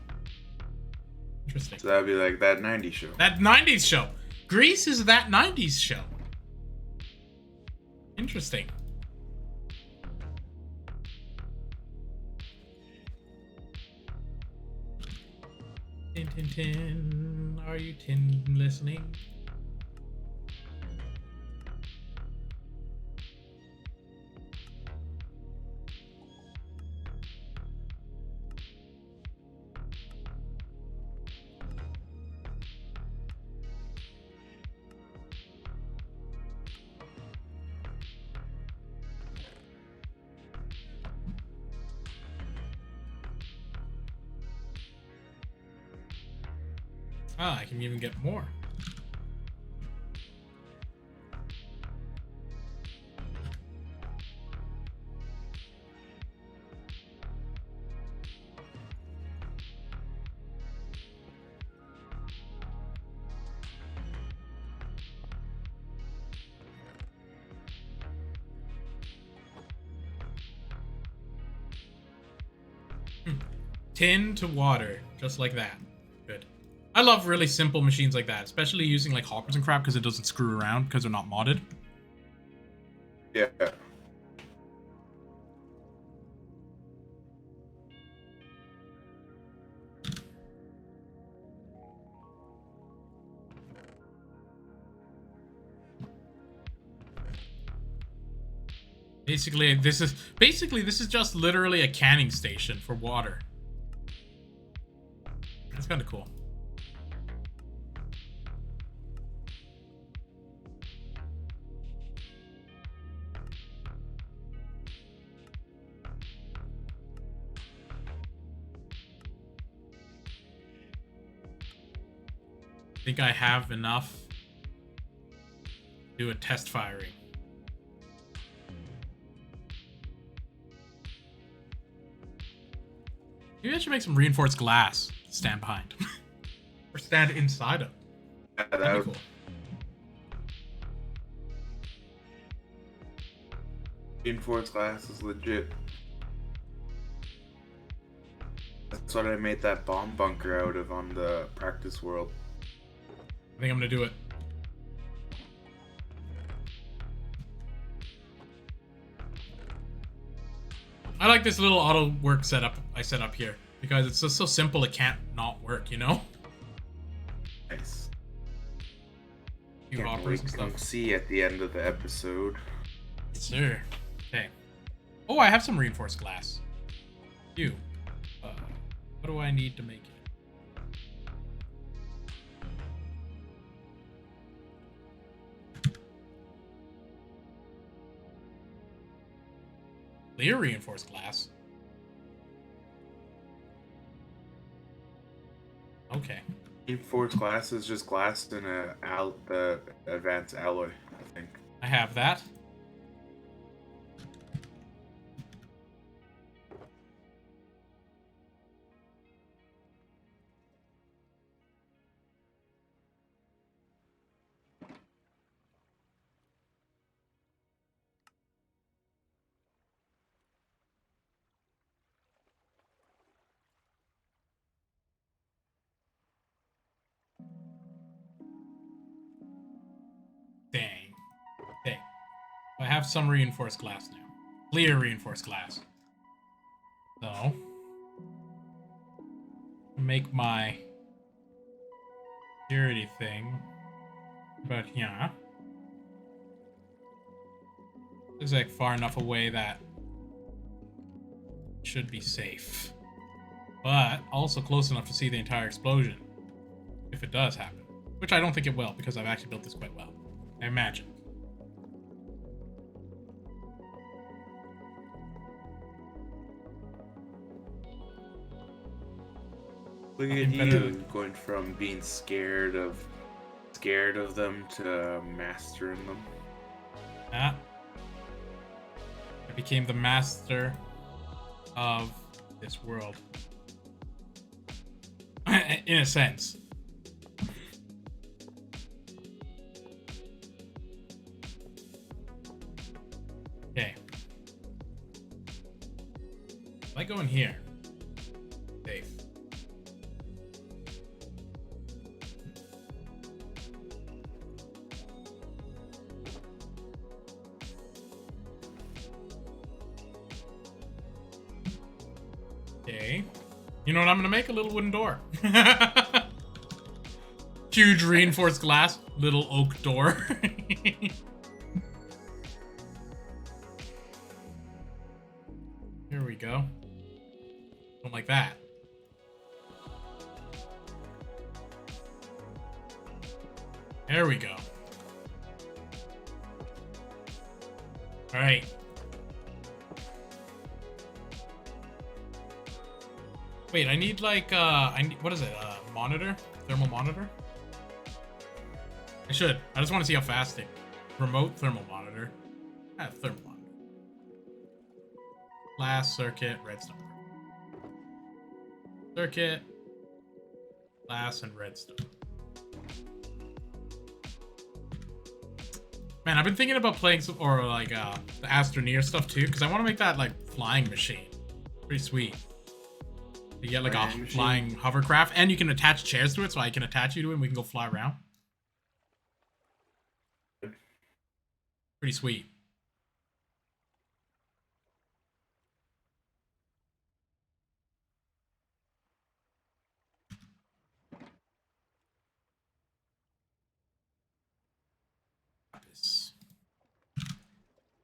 Speaker 3: Interesting.
Speaker 4: So that'd be like that 90s show.
Speaker 3: That 90s show. Grease is that 90s show. Interesting. Tin, tin, tin. Are you tin listening? Ah, I can even get more. Tin to water, just like that. Good. I love really simple machines like that, especially using like hoppers and crap because it doesn't screw around because they're not modded.
Speaker 4: Yeah.
Speaker 3: Basically, this is just literally a canning station for water. That's kind of cool. I think I have enough to do a test firing. Maybe I should make some reinforced glass to stand behind. Or stand inside of.
Speaker 4: Yeah,
Speaker 3: That'd be cool.
Speaker 4: Reinforced glass is legit. That's what I made that bomb bunker out of on the practice world.
Speaker 3: I think I'm gonna do it. I like this little auto work setup I set up here because it's just so simple it can't not work, you know?
Speaker 4: Nice.
Speaker 3: Few
Speaker 4: Can't
Speaker 3: hoppers
Speaker 4: wait
Speaker 3: and
Speaker 4: to come
Speaker 3: stuff.
Speaker 4: see at the end of the episode.
Speaker 3: Yes, sir. Okay. Oh, I have some reinforced glass. You. What do I need to make it? Lair reinforced glass. Okay.
Speaker 4: Reinforced glass is just glass in the advanced alloy, I think.
Speaker 3: I have that. Dang. Okay. I have some reinforced glass now. Clear reinforced glass. So, make my security thing about here. Looks like far enough away that it should be safe. But also close enough to see the entire explosion. If it does happen. Which I don't think it will, because I've actually built this quite well. I imagine.
Speaker 4: Look at you going from being scared of them to mastering them.
Speaker 3: Yeah. I became the master of this world. In a sense. Okay. If I go in here, safe. Okay. You know what I'm gonna make? A little wooden door. Huge reinforced glass, little oak door. Here we go. Something like that. There we go. All right. Wait, I need like what is it? Monitor? Thermal monitor? I should. I just want to see how fast it. Remote thermal monitor. Thermal monitor. Glass, circuit, redstone. Circuit, glass, and redstone. Man, I've been thinking about playing some, or like the Astroneer stuff too, because I want to make that like flying machine. Pretty sweet. You get like a
Speaker 4: Flying machine.
Speaker 3: flying hovercraft, and you can attach chairs to it, so I can attach you to it and we can go fly around. Pretty sweet. Lapis.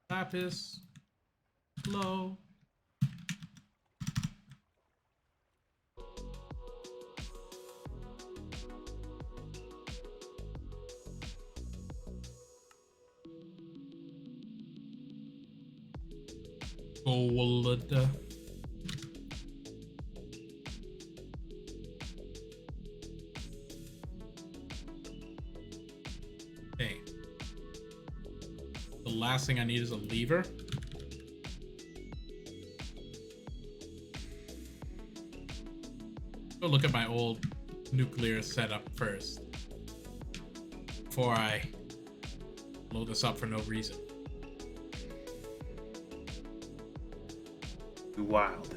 Speaker 3: Lapis. Low. Gold. Okay. The last thing I need is a lever. Go look at my old nuclear setup first before I blow this up for no reason.
Speaker 4: Wild.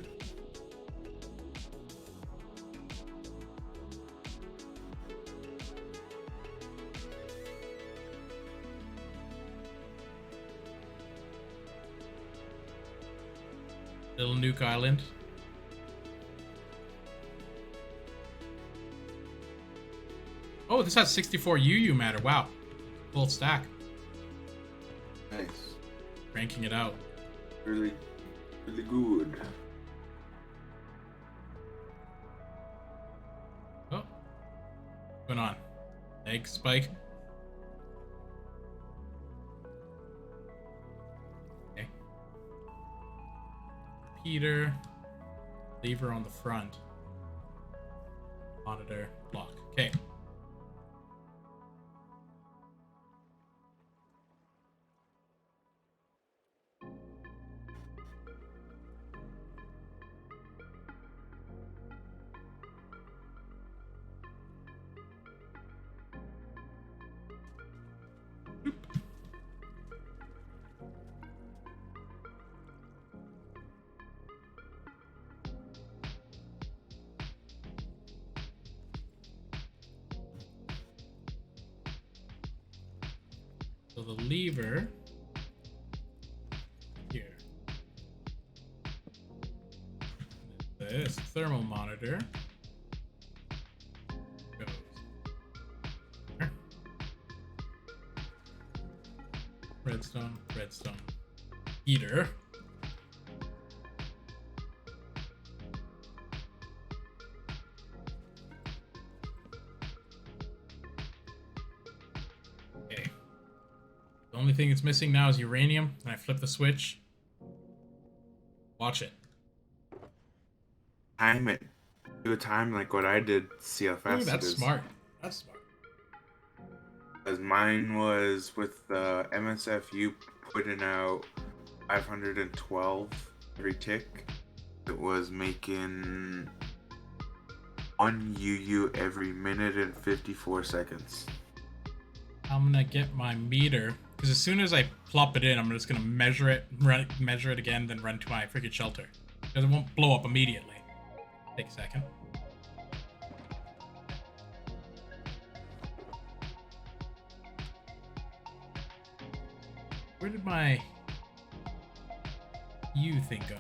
Speaker 3: Little Nuke Island. Oh, this has 64 UU matter. Wow. Full stack.
Speaker 4: Nice.
Speaker 3: Ranking it out.
Speaker 4: Really good.
Speaker 3: Oh. What's going on? Egg spike. Okay. Repeater. Lever on the front. Monitor. Block. Okay. So the lever here. This thermal monitor goes there. Redstone, heater. Okay. The only thing it's missing now is uranium. And I flip the switch. Watch it.
Speaker 4: Time it. Do a time like what I did. See how fast
Speaker 3: Ooh,
Speaker 4: it
Speaker 3: that's
Speaker 4: is.
Speaker 3: smart. That's smart.
Speaker 4: As mine was with the MSFU putting out 512 every tick. It was making 1 UU every minute and 54 seconds.
Speaker 3: I'm gonna get my meter because as soon as I plop it in, I'm just gonna measure it, measure it again, then run to my freaking shelter because it won't blow up immediately. Take a second. Where did my U thing go?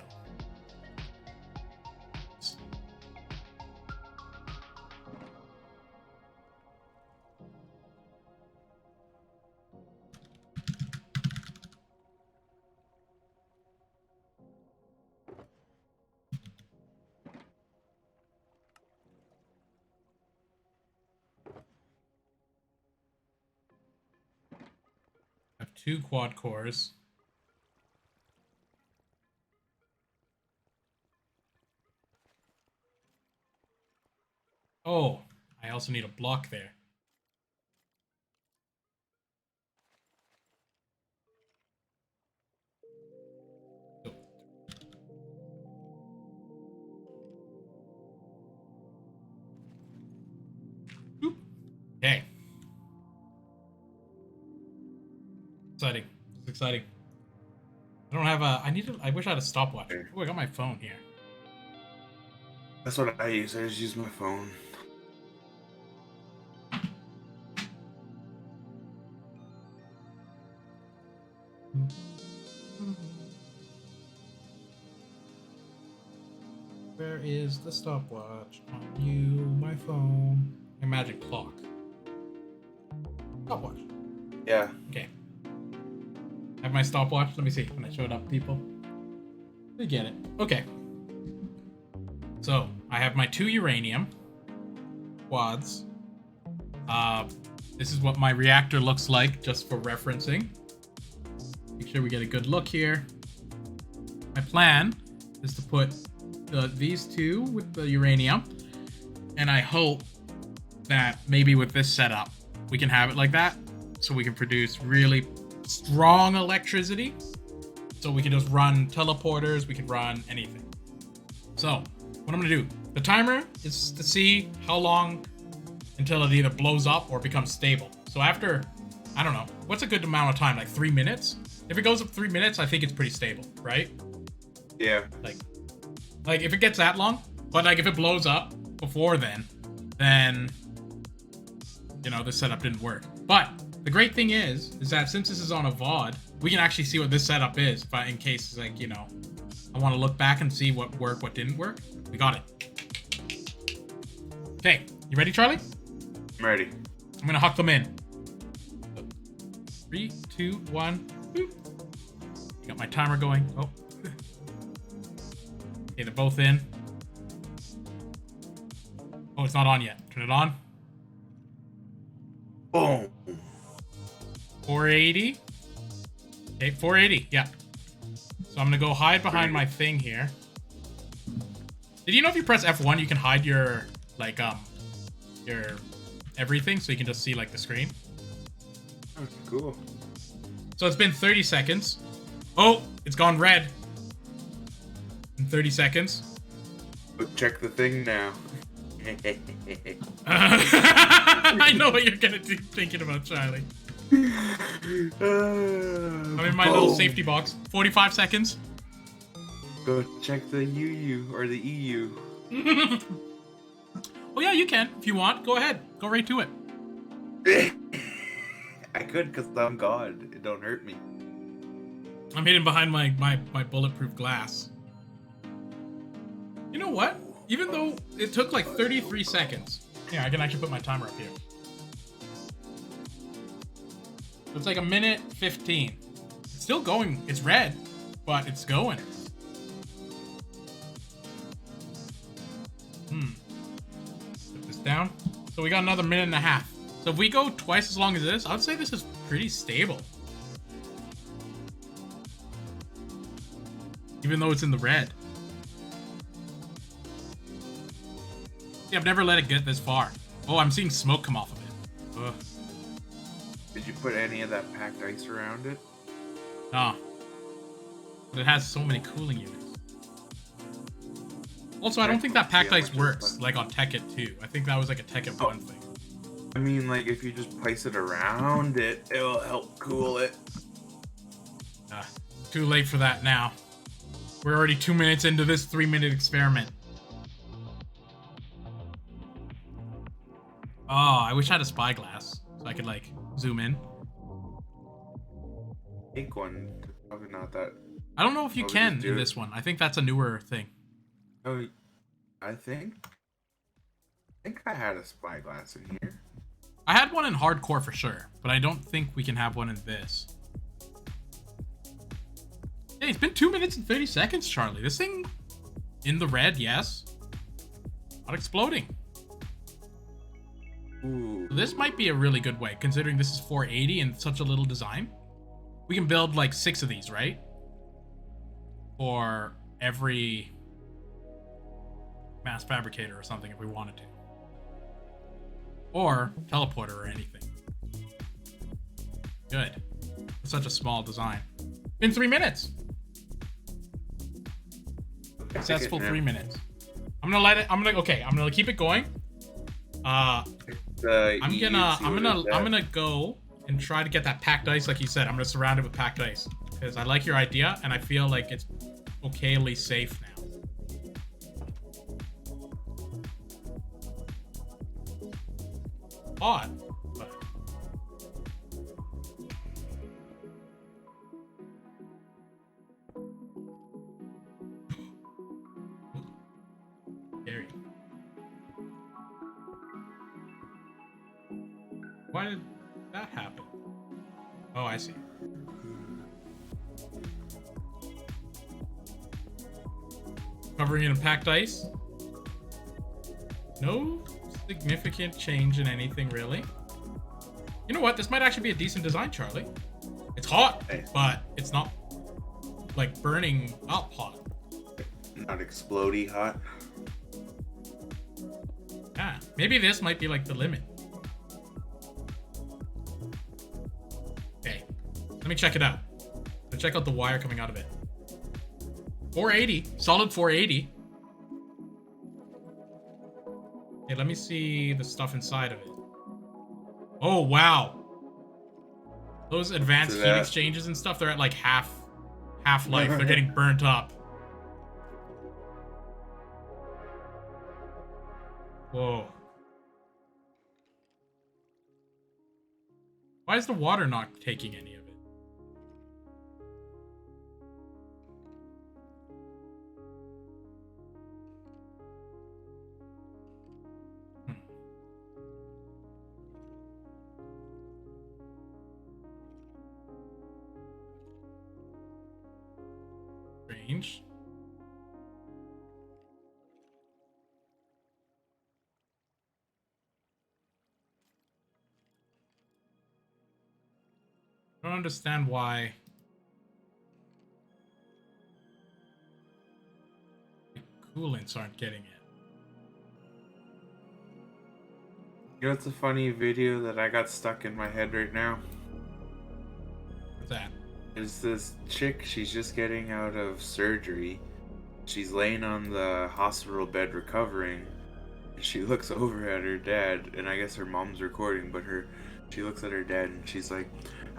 Speaker 3: I have 2 quad cores. Oh, I also need a block there. Oh. Boop. Okay. Exciting. It's exciting. I don't have a. I wish I had a stopwatch. Oh, I got my phone here.
Speaker 4: That's what I use. I just use my phone.
Speaker 3: Where is the stopwatch on you, my phone? My magic clock. Stopwatch.
Speaker 4: Yeah.
Speaker 3: Okay. I have my stopwatch. Let me see when I show it up, people. They get it. Okay. So I have my 2 uranium quads. This is what my reactor looks like, just for referencing. Make sure we get a good look here. My plan is to put these 2 with the uranium, and I hope that maybe with this setup we can have it like that, so we can produce really strong electricity, so we can just run teleporters, we can run anything. So what I'm gonna do, the timer is to see how long until it either blows up or becomes stable. So after, I don't know, what's a good amount of time, like 3 minutes? If it goes up 3 minutes, I think it's pretty stable, right?
Speaker 4: Yeah.
Speaker 3: Like if it gets that long, but like if it blows up before then, you know, this setup didn't work. But the great thing is that since this is on a VOD, we can actually see what this setup is, but in case, like, you know, I want to look back and see what worked, what didn't work. We got it. Okay, you ready, Charlie?
Speaker 4: I'm ready.
Speaker 3: I'm gonna huck them in. 3, 2, 1. Boop. Got my timer going. Oh. Okay, they're both in. Oh, it's not on yet. Turn it on.
Speaker 4: Boom.
Speaker 3: 480. Okay, 480. Yeah. So I'm gonna go hide behind my thing here. Did you know if you press F1, you can hide your, like, your everything, so you can just see, like, the screen?
Speaker 4: Oh, cool.
Speaker 3: So it's been 30 seconds. Oh, it's gone red. In 30 seconds.
Speaker 4: Go check the thing now.
Speaker 3: I know what you're gonna do, thinking about, Charlie. I'm in my little safety box. 45 seconds.
Speaker 4: Go check the UU or the EU.
Speaker 3: Oh yeah, you can if you want. Go ahead. Go right to it.
Speaker 4: I could, because I'm God. It don't hurt me.
Speaker 3: I'm hidden behind my bulletproof glass. You know what? Even though it took like 33 seconds. Yeah, I can actually put my timer up here. So it's like 1:15. It's still going. It's red, but it's going. Put this down. So we got another 1.5 minutes. So if we go twice as long as this, I would say this is pretty stable. Even though it's in the red. See, I've never let it get this far. Oh, I'm seeing smoke come off of it. Ugh.
Speaker 4: Did you put any of that packed ice around it?
Speaker 3: Nah. But it has so many cooling units. Also, I don't think that packed ice works, like on Tekkit 2. I think that was like a Tekkit 1 thing.
Speaker 4: I mean, like, if you just place it around it, it'll help cool it.
Speaker 3: Too late for that now. We're already 2 minutes into this 3-minute experiment. Oh, I wish I had a spyglass so I could, like, zoom in.
Speaker 4: Take one. Probably not that.
Speaker 3: I don't know if you can in this one. I think that's a newer thing.
Speaker 4: Oh, I think I had a spyglass in here.
Speaker 3: I had one in hardcore for sure, but I don't think we can have one in this. Hey, it's been 2 minutes and 30 seconds, Charlie. This thing in the red, yes. Not exploding.
Speaker 4: Ooh.
Speaker 3: So this might be a really good way, considering this is 480 and such a little design. We can build like 6 of these, right? For every mass fabricator or something if we wanted to. Or teleporter or anything. Good. It's such a small design. Been 3 minutes. Successful 3 minutes. I'm gonna let it. I'm gonna keep it going. I'm gonna go and try to get that packed ice, like you said. I'm gonna surround it with packed ice because I like your idea and I feel like it's okayly safe now. hot. But scary. Why did that happen? Oh, I see. Covering it in packed ice. No significant change in anything, really. You know what? This might actually be a decent design, Charlie. It's hot, but it's not like burning up hot.
Speaker 4: Not explodey hot.
Speaker 3: Yeah, maybe this might be like the limit. Okay, let me check it out. Let's check out the wire coming out of it. 480, solid 480. Okay, let me see the stuff inside of it. Oh, wow. Those advanced heat exchanges and stuff, they're at like half life. They're getting burnt up. Whoa. Why is the water not taking any of it? Strange. I don't understand why the coolants aren't getting it.
Speaker 4: You know, it's a funny video that I got stuck in my head right now.
Speaker 3: What's that?
Speaker 4: Is this chick, she's just getting out of surgery. She's laying on the hospital bed recovering. And she looks over at her dad, and I guess her mom's recording, but she looks at her dad and she's like,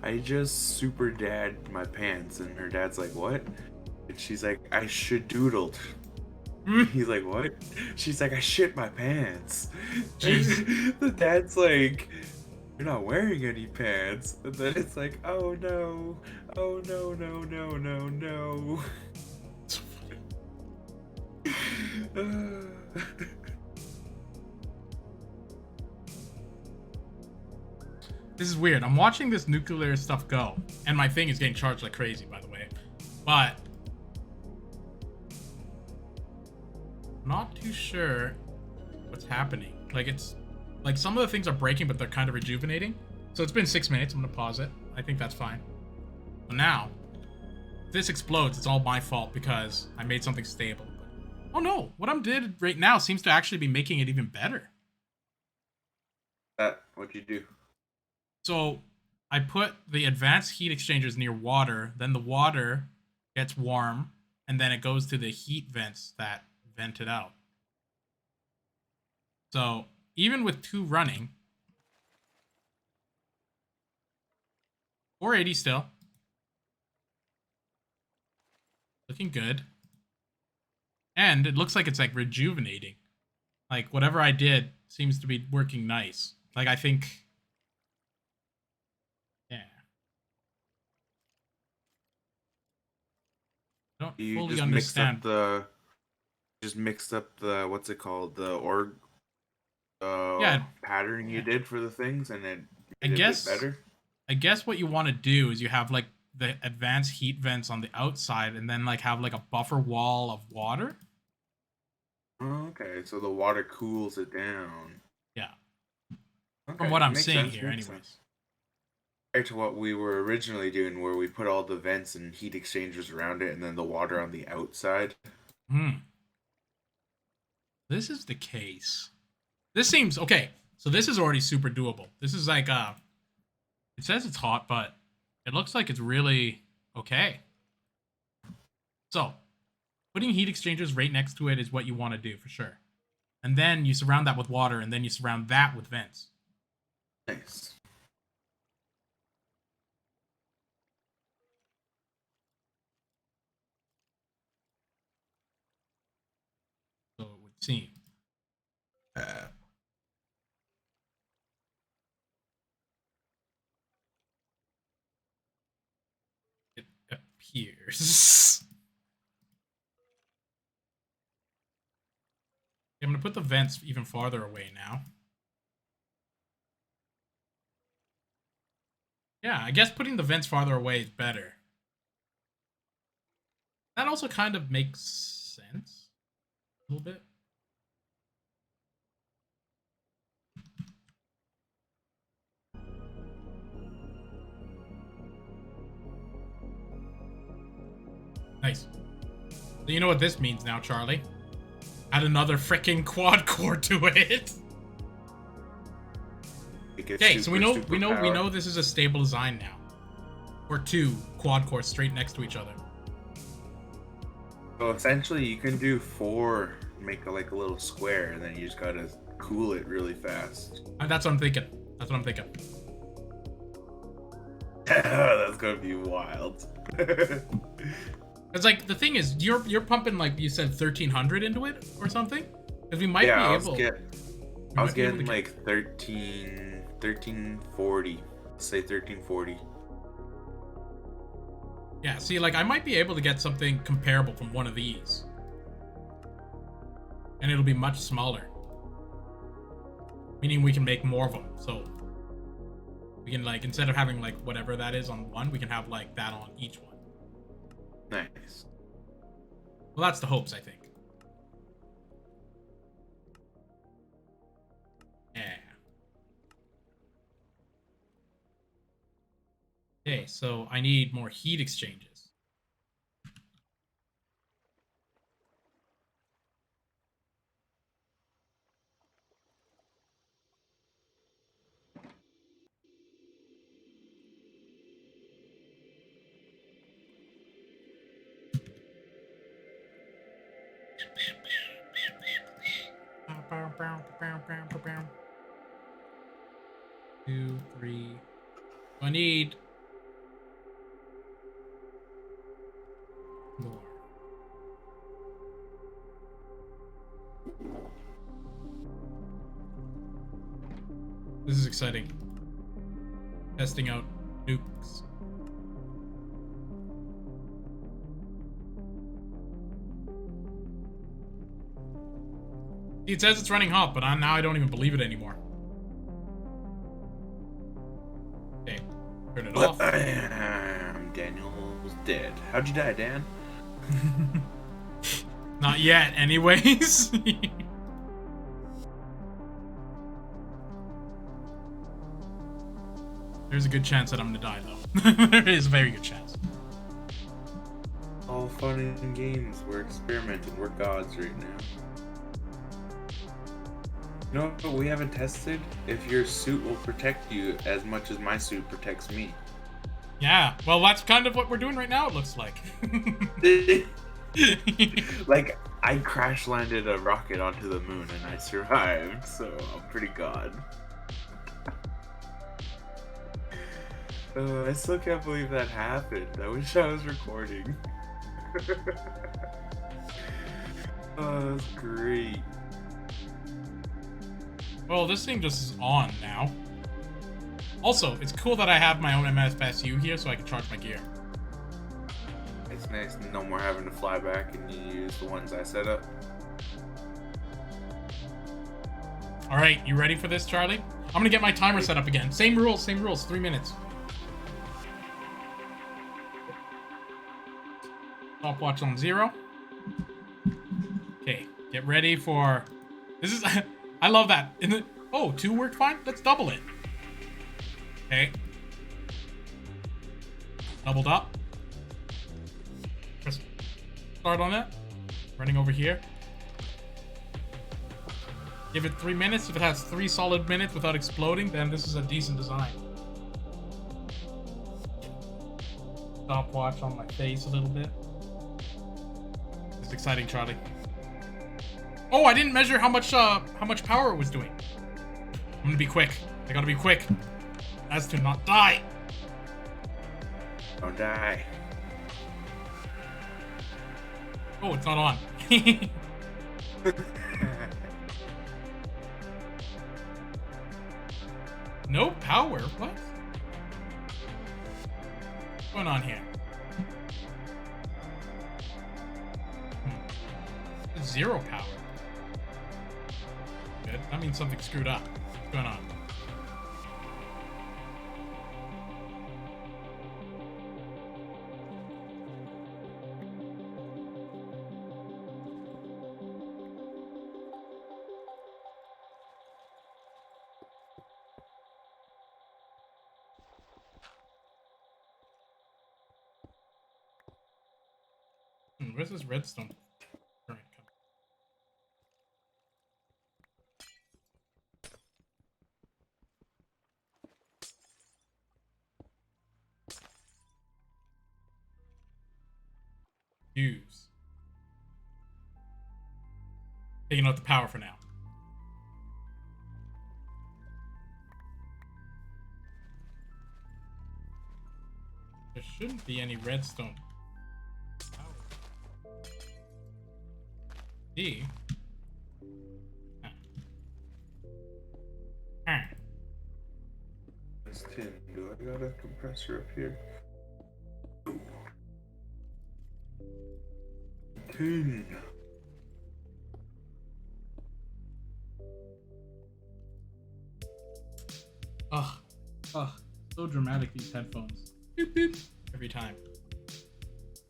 Speaker 4: I just super dadded my pants. And her dad's like, what? And she's like, I doodled. He's like, what? She's like, I shit my pants. The dad's like, you're not wearing any pants. And then it's like, oh no. Oh no, no, no, no, no.
Speaker 3: This is weird. I'm watching this nuclear stuff go, and my thing is getting charged like crazy, by the way. But I'm not too sure what's happening. Like, it's like some of the things are breaking, but they're kind of rejuvenating. So it's been 6 minutes. I'm gonna pause it. I think that's fine. So now, if this explodes, it's all my fault because I made something stable. Oh no, what I'm did right now seems to actually be making it even better.
Speaker 4: What'd you do?
Speaker 3: So I put the advanced heat exchangers near water, then the water gets warm, and then it goes to the heat vents that vent it out. So even with 2 running, 480 still. Looking good. And it looks like it's like rejuvenating. Like whatever I did seems to be working nice. Like I think, yeah. I don't
Speaker 4: You
Speaker 3: fully
Speaker 4: just
Speaker 3: understand.
Speaker 4: mixed up the what's it called? The
Speaker 3: Yeah,
Speaker 4: pattern you did for the things, and it
Speaker 3: I
Speaker 4: made it a
Speaker 3: guess
Speaker 4: bit better.
Speaker 3: I guess what you want to do is you have like the advanced heat vents on the outside and then like have like a buffer wall of water.
Speaker 4: Oh, okay, so the water cools it down.
Speaker 3: Yeah.
Speaker 4: Okay,
Speaker 3: From what I'm
Speaker 4: makes
Speaker 3: seeing
Speaker 4: sense,
Speaker 3: here
Speaker 4: makes
Speaker 3: anyways.
Speaker 4: sense. Compared to what we were originally doing, where we put all the vents and heat exchangers around it, and then the water on the outside.
Speaker 3: This is the case. This seems okay. So this is already super doable. This is like it says it's hot, but it looks like it's really okay. So putting heat exchangers right next to it is what you want to do for sure. And then you surround that with water, and then you surround that with vents.
Speaker 4: Nice.
Speaker 3: So it would seem. gears. I'm gonna put the vents even farther away now. Yeah, I guess putting the vents farther away is better. That also kind of makes sense. A little bit. Nice. So you know what this means now, Charlie? Add another freaking quad core to it. Okay, so we know this is a stable design now. Or 2 quad cores straight next to each other.
Speaker 4: So essentially, you can do 4, make a little square, and then you just gotta cool it really fast.
Speaker 3: That's what I'm thinking. That's what I'm thinking.
Speaker 4: That's gonna be wild.
Speaker 3: It's like the thing is, you're pumping like you said 1,300 into it or something, because we might be able.
Speaker 4: I was getting like 1340. Say 1340.
Speaker 3: Yeah, see, like I might be able to get something comparable from one of these, and it'll be much smaller. Meaning we can make more of them, so we can like instead of having like whatever that is on one, we can have like that on each one.
Speaker 4: Nice.
Speaker 3: Well, that's the hopes, I think. Yeah. Okay, so I need more heat exchanges. Two, 3. I need more. This is exciting. Testing out nukes. It says it's running hot, but now I don't even believe it anymore. Okay, turn it off.
Speaker 4: Daniel's dead. How'd you die, Dan?
Speaker 3: Not yet, anyways. There's a good chance that I'm gonna die, though. There is a very good chance.
Speaker 4: All fun and games. We're experimenting. We're gods right now. You know what we haven't tested? If your suit will protect you as much as my suit protects me.
Speaker 3: Yeah, well, that's kind of what we're doing right now, it looks like.
Speaker 4: Like, I crash landed a rocket onto the moon and I survived, so I'm pretty god. I still can't believe that happened. I wish I was recording. Oh, that's great.
Speaker 3: Well, this thing just is on now. Also, it's cool that I have my own MFSU here so I can charge my gear.
Speaker 4: It's nice. No more having to fly back and you use the ones I set up.
Speaker 3: Alright, you ready for this, Charlie? I'm gonna get my timer set up again. Same rules, 3 minutes. Stopwatch on 0. Okay, get ready for... This is... I love that. Oh, 2 worked fine? Let's double it. Okay. Doubled up. Press start on it. Running over here. Give it 3 minutes. If it has 3 solid minutes without exploding, then this is a decent design. Stopwatch on my face a little bit. It's exciting, Charlie. Oh, I didn't measure how much power it was doing. I'm gonna be quick. I gotta be quick. As to not die.
Speaker 4: Don't die.
Speaker 3: Oh, it's not on. No power? What? What's going on here? 0 power. Good. That means something screwed up. What's going on? Where's this redstone current coming? Use. Taking out the power for now. There shouldn't be any redstone. D.
Speaker 4: That's 10. Do I got a compressor up here? Ooh. 10.
Speaker 3: Ugh, so dramatic, these headphones. Boop, boop. Every time.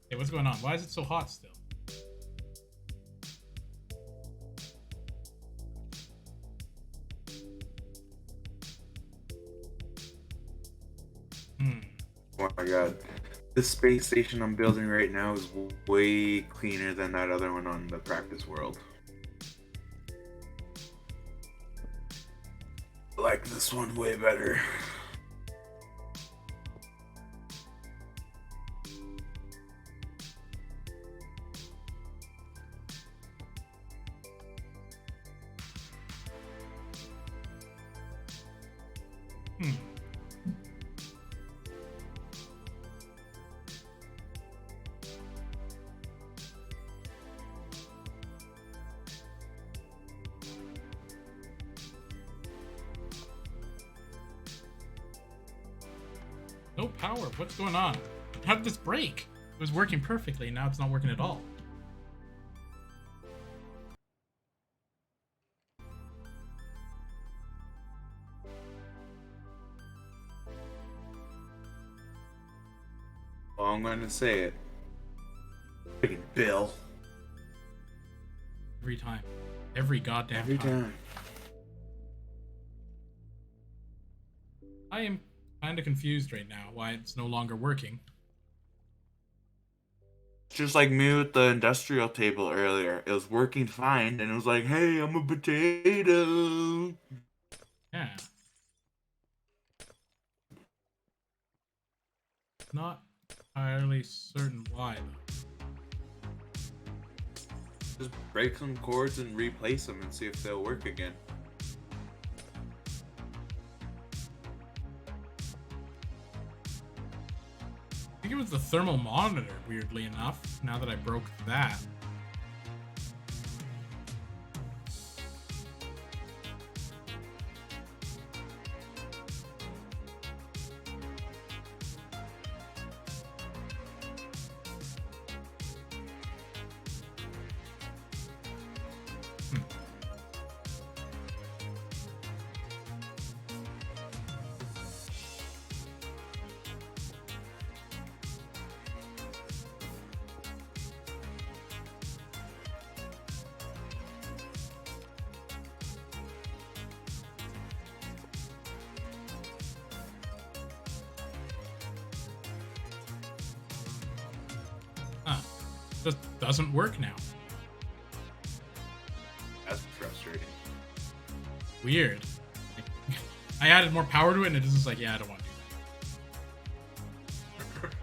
Speaker 3: Hey, what's going on? Why is it so hot still?
Speaker 4: Oh my god. This space station I'm building right now is way cleaner than that other one on the practice world. I like this one way better.
Speaker 3: No power. What's going on? How did this break? It was working perfectly, now it's not working at all.
Speaker 4: Well, I'm going to say it. Freaking Bill.
Speaker 3: Every time. Every goddamn
Speaker 4: Every time.
Speaker 3: I am kind of confused right now why it's no longer working.
Speaker 4: Just like me with the industrial table earlier. It was working fine, and it was like, hey, I'm a potato.
Speaker 3: Yeah. Not entirely certain why, though.
Speaker 4: Just break some cords and replace them and see if they'll work again.
Speaker 3: I think it was the thermal monitor, weirdly enough, now that I broke that. Just doesn't work now.
Speaker 4: That's frustrating.
Speaker 3: Weird. I added more power to it and it is just like, yeah, I don't want to do that.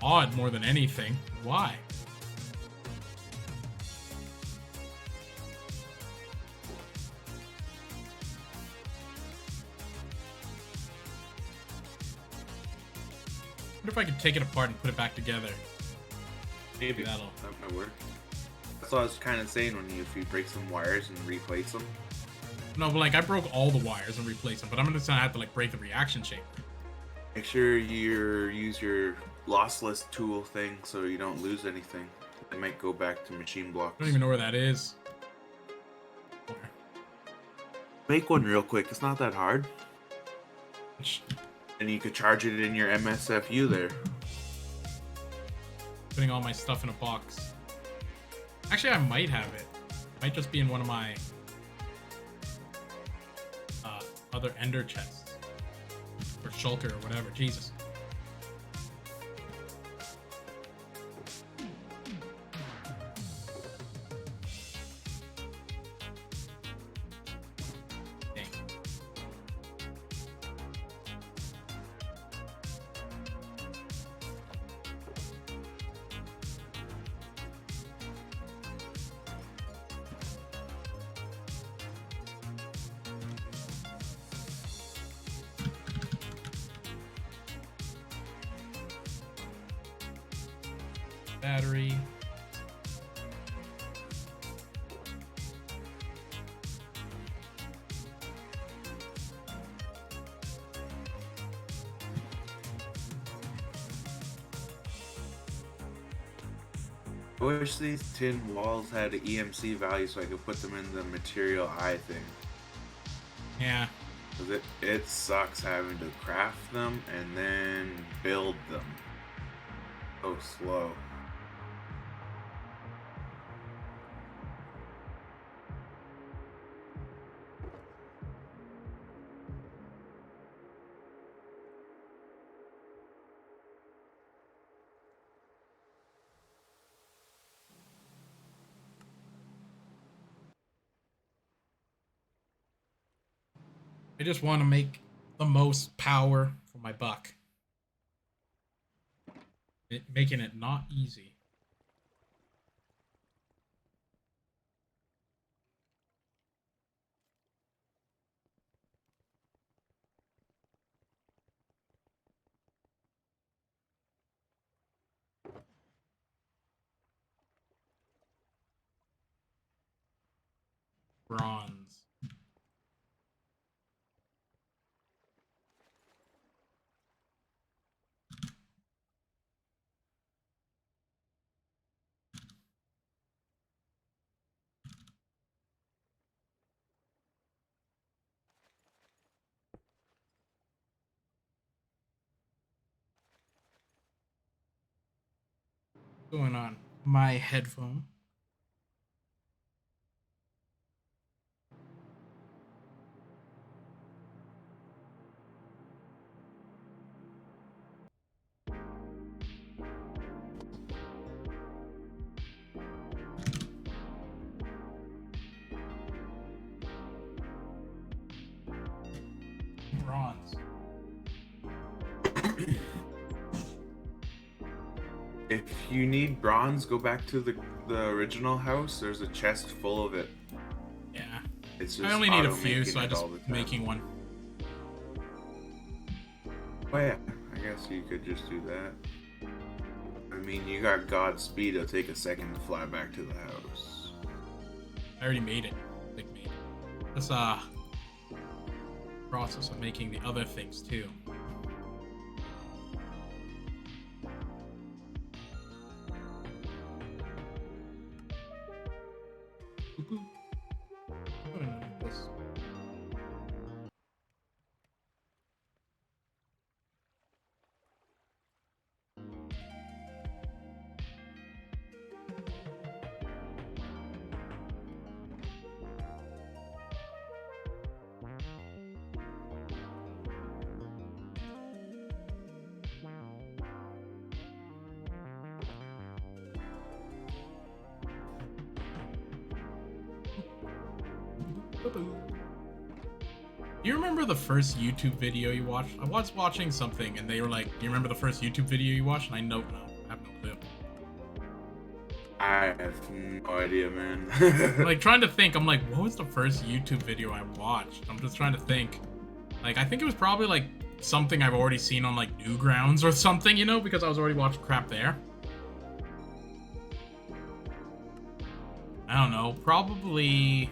Speaker 3: Odd more than anything. Why? I wonder if I could take it apart and put it back together.
Speaker 4: Maybe that might work. That's what I was kind of saying if you break some wires and replace them.
Speaker 3: No, but like I broke all the wires and replaced them, but I'm just gonna have to like break the reaction chamber.
Speaker 4: Make sure you use your lossless tool thing so you don't lose anything. It might go back to machine blocks.
Speaker 3: I don't even know where that is.
Speaker 4: Make one real quick. It's not that hard.
Speaker 3: Which-
Speaker 4: And you could charge it in your MSFU there.
Speaker 3: Putting all my stuff in a box. Actually, I might have it. Might just be in one of my other ender chests. Or shulker or whatever. Jesus. Dang. Battery.
Speaker 4: I wish these tin walls had an EMC value so I could put them in the material eye thing.
Speaker 3: Yeah.
Speaker 4: Cause it sucks having to craft them and then build them. So slow.
Speaker 3: I just want to make the most power for my buck. Making it not easy. Bronze. What's going on? My headphone. Bronze.
Speaker 4: If you need bronze, go back to the original house. There's a chest full of it.
Speaker 3: Yeah.
Speaker 4: It's just
Speaker 3: I only need a
Speaker 4: auto-making
Speaker 3: few, so I
Speaker 4: it
Speaker 3: just
Speaker 4: all the time.
Speaker 3: making one.
Speaker 4: Oh yeah, I guess you could just do that. I mean, you got Godspeed. It'll take a second to fly back to the house.
Speaker 3: I already made it. Like made it. This process of making the other things too. What am I doing with this? Do you remember the first YouTube video you watched? I was watching something and they were like, do you remember the first YouTube video you watched? And I know, no, I have no clue.
Speaker 4: I have no idea, man.
Speaker 3: Like trying to think, I'm like, what was the first YouTube video I watched? I'm just trying to think. Like, I think it was probably like something I've already seen on like Newgrounds or something, you know, because I was already watching crap there. I don't know, probably...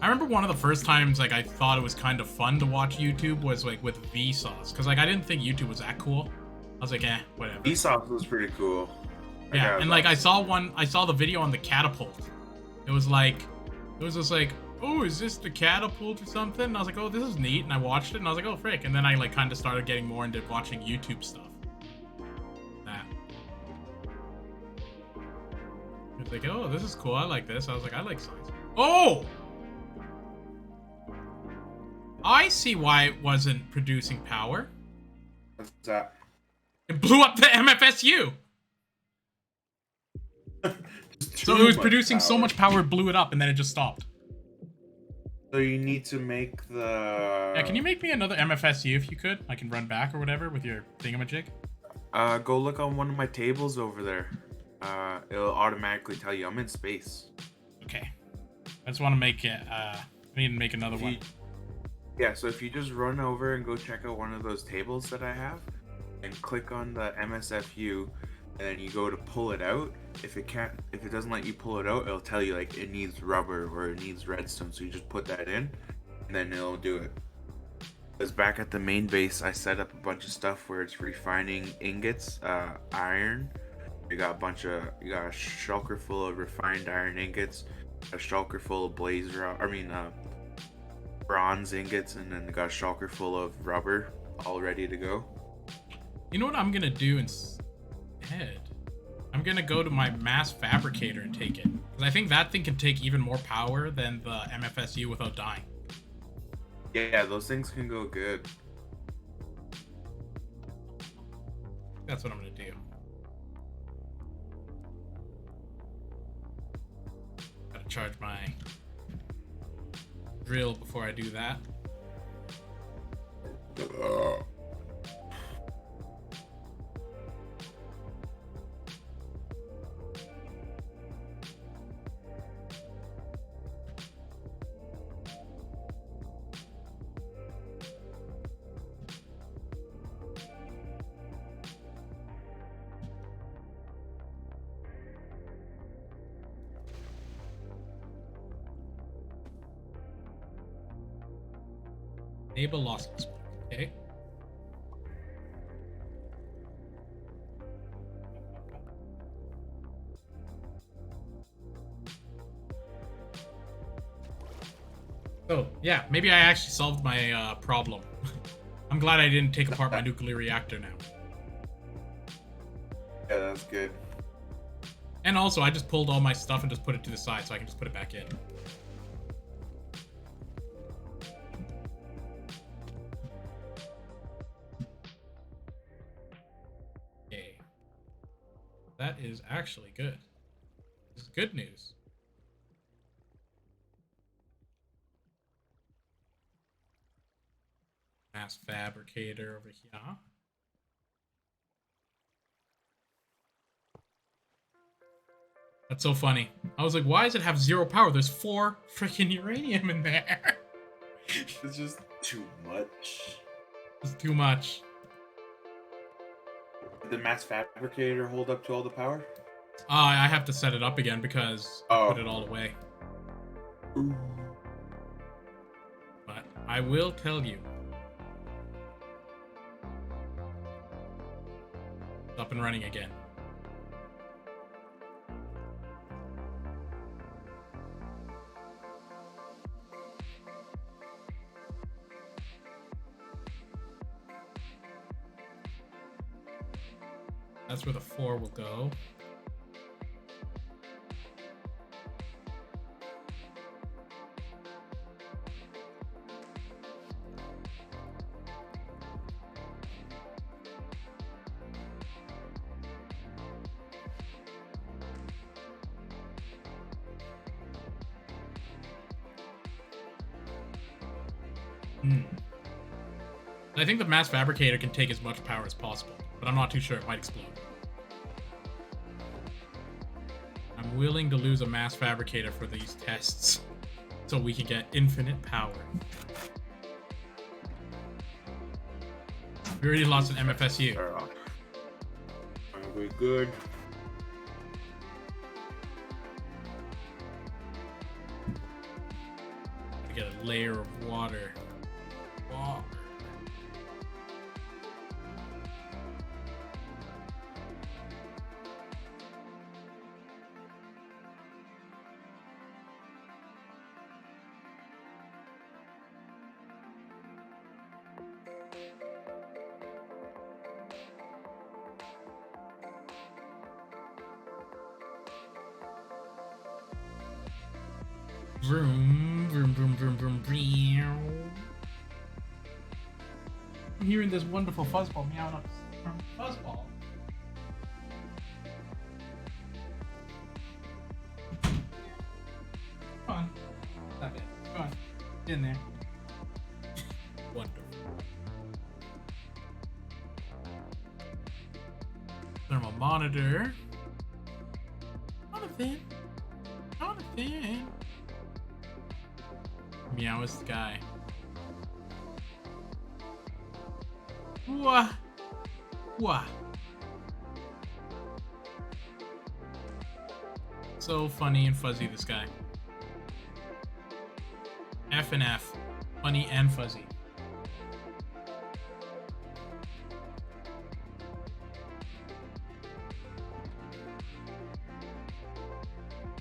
Speaker 3: I remember one of the first times like I thought it was kind of fun to watch YouTube was like with Vsauce, because like I didn't think YouTube was that cool. I was like, whatever.
Speaker 4: Vsauce was pretty cool.
Speaker 3: Yeah, and like I saw the video on the catapult. It was just like, oh, is this the catapult or something? And I was like, oh, this is neat, and I watched it, and I was like, oh, frick. And then I like kind of started getting more into watching YouTube stuff. That. I was like, oh, this is cool. I like this. I was like, I like science. Oh! I see why it wasn't producing power.
Speaker 4: What's that?
Speaker 3: It blew up the MFSU. So it was producing so much power, it blew it up, and then it just stopped.
Speaker 4: So you need to make the...
Speaker 3: Yeah, can you make me another MFSU if you could? I can run back or whatever with your thingamajig.
Speaker 4: Go look on one of my tables over there. It'll automatically tell you I'm in space.
Speaker 3: Okay. I just want to make it, I need to make another one.
Speaker 4: Yeah, so if you just run over and go check out one of those tables that I have, and click on the MSFU, and then you go to pull it out. If it doesn't let you pull it out, it'll tell you like it needs rubber or it needs redstone. So you just put that in, and then it'll do it. Because back at the main base, I set up a bunch of stuff where it's refining ingots, iron. You got a shulker full of refined iron ingots, a shulker full of bronze ingots, and then got a shulker full of rubber, all ready to go.
Speaker 3: You know what I'm gonna do instead? I'm gonna go to my mass fabricator and take it, because I think that thing can take even more power than the MFSU without dying.
Speaker 4: Yeah, those things can go good.
Speaker 3: That's what I'm gonna do. Gotta charge my drill before I do that. Enable lossless. Okay. So, yeah, maybe I actually solved my problem. I'm glad I didn't take apart my nuclear reactor now.
Speaker 4: Yeah, that's good.
Speaker 3: And also, I just pulled all my stuff and just put it to the side so I can just put it back in. Okay. That is actually good. This is good news. Mass fabricator over here. That's so funny. I was like, why does it have 0 power? There's 4 freaking uranium in there.
Speaker 4: It's just too much.
Speaker 3: It's too much.
Speaker 4: Did the mass fabricator hold up to all the power?
Speaker 3: I have to set it up again because I put it all away.
Speaker 4: Ooh.
Speaker 3: But I will tell you. It's up and running again. That's where the 4 will go. I think the mass fabricator can take as much power as possible, but I'm not too sure. It might explode. I'm willing to lose a mass fabricator for these tests so we can get infinite power. We already lost an MFSU.
Speaker 4: We're good.
Speaker 3: layer of water. Water. Vroom, vroom, vroom, vroom, vroom, vroom. I'm hearing this wonderful fuzzball meowing up from fuzzball. Come on. Stop it. Come on. Get in there. Wonderful. Thermal monitor. Jonathan. Jonathan. Meow is the guy. Wah. Wah. So funny and fuzzy, this guy. F and F. Funny and fuzzy.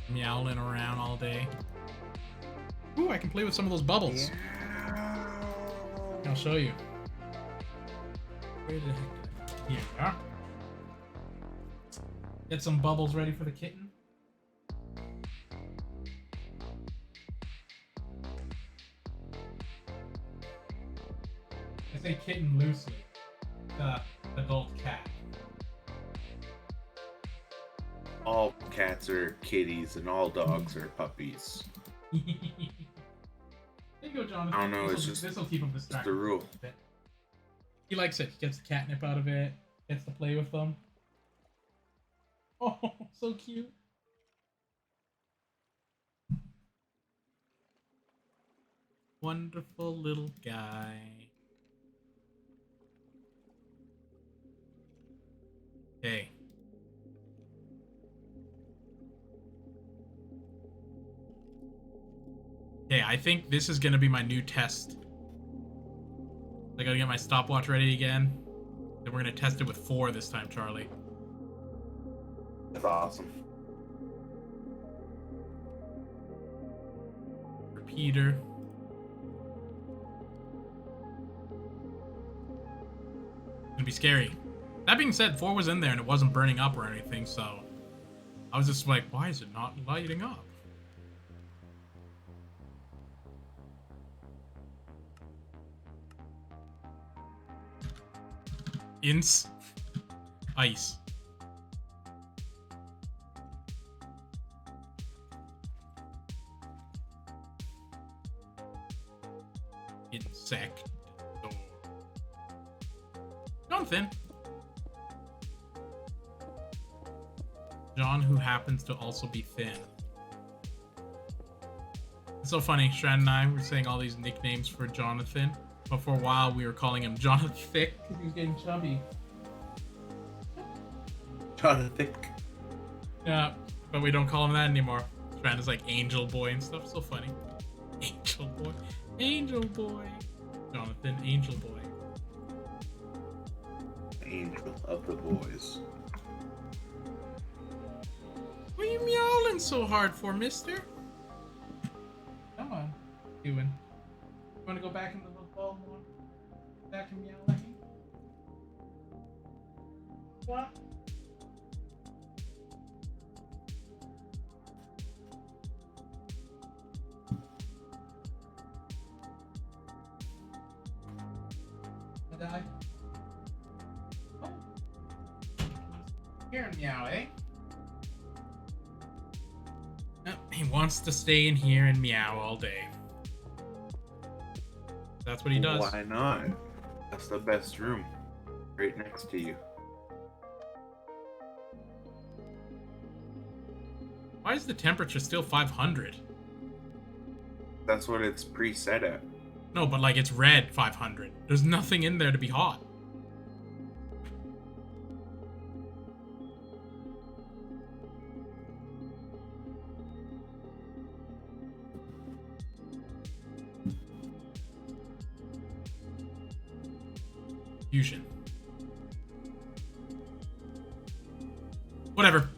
Speaker 3: Meowing around all day. Ooh, I can play with some of those bubbles.
Speaker 4: Yeah.
Speaker 3: I'll show you. Where the heck? Here we are. Get some bubbles ready for the kitten. I say kitten loosely. The adult cat.
Speaker 4: All cats are kitties and all dogs are puppies.
Speaker 3: There you go, Jonathan.
Speaker 4: I don't know, it's just
Speaker 3: This'll keep him distracted.
Speaker 4: the rule.
Speaker 3: He likes it. He gets the catnip out of it. Gets to play with them. Oh, so cute. Wonderful little guy. Okay. Okay, I think this is gonna be my new test. I gotta get my stopwatch ready again. Then we're gonna test it with 4 this time, Charlie.
Speaker 4: That's awesome.
Speaker 3: Repeater. It's gonna be scary. That being said, 4 was in there and it wasn't burning up or anything, so I was just like, why is it not lighting up? Ince. Ice. Insect. Jonathan. John, who happens to also be thin. It's so funny. Strand and I were saying all these nicknames for Jonathan, but for a while we were calling him Jonathan Thick because he was getting chubby.
Speaker 4: Jonathan.
Speaker 3: Yeah, but we don't call him that anymore. Strand is like Angel Boy and stuff. So funny. Angel Boy. Angel Boy. Jonathan, Angel Boy.
Speaker 4: Angel of the boys.
Speaker 3: What are you meowing so hard for, mister? Come on. Doing. You want to go back in the little ball more? Back and meow at me? What? I die? Oh. Here, meow, eh? He wants to stay in here and meow all day. That's what he does.
Speaker 4: Why not? That's the best room. Right next to you.
Speaker 3: Why is the temperature still 500?
Speaker 4: That's what it's preset at.
Speaker 3: No, but like it's red 500. There's nothing in there to be hot. Fusion. Whatever.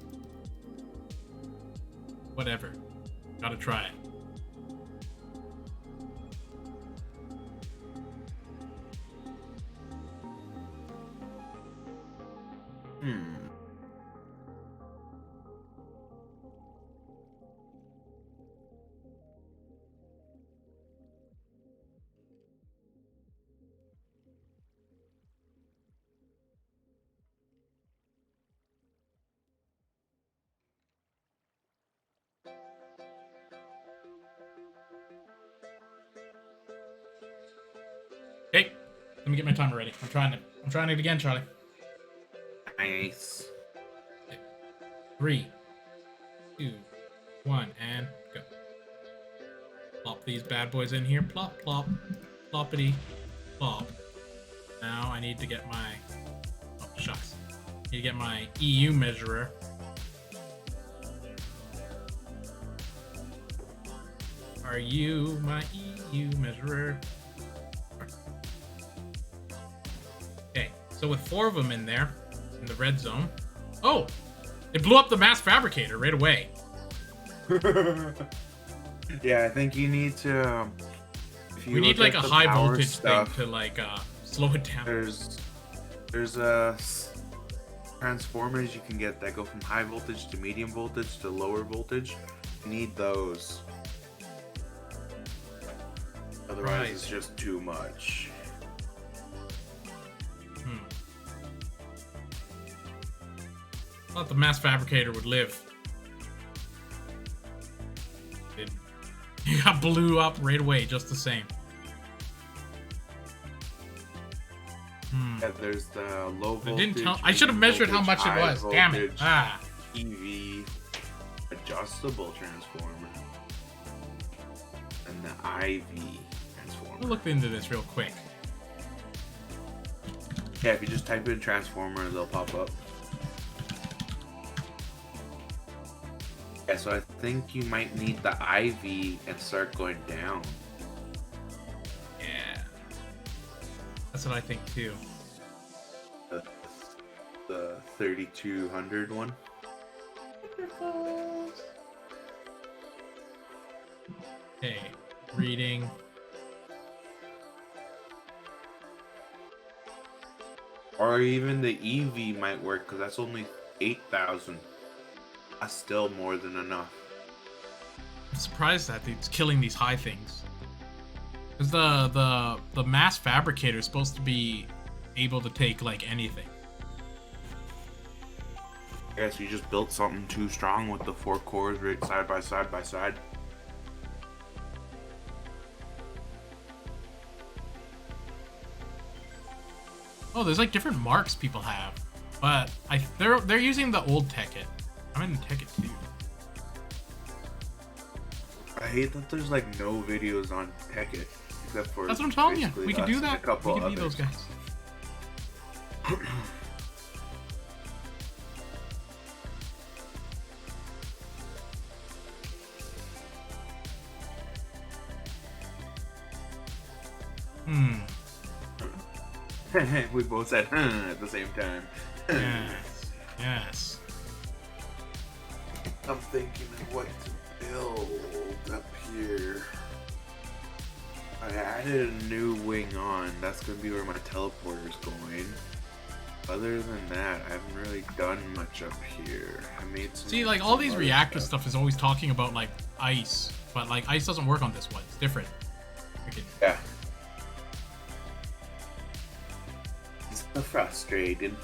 Speaker 3: Whatever. Gotta try it. Okay, let me get my timer ready. I'm trying it again, Charlie.
Speaker 4: Nice.
Speaker 3: Okay. 3, 2, 1, and go. Plop these bad boys in here. Plop, plop, ploppity, plop. Now I need to get my... Oh, shucks. Need to get my EU measurer. Are you my EU measurer? Okay, so with 4 of them in there, in the red zone. Oh! It blew up the mass fabricator right away.
Speaker 4: Yeah, I think you need to. If you
Speaker 3: We need
Speaker 4: look
Speaker 3: like a
Speaker 4: at the
Speaker 3: high
Speaker 4: power
Speaker 3: voltage
Speaker 4: stuff,
Speaker 3: thing to like slow it down.
Speaker 4: There's transformers you can get that go from high voltage to medium voltage to lower voltage. You need those. Otherwise,
Speaker 3: Right.
Speaker 4: it's just too much.
Speaker 3: Thought the mass fabricator would live. It got blew up right away, just the same.
Speaker 4: Yeah, there's the low voltage.
Speaker 3: It didn't tell. I should have
Speaker 4: medium
Speaker 3: measured how
Speaker 4: voltage,
Speaker 3: much it
Speaker 4: high
Speaker 3: was. Damn it!
Speaker 4: voltage,
Speaker 3: Ah.
Speaker 4: EV adjustable transformer and the IV transformer.
Speaker 3: We'll look into this real quick.
Speaker 4: Yeah, if you just type in transformer, they'll pop up. Yeah, so I think you might need the IV and start going down.
Speaker 3: Yeah. That's what I think too.
Speaker 4: The 3200 one.
Speaker 3: Okay, reading.
Speaker 4: Or even the EV might work because that's only 8,000. That's still more than enough.
Speaker 3: I'm surprised that it's killing these high things. Because the mass fabricator is supposed to be able to take like anything.
Speaker 4: I guess you just built something too strong with the 4 cores right side by side by side.
Speaker 3: Oh, there's like different marks people have, but they're using the old Tekkit. I'm in Tekkit too.
Speaker 4: I hate that there's like no videos on Tekkit except for.
Speaker 3: That's what I'm telling you.
Speaker 4: basically
Speaker 3: We can
Speaker 4: us
Speaker 3: do
Speaker 4: and a
Speaker 3: that. We
Speaker 4: couple
Speaker 3: can be those
Speaker 4: others.
Speaker 3: guys.
Speaker 4: We both said at the same time.
Speaker 3: Yes. Yes.
Speaker 4: I'm thinking of what to build up here. I added a new wing on. That's gonna be where my teleporter's going. Other than that, I haven't really done much up here. I made some.
Speaker 3: See, like all these
Speaker 4: other
Speaker 3: reactor stuff is always talking about like ice, but like ice doesn't work on this one. It's different. Freaking-
Speaker 4: Yeah. It's so frustrating.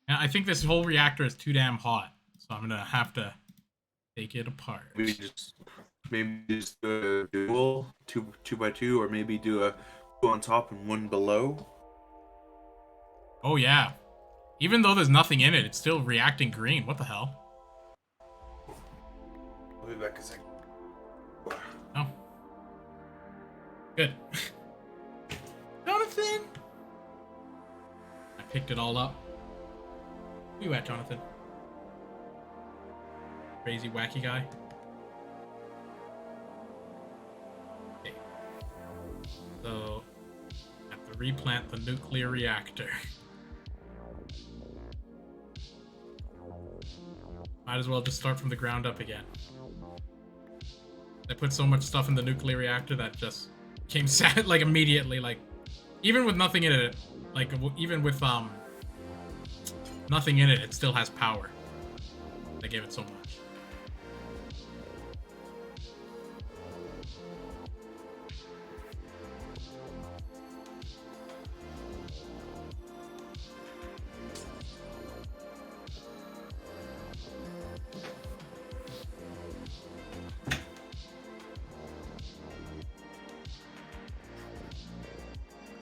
Speaker 3: Yeah, I think this whole reactor is too damn hot, so I'm gonna have to take it apart.
Speaker 4: Maybe just do a dual two by two, or maybe do a 2 on top and 1 below.
Speaker 3: Oh yeah. Even though there's nothing in it, it's still reacting green. What the hell?
Speaker 4: I'll be back in a second.
Speaker 3: Oh. Good. Jonathan! I picked it all up. Where you at, Jonathan? Crazy wacky guy. Okay. So, I have to replant the nuclear reactor. Might as well just start from the ground up again. I put so much stuff in the nuclear reactor that just came sad, like, immediately, like, even with nothing in it, like, even with, nothing in it, it still has power. I gave it so much.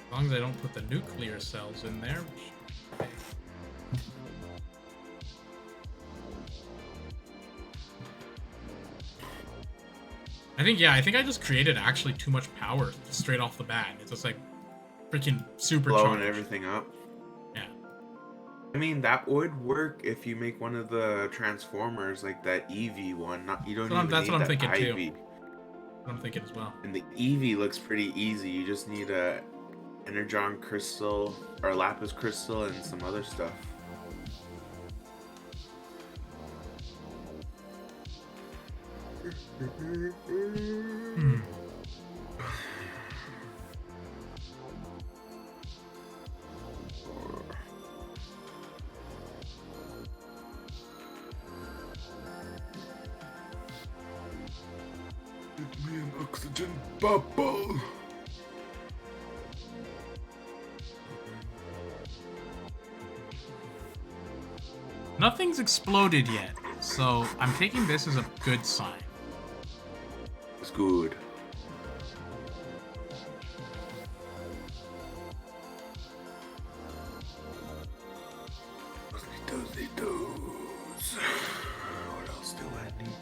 Speaker 3: As long as I don't put the nuclear cells in there. Okay. I think I just created actually too much power straight off the bat. It's just like freaking supercharged.
Speaker 4: Blowing everything up.
Speaker 3: Yeah.
Speaker 4: I mean, that would work if you make one of the transformers like that EV one. Not you don't even
Speaker 3: That's
Speaker 4: need
Speaker 3: what I'm
Speaker 4: that
Speaker 3: thinking
Speaker 4: IV.
Speaker 3: too. I'm thinking as well.
Speaker 4: And the EV looks pretty easy. You just need a energon crystal or lapis crystal and some other stuff.
Speaker 3: Hmm.
Speaker 4: Give me an oxygen bubble.
Speaker 3: Nothing's exploded yet, so I'm taking this as a good sign.
Speaker 4: It's good. What else do I need?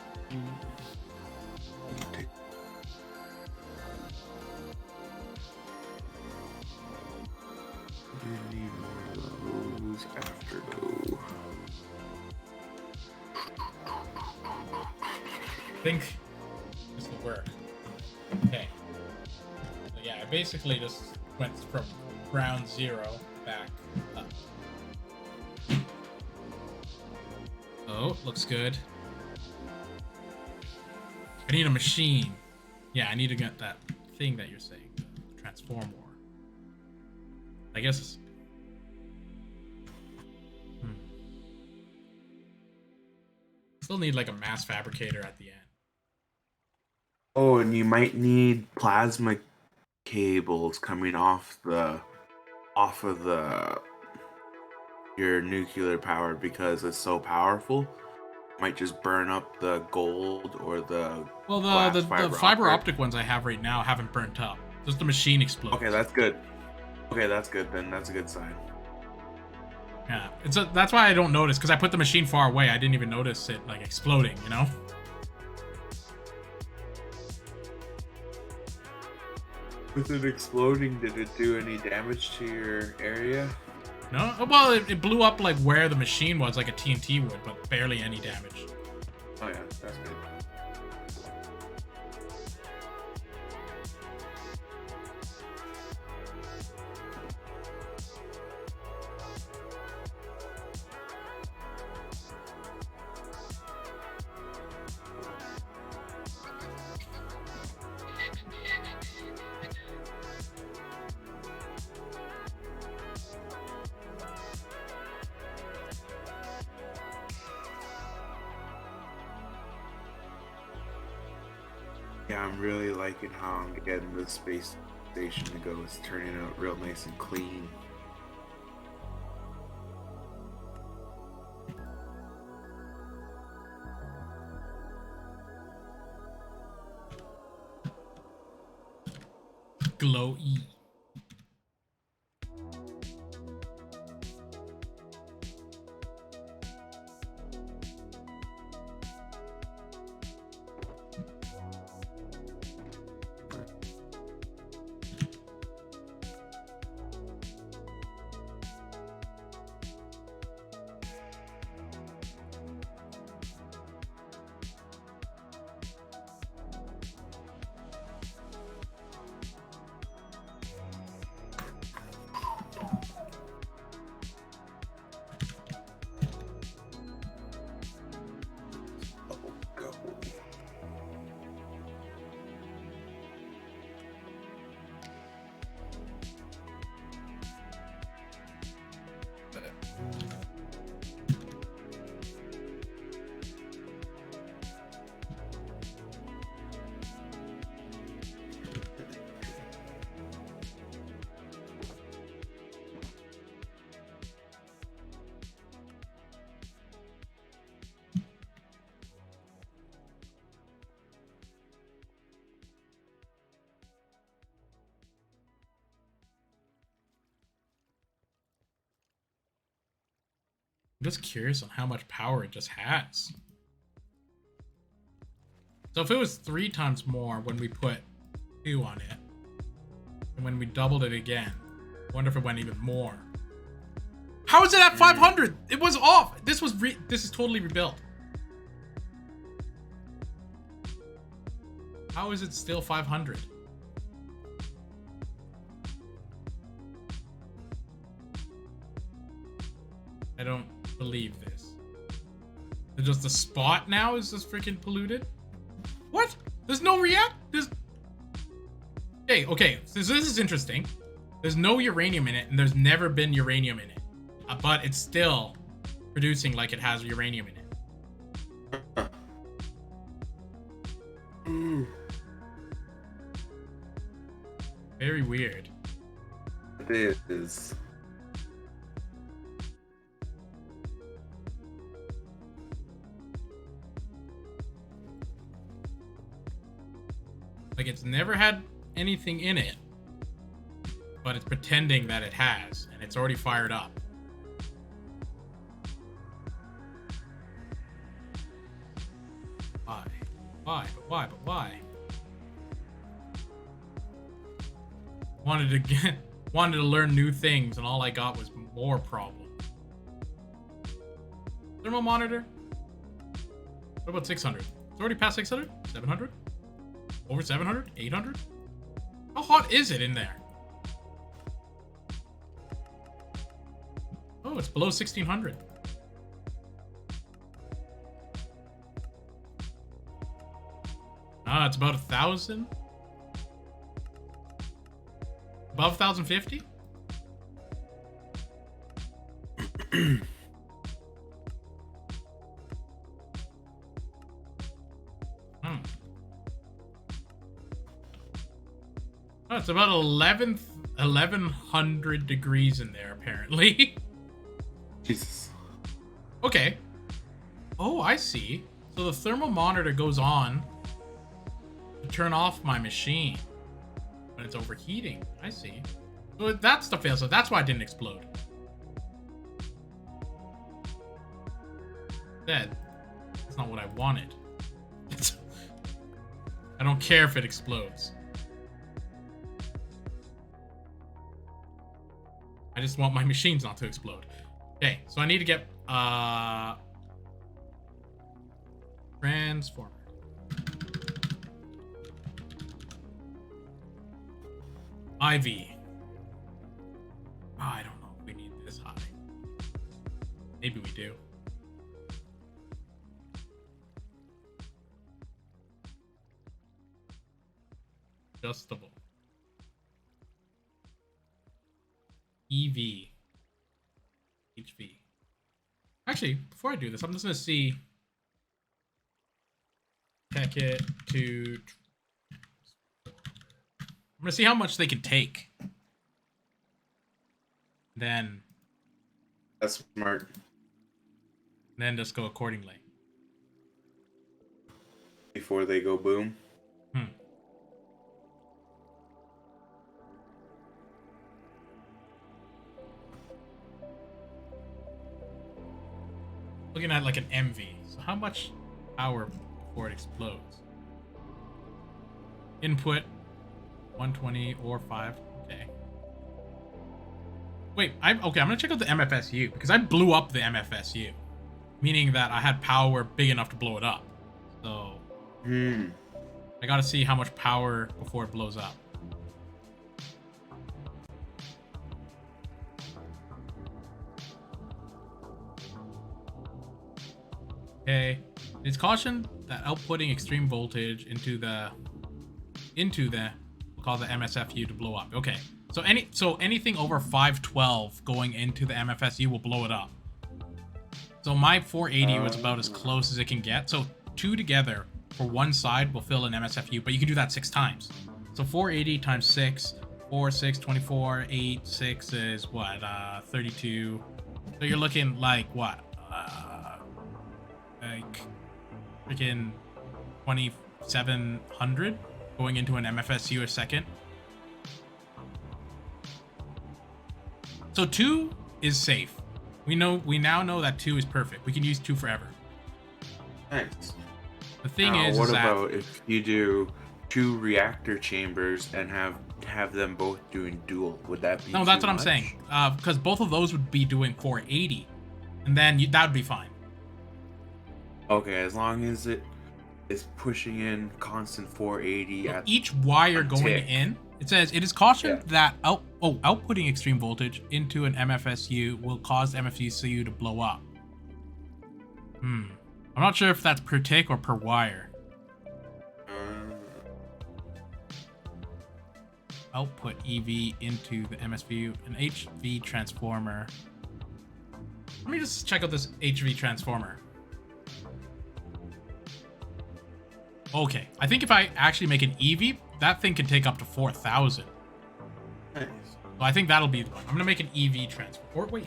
Speaker 4: I need more of those after though.
Speaker 3: I think this will work. Okay. So yeah, I basically just went from ground zero back up. Oh, looks good. I need a machine. Yeah, I need to get that thing that you're saying. Transform more. I guess. Still need like a mass fabricator at the end.
Speaker 4: Oh, and you might need plasma cables coming off of your nuclear power because it's so powerful. Might just burn up the gold or the
Speaker 3: the fiber optic ones I have right now haven't burnt up. Just the machine explodes.
Speaker 4: Okay, that's good. Okay, that's good then. That's a good sign.
Speaker 3: Yeah, that's why I don't notice, because I put the machine far away. I didn't even notice it like exploding, you know?
Speaker 4: With it exploding, did it do any damage to your area?
Speaker 3: No? Well, it blew up like where the machine was, like a TNT would, but barely any damage.
Speaker 4: Oh yeah, that's good. Yeah, I'm really liking how I'm getting this space station to go. It's turning out real nice and clean.
Speaker 3: Glowy. just curious on how much power it just has. So if it was 3 times more when we put 2 on it, and when we doubled it again, I wonder if it went even more. How is it at 500? It was off. This is totally rebuilt. How is it still 500? I don't believe this. Just the spot now is just freaking polluted? What? There's no Okay, so this is interesting. There's no uranium in it, and there's never been uranium in it. But it's still producing like it has uranium in it. Very weird.
Speaker 4: It is.
Speaker 3: Like it's never had anything in it, but it's pretending that it has, and it's already fired up. Why? But why? Wanted to learn new things, and all I got was more problems. Thermal monitor? What about 600? It's already past 600? 700? Over 700? 800? How hot is it in there? Oh, it's below 1600. It's about 1,000. Above 1,050? Oh, it's about 1,100 degrees in there, apparently.
Speaker 4: Jesus.
Speaker 3: Okay. Oh, I see. So the thermal monitor goes on to turn off my machine when it's overheating. I see. So that's the fail. So that's why it didn't explode. Dead. That's not what I wanted. I don't care if it explodes. I just want my machines not to explode. Okay, so I need to get transformer. IV. Oh, I don't know if we need this high. Maybe we do. Adjustable. EV. HV. Actually, before I do this, I'm just going to see Tekkit to... I'm going to see how much they can take. Then...
Speaker 4: That's smart.
Speaker 3: Then just go accordingly.
Speaker 4: Before they go boom.
Speaker 3: Looking at like an MV. So how much power before it explodes? Input 120 or 5. Okay. Wait, I'm gonna check out the MFSU because I blew up the MFSU, meaning that I had power big enough to blow it up. So I gotta see how much power before it blows up. Okay, it's cautioned that outputting extreme voltage into the we'll call the MSFU to blow up. Okay, so anything over 512 going into the MFSU will blow it up. So my 480 was about as close as it can get. So 2 together for one side will fill an MSFU, but you can do that 6 times. So 480 times 6, 4, 6, 24, 8, 6 is what? 32. So you're looking like what? Like freaking 2,700 going into an MFSU a second. So 2 is safe. We now know that 2 is perfect. We can use 2 forever.
Speaker 4: Nice.
Speaker 3: The thing
Speaker 4: Now,
Speaker 3: is
Speaker 4: what
Speaker 3: that
Speaker 4: about if you do 2 reactor chambers and have them both doing dual? Would that be
Speaker 3: no, that's
Speaker 4: too
Speaker 3: what I'm
Speaker 4: much?
Speaker 3: saying. Because both of those would be doing 480, and then that would be fine.
Speaker 4: Okay, as long as it is pushing in constant 480
Speaker 3: So
Speaker 4: at
Speaker 3: each wire
Speaker 4: a
Speaker 3: going
Speaker 4: tick.
Speaker 3: in, it says it is cautioned
Speaker 4: Yeah.
Speaker 3: that outputting extreme voltage into an MFSU will cause MFSU to blow up. I'm not sure if that's per tick or per wire. Output EV into the MSVU, an HV transformer. Let me just check out this HV transformer. Okay, I think if I actually make an EV, that thing can take up to 4,000.
Speaker 4: Nice.
Speaker 3: So I think that'll be the one. I'm gonna make an EV transformer. Or wait,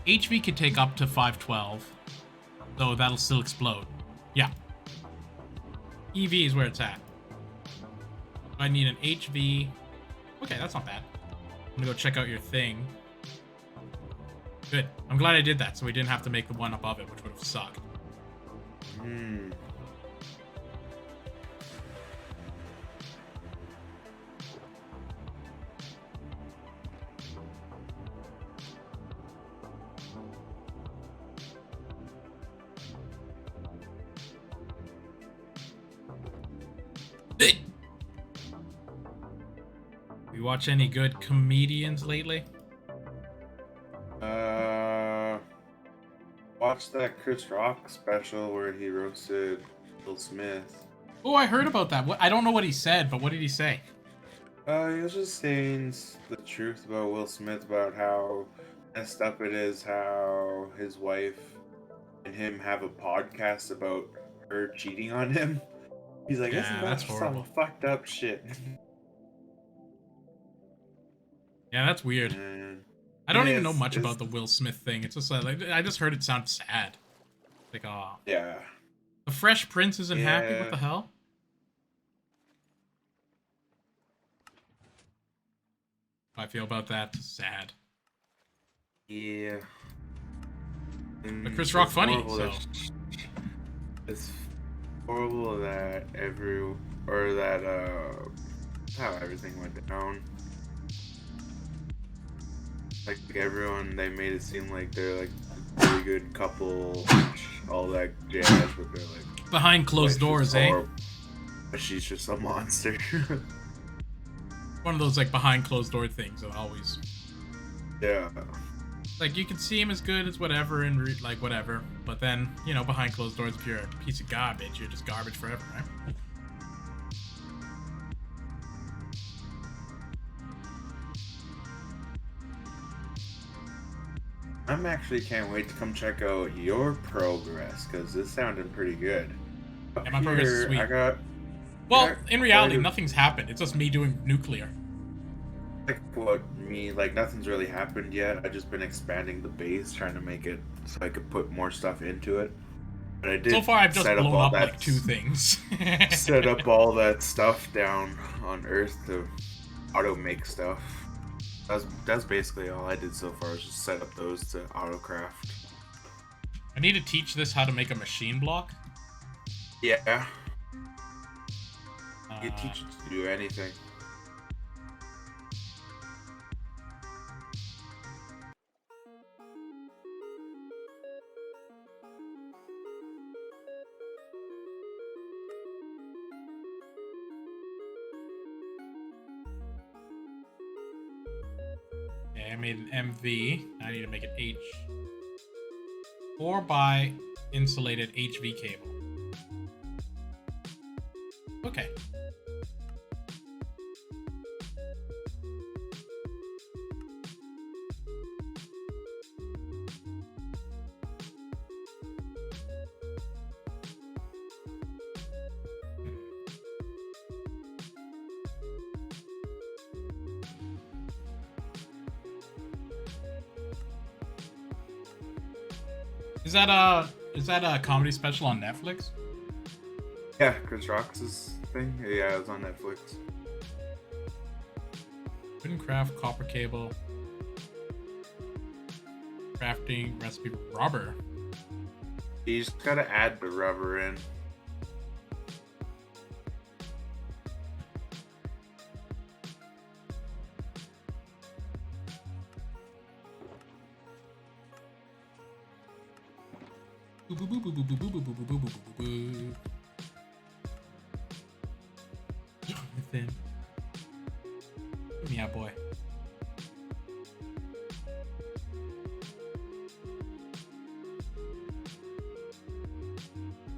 Speaker 3: HV can take up to 512, so that'll still explode. Yeah. EV is where it's at. I need an HV. Okay, that's not bad. I'm gonna go check out your thing. Good. I'm glad I did that, so we didn't have to make the one above it, which would have sucked. You watch any good comedians lately?
Speaker 4: Watched that Chris Rock special where he roasted Will Smith.
Speaker 3: Oh, I heard about that. I don't know what he said, but what did he say?
Speaker 4: He was just saying the truth about Will Smith, about how messed up it is, how his wife and him have a podcast about her cheating on him. He's like,
Speaker 3: Yeah,
Speaker 4: isn't
Speaker 3: that's
Speaker 4: that
Speaker 3: horrible.
Speaker 4: some fucked up shit?
Speaker 3: Yeah, that's weird.
Speaker 4: And
Speaker 3: I don't
Speaker 4: yeah,
Speaker 3: even know much
Speaker 4: it's-
Speaker 3: about the Will Smith thing. It's just like I just heard it sound sad. Like, oh,
Speaker 4: Yeah.
Speaker 3: the Fresh Prince isn't happy. What
Speaker 4: Yeah.
Speaker 3: the hell? How I feel about that? Sad.
Speaker 4: Yeah.
Speaker 3: But Chris Rock
Speaker 4: It's
Speaker 3: funny,
Speaker 4: horrible
Speaker 3: so
Speaker 4: it's horrible that how everything went down. Like everyone, they made it seem like they're like a really good couple, all that jazz, but they're like
Speaker 3: behind closed doors, eh?
Speaker 4: horrible. But she's just a monster.
Speaker 3: One of those like behind closed door things that always
Speaker 4: Yeah.
Speaker 3: like you can see him as good as whatever and like whatever, but then behind closed doors, if you're a piece of garbage, you're just garbage forever, right?
Speaker 4: I'm actually can't wait to come check out your progress because it's sounding pretty good.
Speaker 3: Yeah, my progress is
Speaker 4: Here,
Speaker 3: sweet.
Speaker 4: I got
Speaker 3: Well, in reality,
Speaker 4: quite a-
Speaker 3: nothing's happened. It's just me doing nuclear.
Speaker 4: like nothing's really happened yet. I've just been expanding the base, trying to make it so I could put more stuff into it. But I did.
Speaker 3: So far, I've just
Speaker 4: set
Speaker 3: blown
Speaker 4: all
Speaker 3: up
Speaker 4: that,
Speaker 3: like 2 things.
Speaker 4: set up all that stuff down on Earth to auto make stuff. That's basically all I did so far. Is just set up those to auto craft.
Speaker 3: I need to teach this how to make a machine block.
Speaker 4: Yeah, you
Speaker 3: Uh,
Speaker 4: teach it to do anything.
Speaker 3: Okay, I made an MV. I need to make an H. 4x insulated HV cable. Okay. Is that a comedy special on Netflix?
Speaker 4: Yeah, Chris Rock's thing. Yeah, it was on Netflix.
Speaker 3: Wooden craft copper cable. Crafting recipe rubber.
Speaker 4: You just gotta add the rubber in.
Speaker 3: Jonathan. Yeah, boy.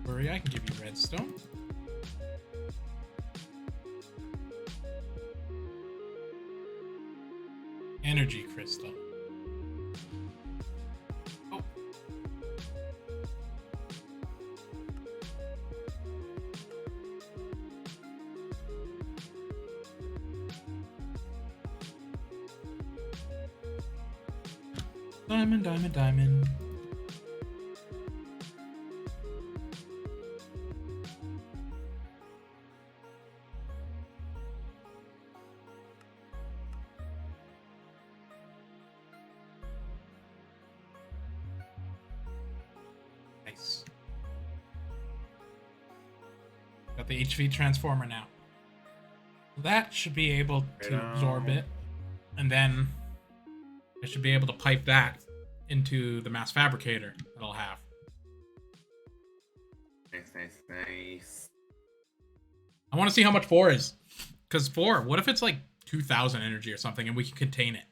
Speaker 3: Worry, I can give you redstone. Energy crystal. Oh. Diamond, diamond, diamond. Nice. Got the HV transformer now. That should be able to absorb it. And then I should be able to pipe that into the mass fabricator that I'll have.
Speaker 4: Nice, nice, nice.
Speaker 3: I want to see how much 4 is. Because 4, what if it's like 2,000 energy or something and we can contain it?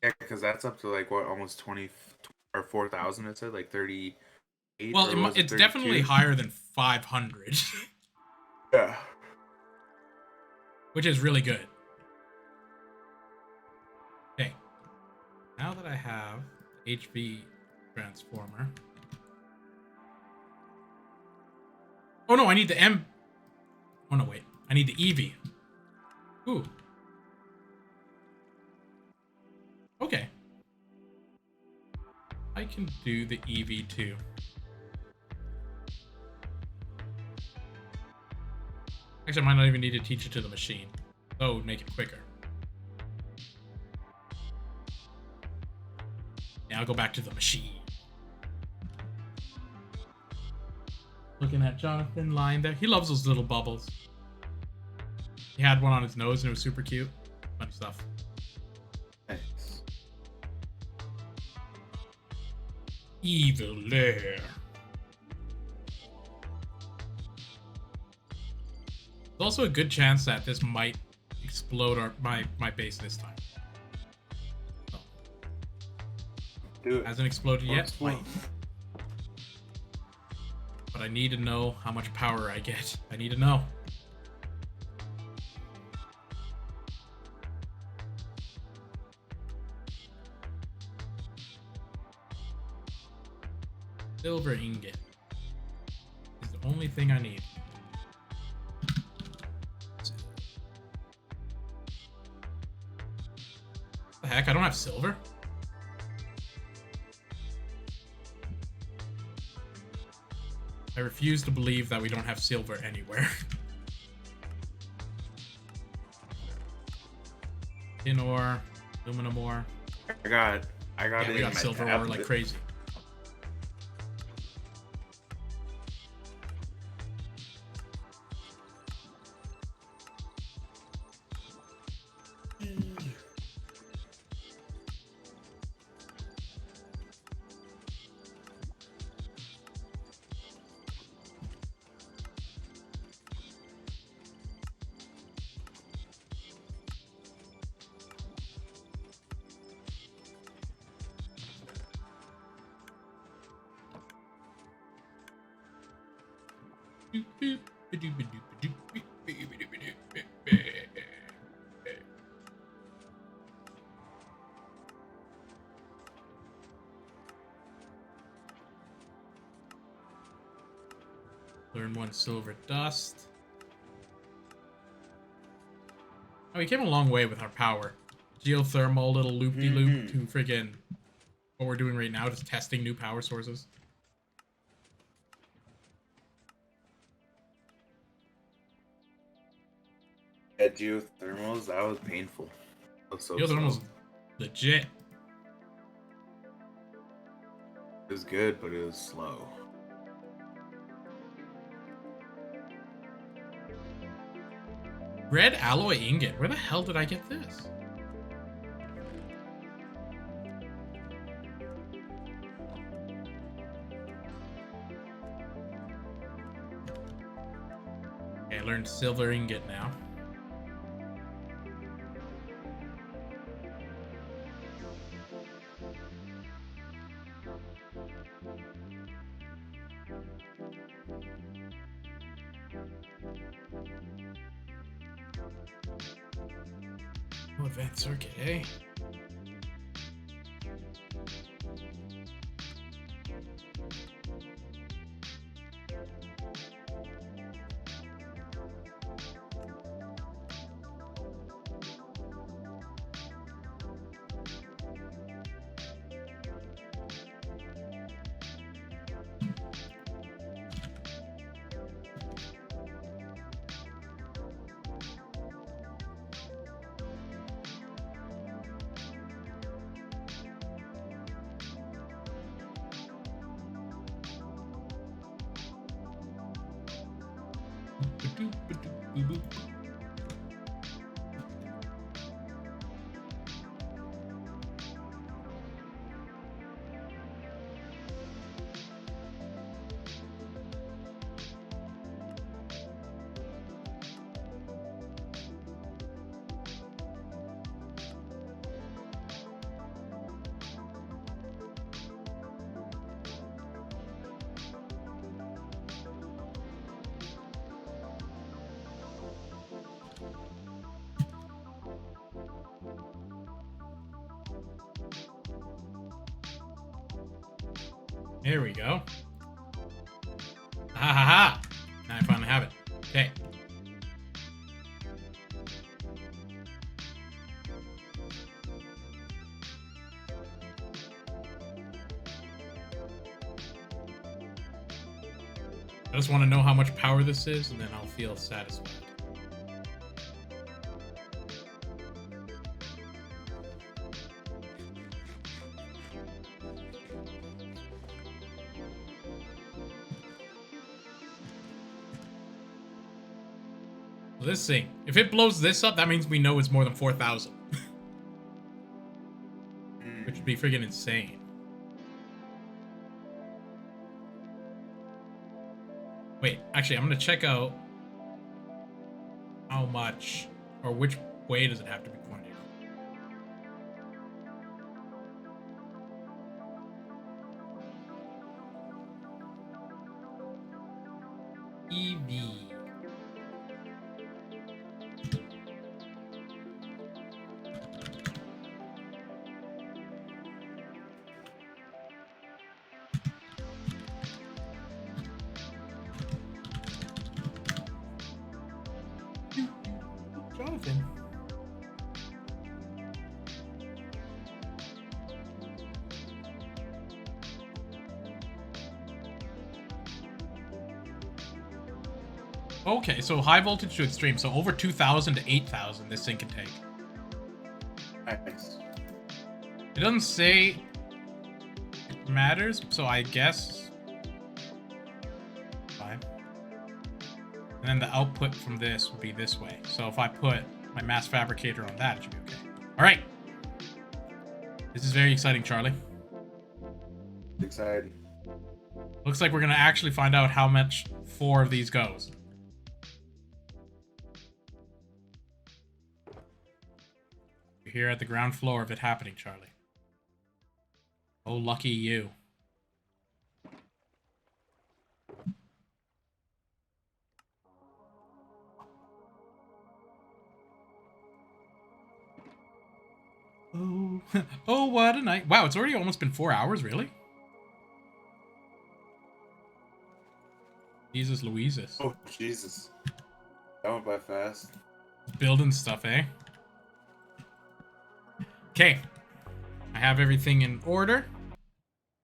Speaker 4: Yeah, because that's up to like what, almost 20 or 4,000. It said like 38.
Speaker 3: Well, it's
Speaker 4: 32?
Speaker 3: definitely higher than 500.
Speaker 4: Yeah.
Speaker 3: Which is really good. Okay. Now that I have the HV transformer. Oh no, I need the M. Oh no, wait. I need the EV. Ooh. Okay. I can do the EV too. Actually, I might not even need to teach it to the machine. That would make it quicker. Yeah, I'll go back to the machine. Looking at Jonathan lying there. He loves those little bubbles. He had one on his nose and it was super cute. Funny stuff.
Speaker 4: Nice.
Speaker 3: Evil Lair. There's also a good chance that this might explode my base this time. So,
Speaker 4: Do it.
Speaker 3: hasn't exploded yet.
Speaker 4: Explode.
Speaker 3: Might. But I need to know how much power I get. I need to know. Silver ingot is the only thing I need. What the heck? I don't have silver? I refuse to believe that we don't have silver anywhere. Tin ore, aluminum ore.
Speaker 4: I got
Speaker 3: Yeah,
Speaker 4: it.
Speaker 3: we
Speaker 4: in
Speaker 3: got
Speaker 4: my
Speaker 3: silver ore like
Speaker 4: tablet.
Speaker 3: crazy. Learn 1 silver dust. Oh, we came a long way with our power. Geothermal little loop-de-loop to friggin' what we're doing right now, just testing new power sources.
Speaker 4: Yeah, geothermals, that was painful. That was so
Speaker 3: Geothermal's
Speaker 4: slow.
Speaker 3: legit.
Speaker 4: was good, but it was slow.
Speaker 3: Red alloy ingot. Where the hell did I get this? Okay, I learned silver ingot now. Oh, advanced circuit, eh? There we go. Ha ha ha! Now I finally have it. Okay. I just want to know how much power this is, and then I'll feel satisfied. Well, this thing, if it blows this up, that means we know it's more than 4,000. Which would be freaking insane. Wait, actually, I'm gonna check out how much, or which way does it have to be pointed. EV. Jonathan. Okay, so high voltage to extreme. So over 2,000 to 8,000 this thing can take.
Speaker 4: Nice.
Speaker 3: It doesn't say it matters, so I guess 5. And then the output from this would be this way. So if I put my mass fabricator on that, it should be okay. All right. This is very exciting, Charlie.
Speaker 4: Exciting.
Speaker 3: Looks like we're going to actually find out how much 4 of these goes. You're here at the ground floor of it happening, Charlie. Oh, lucky you. Oh, oh, what a night. Wow, it's already almost been 4 hours, really? Jesus Louises.
Speaker 4: Oh, Jesus. That went by fast.
Speaker 3: Building stuff, eh? Okay. I have everything in order.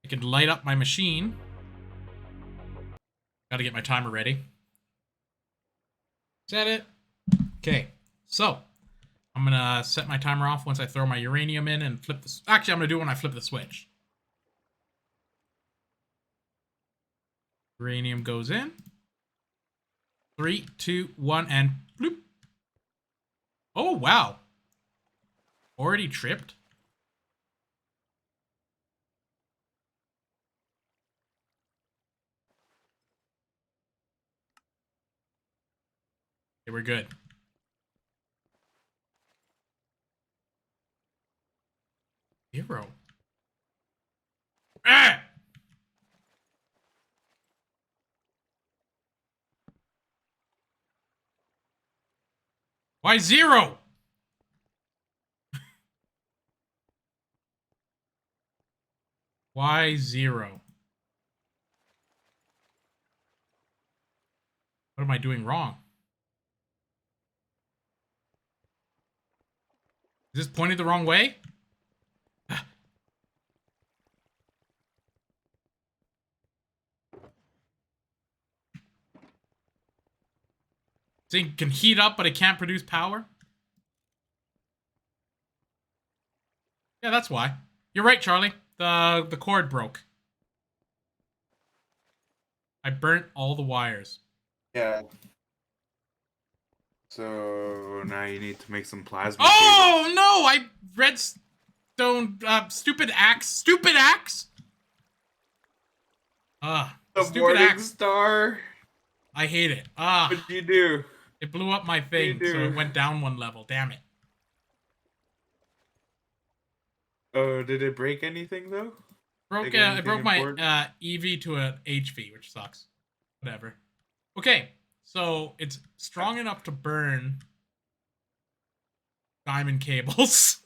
Speaker 3: I can light up my machine. Gotta get my timer ready. Set it. Okay, so I'm gonna set my timer off once I throw my uranium in and flip the... Actually, I'm gonna do it when I flip the switch. Uranium goes in. 3, 2, 1, and bloop. Oh, wow. Already tripped? Okay, we're good. Zero. Ah! Why 0? Why 0? What am I doing wrong? Is this pointed the wrong way? Thing can heat up, but it can't produce power? Yeah, that's why. You're right, Charlie. The cord broke. I burnt all the wires.
Speaker 4: Yeah. So now you need to make some plasma
Speaker 3: Oh,
Speaker 4: cables.
Speaker 3: no! I redstone, stupid axe. Stupid axe!
Speaker 4: The
Speaker 3: Stupid
Speaker 4: morning
Speaker 3: axe.
Speaker 4: star.
Speaker 3: I hate it.
Speaker 4: What'd you do?
Speaker 3: It blew up my thing, so it went down 1 level. Damn it.
Speaker 4: Oh, did it break anything though?
Speaker 3: Broke,
Speaker 4: Like
Speaker 3: it broke my
Speaker 4: important?
Speaker 3: EV to an HV, which sucks. Whatever. Okay, so it's strong enough to burn diamond cables.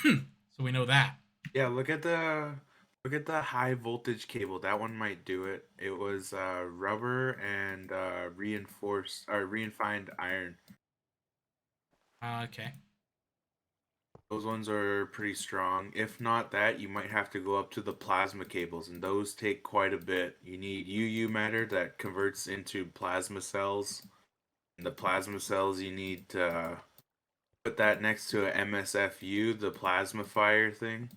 Speaker 3: So we know that.
Speaker 4: Yeah, look at the high voltage cable. That one might do it. It was rubber and reinforced or refined iron.
Speaker 3: Okay.
Speaker 4: Those ones are pretty strong. If not that, you might have to go up to the plasma cables, and those take quite a bit. You need UU matter that converts into plasma cells. And the plasma cells, you need to put that next to a MSFU, the plasma fire thing,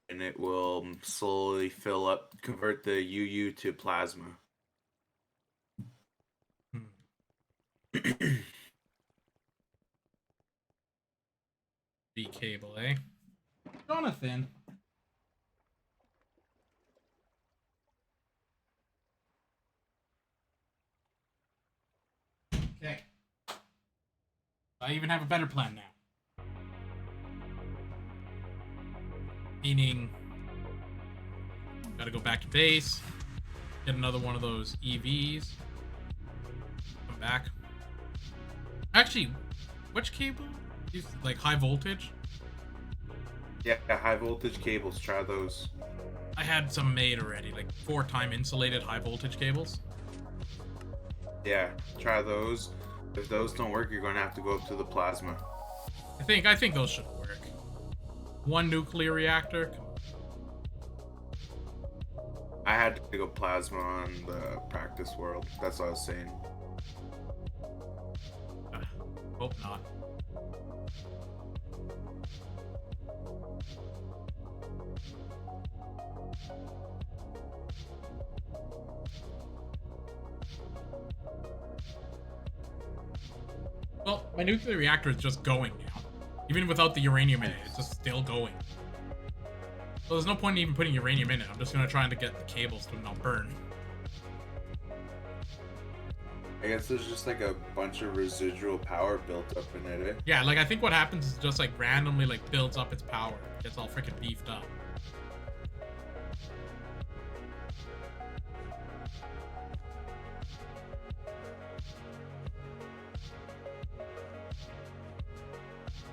Speaker 4: and it will slowly fill up, convert the UU to plasma.
Speaker 3: B cable, eh? Jonathan. Okay. I even have a better plan now. Meaning, gotta go back to base, get another one of those EVs, come back. Actually, which cable? Is like high voltage?
Speaker 4: Yeah, high voltage cables, try those.
Speaker 3: I had some made already, like 4-time insulated high voltage cables.
Speaker 4: Yeah, try those. If those don't work, you're going to have to go up to the plasma.
Speaker 3: I think those should work. 1 nuclear reactor.
Speaker 4: I had to go plasma on the practice world. That's what I was saying.
Speaker 3: Hope not. Well, my nuclear reactor is just going now. Even without the uranium in it, it's just still going. So there's no point in even putting uranium in it. I'm just gonna try to get the cables to not burn.
Speaker 4: I guess there's just like a bunch of residual power built up in it, eh?
Speaker 3: Yeah, like I think what happens is just like randomly like builds up its power. Gets all freaking beefed up.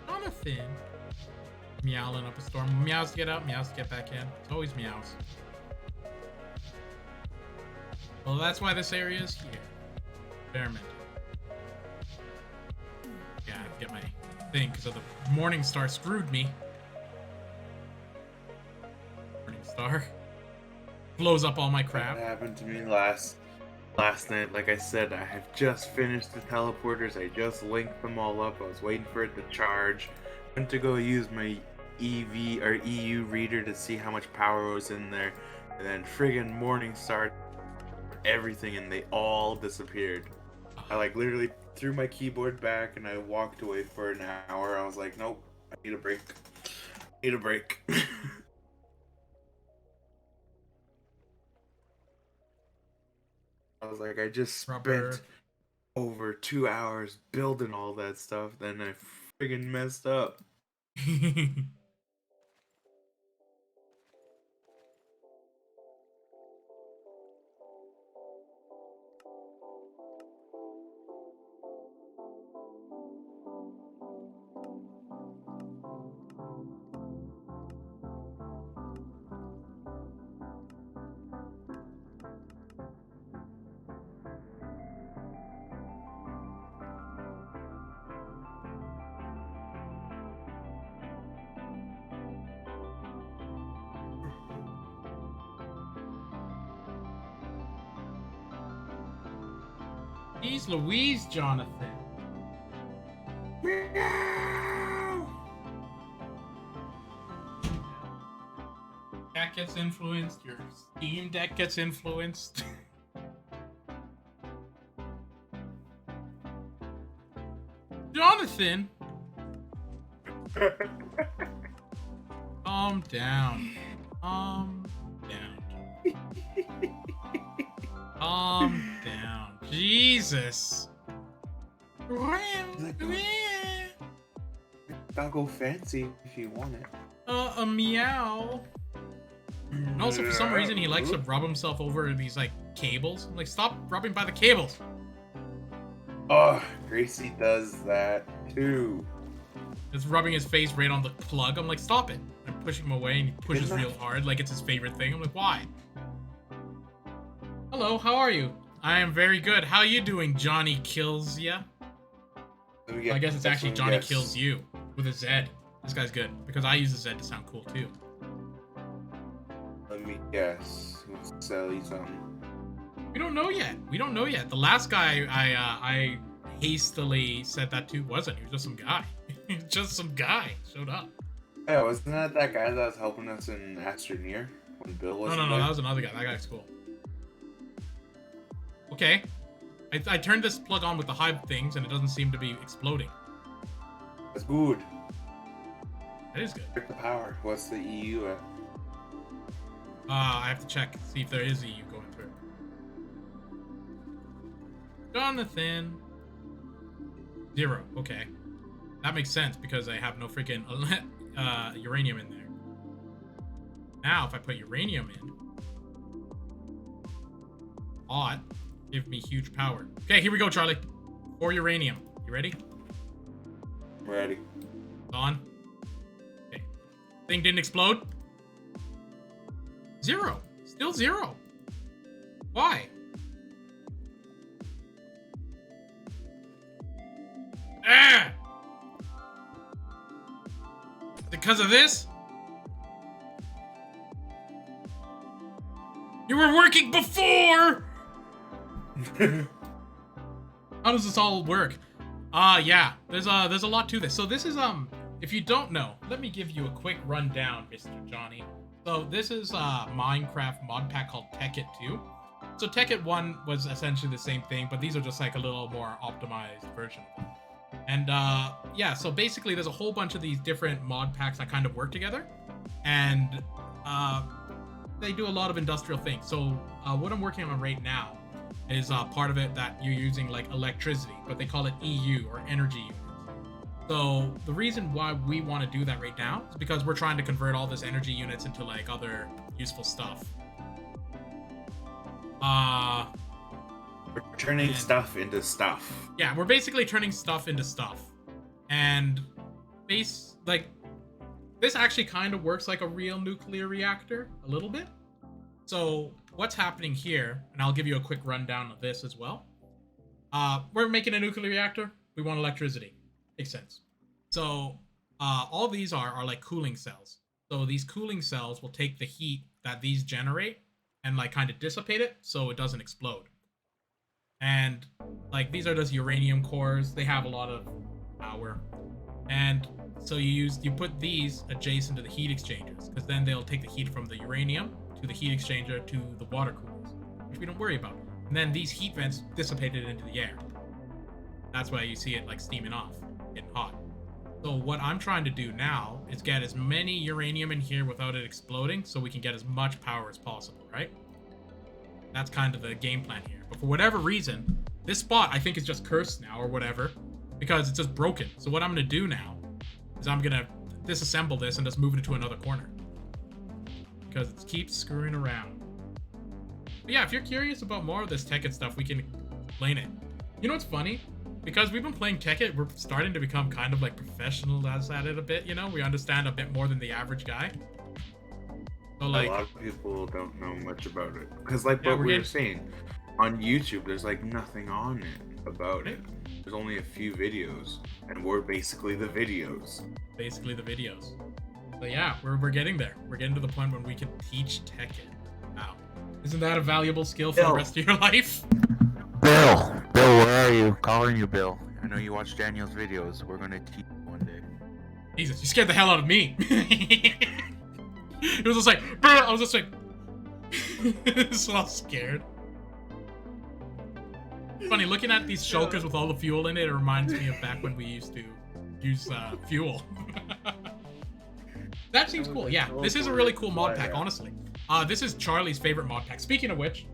Speaker 3: Jonathan. Meowing up a storm. Meows to get out, meows to get back in. It's always meows. Well, that's why this area is here. Experiment. Yeah, I get my thing because of the morning star screwed me. Morning star blows up all my crap.
Speaker 4: That happened to me last night. Like I said, I have just finished the teleporters. I just linked them all up. I was waiting for it to charge. Went to go use my EV or EU reader to see how much power was in there. And then friggin' morning started, everything, and they all disappeared. I like literally threw my keyboard back and I walked away for an hour. I was like, nope, I need a break. Need a break. I was like, I just spent over 2 hours building all that stuff, then I friggin' messed up.
Speaker 3: Jeez Louise, Jonathan. That gets influenced, your Steam Deck gets influenced. Jonathan! Calm down. Calm down. Calm down. Jesus.
Speaker 4: I'll go fancy if you want it.
Speaker 3: A meow. And also, for some reason, he likes to rub himself over these, like, cables. I'm like, stop rubbing by the cables.
Speaker 4: Oh, Gracie does that too.
Speaker 3: It's rubbing his face right on the plug. I'm like, stop it. I'm pushing him away, and he pushes real hard, like it's his favorite thing. I'm like, why? Hello, how are you? I am very good. How you doing, Johnny Kills Ya? I guess it's actually Johnny Kills You with a Z. This guy's good because I use a Z to sound cool too.
Speaker 4: Let me guess. Who's sell you something?
Speaker 3: We don't know yet. We don't know yet. The last guy I hastily said that to wasn't. He was just some guy. Just some guy showed up.
Speaker 4: Yeah, wasn't that guy that was helping us in Astroneer when Bill was?
Speaker 3: No, that was another guy. That guy's cool. Okay. I turned this plug on with the hive things, and it doesn't seem to be exploding.
Speaker 4: That's good.
Speaker 3: That is good.
Speaker 4: Check the power. What's the EU at?
Speaker 3: I have to check, see if there is EU going through. Jonathan. 0. Okay. That makes sense because I have no freaking uranium in there. Now, if I put uranium in, hot, give me huge power. Okay, here we go, Charlie. 4 uranium. You ready?
Speaker 4: I'm ready.
Speaker 3: On. Okay. Thing didn't explode. 0. Still 0. Why? Ah! Because of this? You were working before! How does this all work? Yeah, there's a lot to this. So this is, if you don't know, let me give you a quick rundown, Mr. Johnny. So this is a Minecraft mod pack called Tekkit 2. So Tekkit 1 was essentially the same thing, but these are just like a little more optimized version of it. And yeah, so basically there's a whole bunch of these different mod packs that kind of work together. And they do a lot of industrial things. So what I'm working on right now is part of it that you're using like electricity, but they call it EU or energy units. So the reason why we want to do that right now is because we're trying to convert all this energy units into like other useful stuff.
Speaker 4: We're turning stuff into stuff.
Speaker 3: Yeah, we're basically turning stuff into stuff. And this actually kind of works like a real nuclear reactor a little bit. So what's happening here, and I'll give you a quick rundown of this as well. We're making a nuclear reactor. We want electricity. Makes sense. So all these are like cooling cells. So these cooling cells will take the heat that these generate and like kind of dissipate it so it doesn't explode. And like these are just uranium cores. They have a lot of power. And so you put these adjacent to the heat exchangers because then they'll take the heat from the uranium to the heat exchanger to the water coolers, which we don't worry about. And then these heat vents dissipated into the air. That's why you see it like steaming off, getting hot. So what I'm trying to do now is get as many uranium in here without it exploding so we can get as much power as possible, right? That's kind of the game plan here. But for whatever reason, this spot I think is just cursed now or whatever because it's just broken. So what I'm going to do now is I'm going to disassemble this and just move it to another corner because it keeps screwing around. But yeah, if you're curious about more of this Tekkit stuff, we can explain it. You know what's funny? Because we've been playing Tekkit, we're starting to become kind of like professionals at it a bit, you know? We understand a bit more than the average guy. So like,
Speaker 4: a lot of people don't know much about it. Because like
Speaker 3: yeah,
Speaker 4: what we were saying, on YouTube, there's like nothing on it about it. There's only a few videos, and we're basically the videos.
Speaker 3: Basically the videos. So yeah, we're getting there. We're getting to the point when we can teach Tekkit. Wow. Isn't that a valuable skill for the rest of your life?
Speaker 4: Bill, where are you? Calling you, Bill. I know you watch Daniel's videos. We're gonna teach you one day.
Speaker 3: Jesus, you scared the hell out of me. It was just like, I was just like, so all scared. Funny, looking at these shulkers with all the fuel in it, it reminds me of back when we used to use fuel. That seems cool. Yeah, this is a really cool mod pack, honestly. This is Charlie's favorite mod pack. Speaking of which,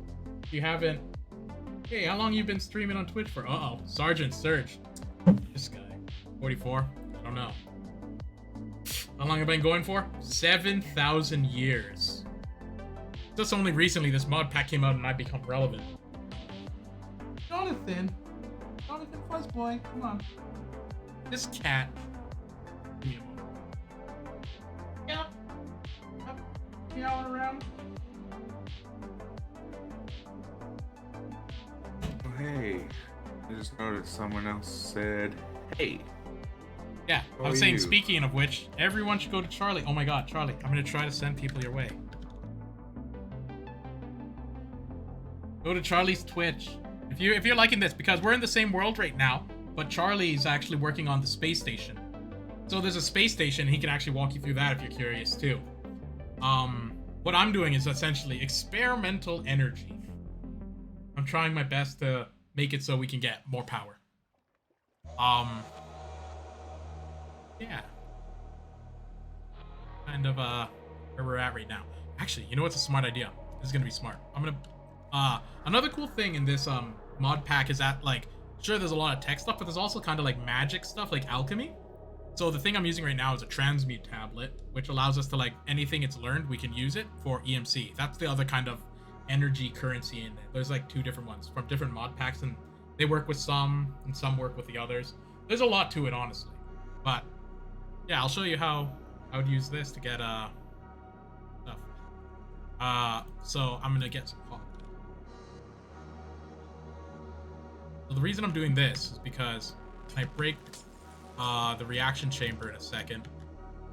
Speaker 3: if you haven't... Hey, how long you been streaming on Twitch for? Uh-oh. Sergeant Surge. This guy. 44? I don't know. How long have I been going for? 7,000 years. Just only recently this mod pack came out and I become relevant. Jonathan Fuzzboy, come on. This cat. Give me a moment. Yeah. Meowing around.
Speaker 4: Oh, hey. I just noticed someone else said, hey.
Speaker 3: Yeah, I was saying, speaking of which, everyone should go to Charlie. Oh my god, Charlie, I'm going to try to send people your way. Go to Charlie's Twitch. If you're liking this, because we're in the same world right now, but Charlie's actually working on the space station. So there's a space station, he can actually walk you through that if you're curious too. What I'm doing is essentially experimental energy. I'm trying my best to make it so we can get more power. Yeah. Kind of where we're at right now. Actually, you know what's a smart idea? This is gonna be smart. I'm gonna another cool thing in this mod pack is that, like, sure there's a lot of tech stuff, but there's also kind of like magic stuff, like alchemy. So the thing I'm using right now is a transmute tablet, which allows us to, like, anything it's learned, we can use it for EMC. That's the other kind of energy currency in there. There's like 2 different ones from different mod packs, and they work with some and some work with the others. There's a lot to it, honestly. But yeah, I'll show you how I would use this to get stuff. So I'm gonna get some pop. So the reason I'm doing this is because I break the reaction chamber in a second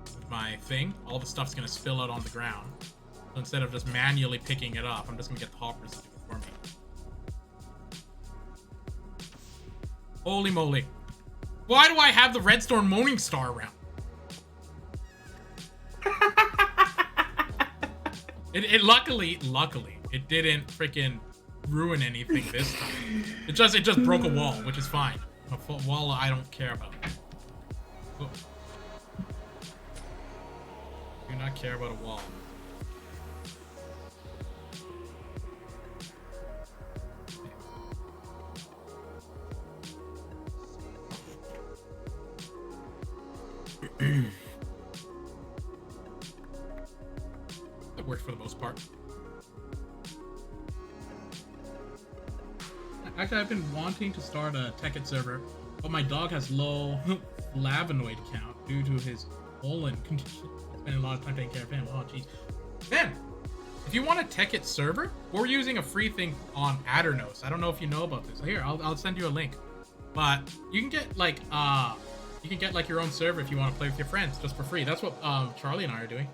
Speaker 3: with my thing, all the stuff's gonna spill out on the ground. So instead of just manually picking it up, I'm just gonna get the hoppers to do it for me. Holy moly. Why do I have the Redstone Morning Star around? It luckily, it didn't freaking ruin anything this time. It just broke a wall, which is fine. A wall I don't care about. Oh. Do not care about a wall. It worked for the most part. Actually, I've been wanting to start a Tekkit server, but my dog has low flavonoid count due to his colon condition. Spending a lot of time taking care of him. Oh, jeez. Man, if you want a Tekkit server, we're using a free thing on Addernos. I don't know if you know about this. Here, I'll send you a link. But you can get like your own server if you want to play with your friends just for free. That's what Charlie and I are doing.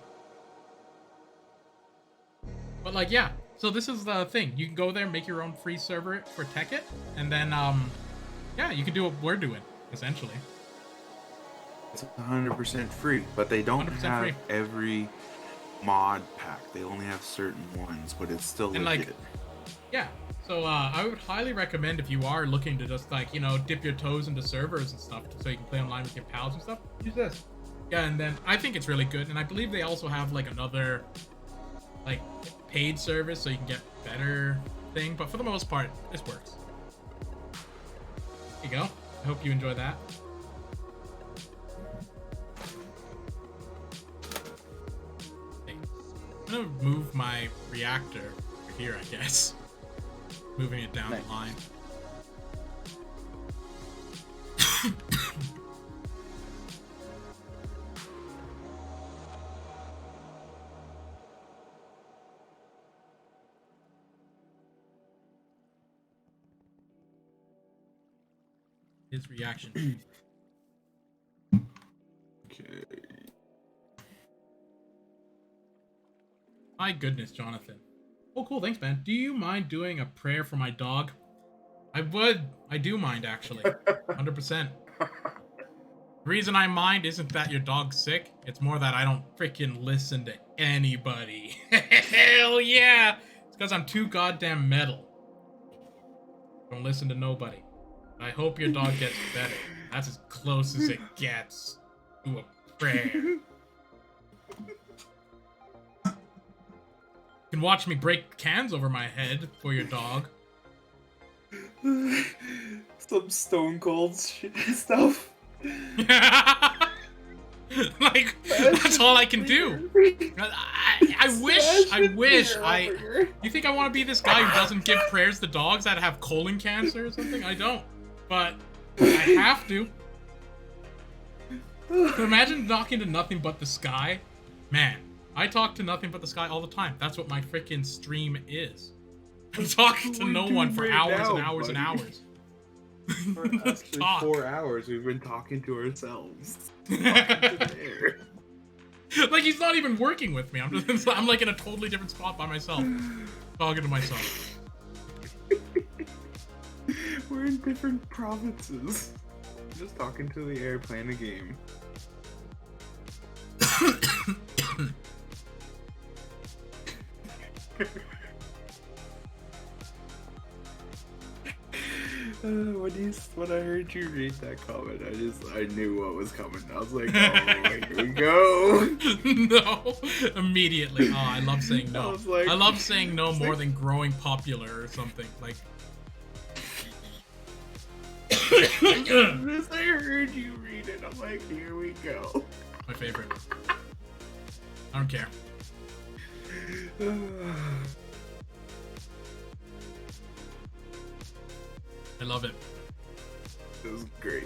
Speaker 3: But like, yeah. So this is the thing. You can go there, make your own free server for Tekkit, and then yeah, you can do what we're doing essentially.
Speaker 4: It's 100% free, but they don't have
Speaker 3: free.
Speaker 4: every mod pack. They only have certain ones, but it's still
Speaker 3: And
Speaker 4: legit.
Speaker 3: like, yeah. So I would highly recommend if you are looking to just like, you know, dip your toes into servers and stuff so you can play online with your pals and stuff, use this. Yeah, and then I think it's really good. And I believe they also have like another like paid service so you can get better thing. But for the most part, this works. There you go. I hope you enjoy that. Okay. I'm gonna move my reactor over here, I guess. Moving it down
Speaker 4: Nice.
Speaker 3: the line. His reaction.
Speaker 4: Okay.
Speaker 3: My goodness, Jonathan. Oh, cool. Thanks, man. Do you mind doing a prayer for my dog? I would. I do mind, actually. 100%. The reason I mind isn't that your dog's sick. It's more that I don't freaking listen to anybody. Hell yeah! It's because I'm too goddamn metal. Don't listen to nobody. I hope your dog gets better. That's as close as it gets to a prayer. You can watch me break cans over my head for your dog.
Speaker 4: Some stone cold stuff.
Speaker 3: Like, that's all I can do. I wish. You think I want to be this guy who doesn't give prayers to dogs that have colon cancer or something? I don't. But I have to. Imagine talking to nothing but the sky. Man, I talk to nothing but the sky all the time. That's what my freaking stream is. I'm talking to no one for hours and hours and hours.
Speaker 4: For actually 4 hours, we've been talking to ourselves.
Speaker 3: Like he's not even working with me. I'm like in a totally different spot by myself, talking to myself.
Speaker 4: We're in different provinces. Just talking to the air, playing a game. When I heard you read that comment, I knew what was coming. I was like, oh, here we go.
Speaker 3: No, immediately. Oh, I love saying no. I love saying no more than growing popular or something. Like,
Speaker 4: as I heard you read it, I'm like, here we go.
Speaker 3: My favorite. I don't care. I love it.
Speaker 4: It was great.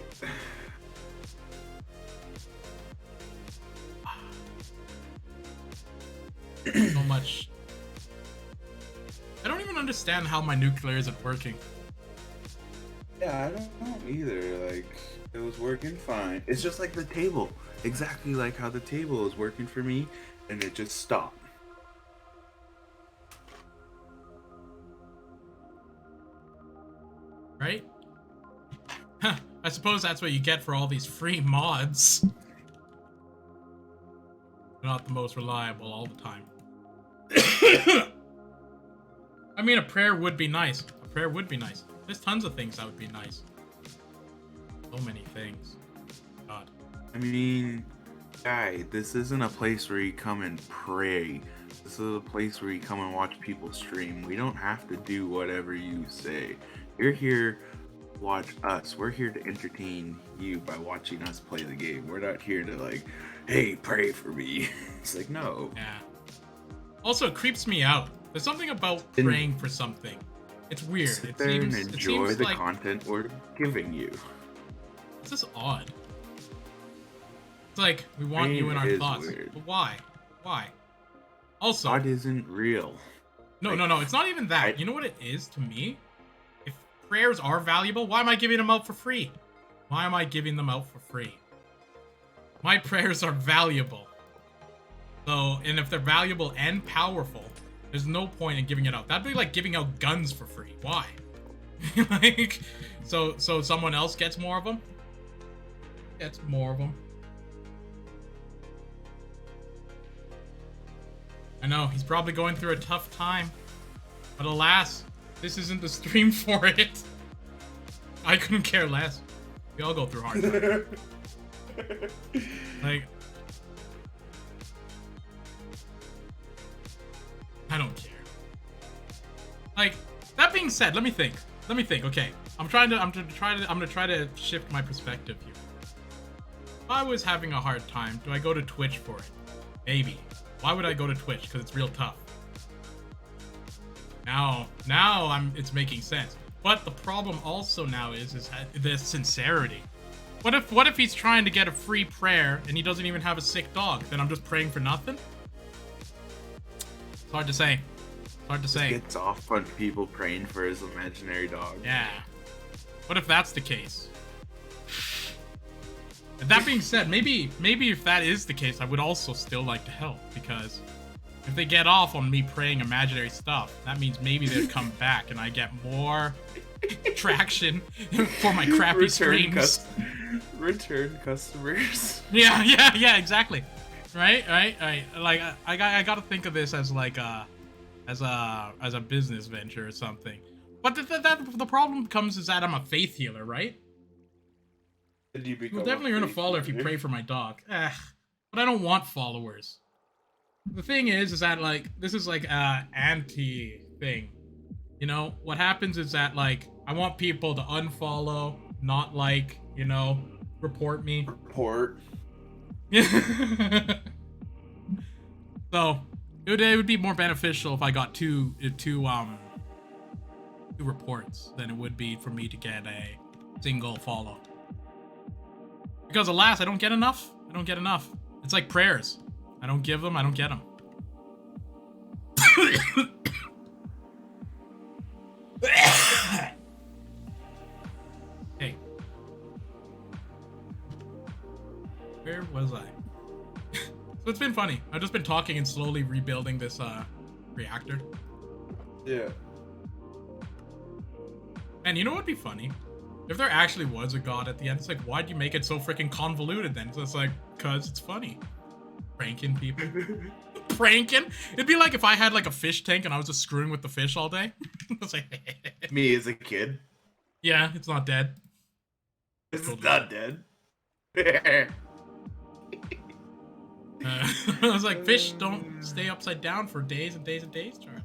Speaker 3: So much. I don't even understand how my nuclear isn't working.
Speaker 4: Yeah, I don't know either. Like, it was working fine. It's just like the table. Exactly like how the table is working for me, and it just stopped.
Speaker 3: Right? Huh, I suppose that's what you get for all these free mods. They're not the most reliable all the time. I mean, a prayer would be nice. A prayer would be nice. There's tons of things that would be nice. So many things. God.
Speaker 4: I mean, guy, this isn't a place where you come and pray. This is a place where you come and watch people stream. We don't have to do whatever you say. You're here to watch us. We're here to entertain you by watching us play the game. We're not here to like, hey, pray for me. It's like, no.
Speaker 3: Yeah. Also, it creeps me out. There's something about praying for something. It's weird.
Speaker 4: Sit there and enjoy the
Speaker 3: like,
Speaker 4: content we're giving you.
Speaker 3: It's just odd. It's like, we want you in our thoughts.
Speaker 4: Weird.
Speaker 3: But why? Why? Also,
Speaker 4: God isn't real.
Speaker 3: No, it's not even that. You know what it is to me? If prayers are valuable, why am I giving them out for free? Why am I giving them out for free? My prayers are valuable. So, and if they're valuable and powerful, there's no point in giving it out. That'd be like giving out guns for free. Why? Like, so someone else gets more of them? Gets more of them. I know, he's probably going through a tough time. But alas, this isn't the stream for it. I couldn't care less. We all go through hard times. Like, I don't care. Like, that being said, let me think. Okay, I'm gonna try to shift my perspective here. If I was having a hard time, do I go to Twitch for it? Maybe. Why would I go to Twitch? Because it's real tough. Now it's making sense. But the problem also now is the sincerity. What if he's trying to get a free prayer and he doesn't even have a sick dog? Then I'm just praying for nothing? It's hard to say.
Speaker 4: Gets off on people praying for his imaginary dog.
Speaker 3: Yeah. What if that's the case? And that being said, maybe if that is the case, I would also still like to help, because if they get off on me praying imaginary stuff, that means maybe they'll come back and I get more traction for my crappy streams.
Speaker 4: Return customers.
Speaker 3: Yeah, exactly. Right. Like I gotta think of this as like as a business venture or something. But the problem comes is that I'm a faith healer, right? You'll definitely earn a follower if you pray for my dog. But I don't want followers. The thing is that like this is like a anti thing. You know, what happens is that like I want people to unfollow, not like, you know, report me.
Speaker 4: Report.
Speaker 3: So it would be more beneficial if I got two reports than it would be for me to get a single follow. Because alas, I don't get enough. It's like prayers. I don't give them, I don't get them. Hey. Where was I? So it's been funny. I've just been talking and slowly rebuilding this reactor.
Speaker 4: Yeah.
Speaker 3: And you know what'd be funny? If there actually was a god at the end, it's like, why'd you make it so freaking convoluted then? So it's like, cause it's funny. Pranking people. Pranking? It'd be like if I had like a fish tank and I was just screwing with the fish all day. It's like,
Speaker 4: me as a kid.
Speaker 3: Yeah, it's not dead.
Speaker 4: It's not dead.
Speaker 3: I was like, fish don't stay upside down for days and days and days, Charlie.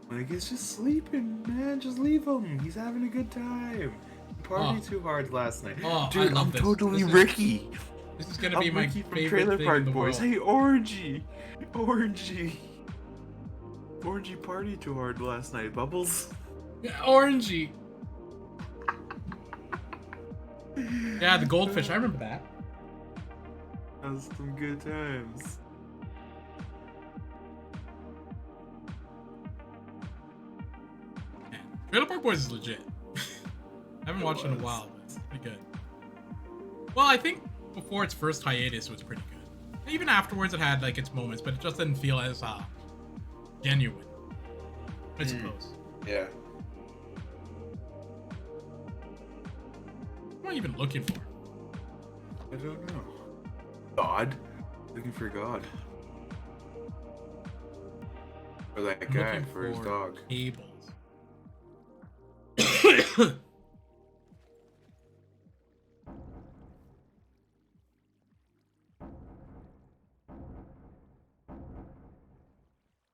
Speaker 4: Like, he's just sleeping, man. Just leave him. He's having a good time. He partied too hard last night. Dude, I'm totally Ricky.
Speaker 3: This is gonna be my
Speaker 4: Ricky from
Speaker 3: favorite
Speaker 4: Trailer
Speaker 3: thing
Speaker 4: Park
Speaker 3: in the
Speaker 4: Boys.
Speaker 3: world.
Speaker 4: Hey, Orangey. Orangey partied too hard last night, Bubbles.
Speaker 3: Yeah, Orangey. Yeah, the goldfish. I remember that.
Speaker 4: That was some good times.
Speaker 3: Man, Trailer Park Boys is legit. I haven't watched it in a while, but it's pretty good. Well, I think before its first hiatus, it was pretty good. Even afterwards, it had like its moments, but it just didn't feel as genuine, I suppose.
Speaker 4: Yeah.
Speaker 3: What am I even looking for?
Speaker 4: I don't know. God? Looking for God. Or that guy for his dog.
Speaker 3: Cables.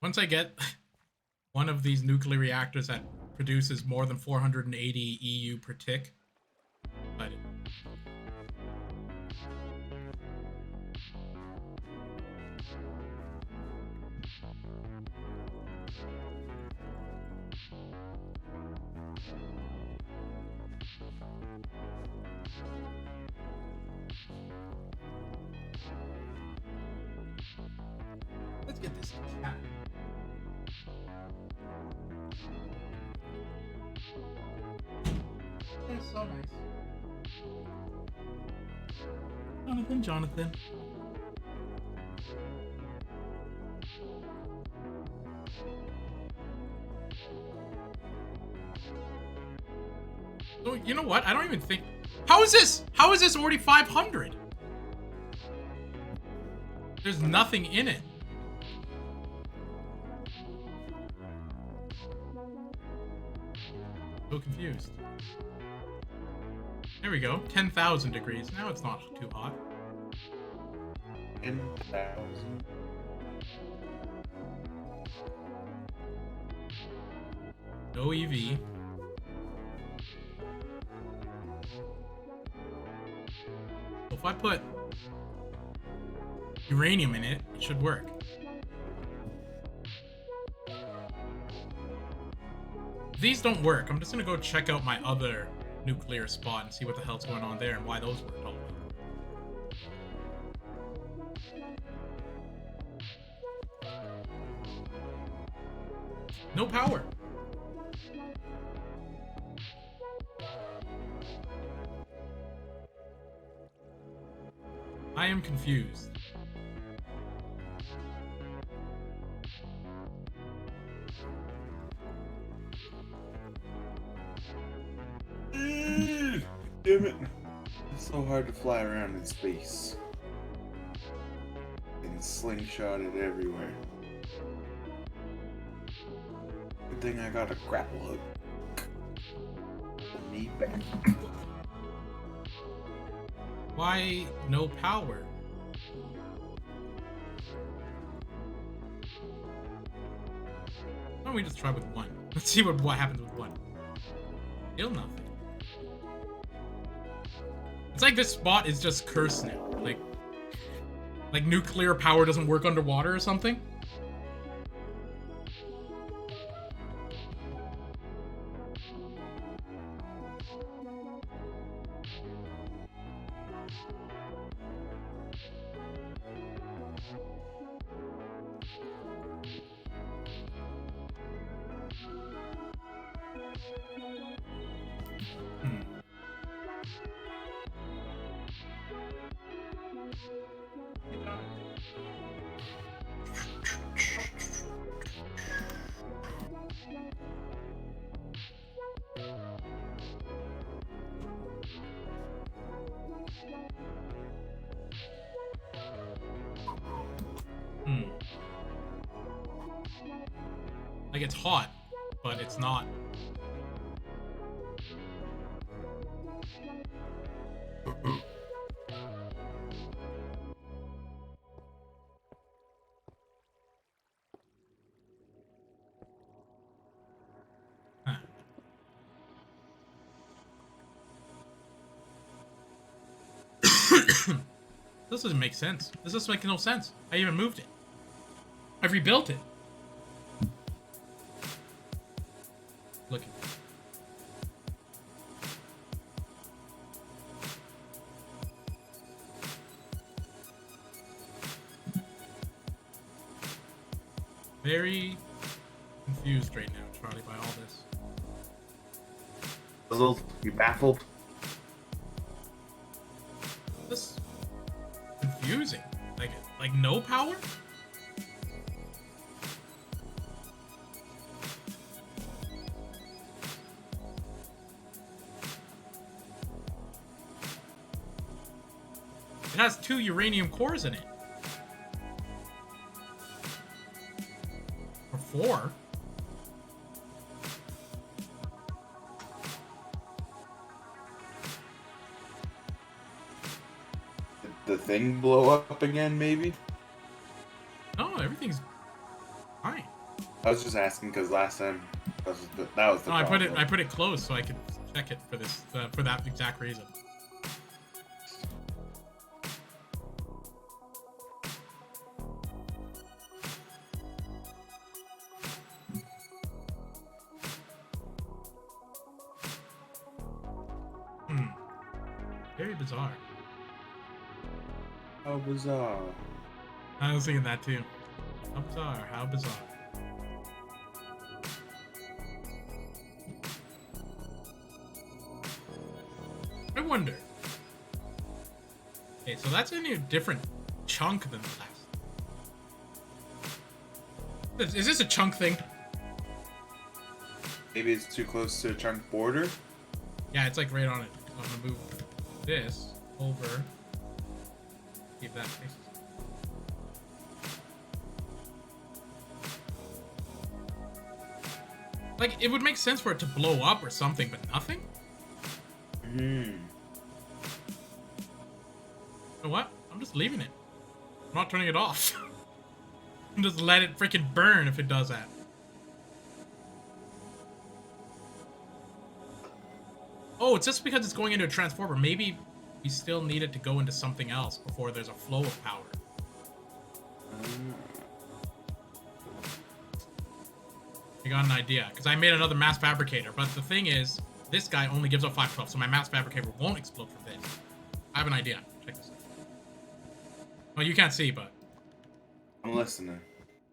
Speaker 3: Once I get one of these nuclear reactors that produces more than 480 EU per tick, excited. Let's get this cat. That's so nice. Jonathan. So, you know what? I don't even think... How is this? How is this already 500? There's nothing in it. So confused. There we go. 10,000 degrees. Now it's not too hot.
Speaker 4: 10,000.
Speaker 3: No EV. So if I put uranium in it, it should work. If these don't work, I'm just gonna go check out my other nuclear spot and see what the hell's going on there and why those worked all the way. No power. I am confused.
Speaker 4: Damn it. It's so hard to fly around in space. And slingshot it everywhere. Good thing I got a grapple hook. Pull me back.
Speaker 3: Why no power? Why don't we just try with one? Let's see what happens with one. Still nothing. It's like this spot is just cursed now. Like nuclear power doesn't work underwater or something. Like it's hot, but it's not. Huh. This doesn't make sense. This doesn't make no sense. I even moved it. I rebuilt it. Look. Very confused right now, Charlie, by all this.
Speaker 4: Puzzled? You baffled?
Speaker 3: This confusing. Like no power? It has 2 uranium cores in it. Or 4.
Speaker 4: Did the thing blow up again, maybe?
Speaker 3: No, everything's fine.
Speaker 4: I was just asking because last time that was the
Speaker 3: No, I
Speaker 4: problem.
Speaker 3: put it closed so I could check it for this for that exact reason. Very bizarre.
Speaker 4: How bizarre.
Speaker 3: I was thinking that too. How bizarre, how bizarre. I wonder. Okay, so that's in a different chunk than the last. Is this a chunk thing?
Speaker 4: Maybe it's too close to a chunk border?
Speaker 3: Yeah, it's like right on it. I'm gonna move this over. See if that fixes it. Like, it would make sense for it to blow up or something, but nothing?
Speaker 4: Hmm.
Speaker 3: You know what? I'm just leaving it. I'm not turning it off. I'm just let it freaking burn if it does that. Oh, it's just because it's going into a transformer. Maybe we still need it to go into something else before there's a flow of power. I got an idea, because I made another mass fabricator, but the thing is, this guy only gives up 512, so my mass fabricator won't explode for this. I have an idea. Check this out. Oh, you can't see, but...
Speaker 4: I'm listening.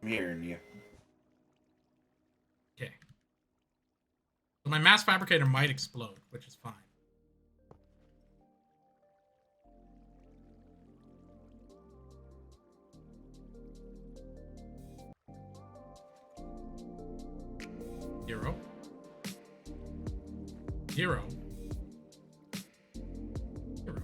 Speaker 4: I'm hearing you.
Speaker 3: Okay. So my mass fabricator might explode, which is fine. Zero. Zero. Zero.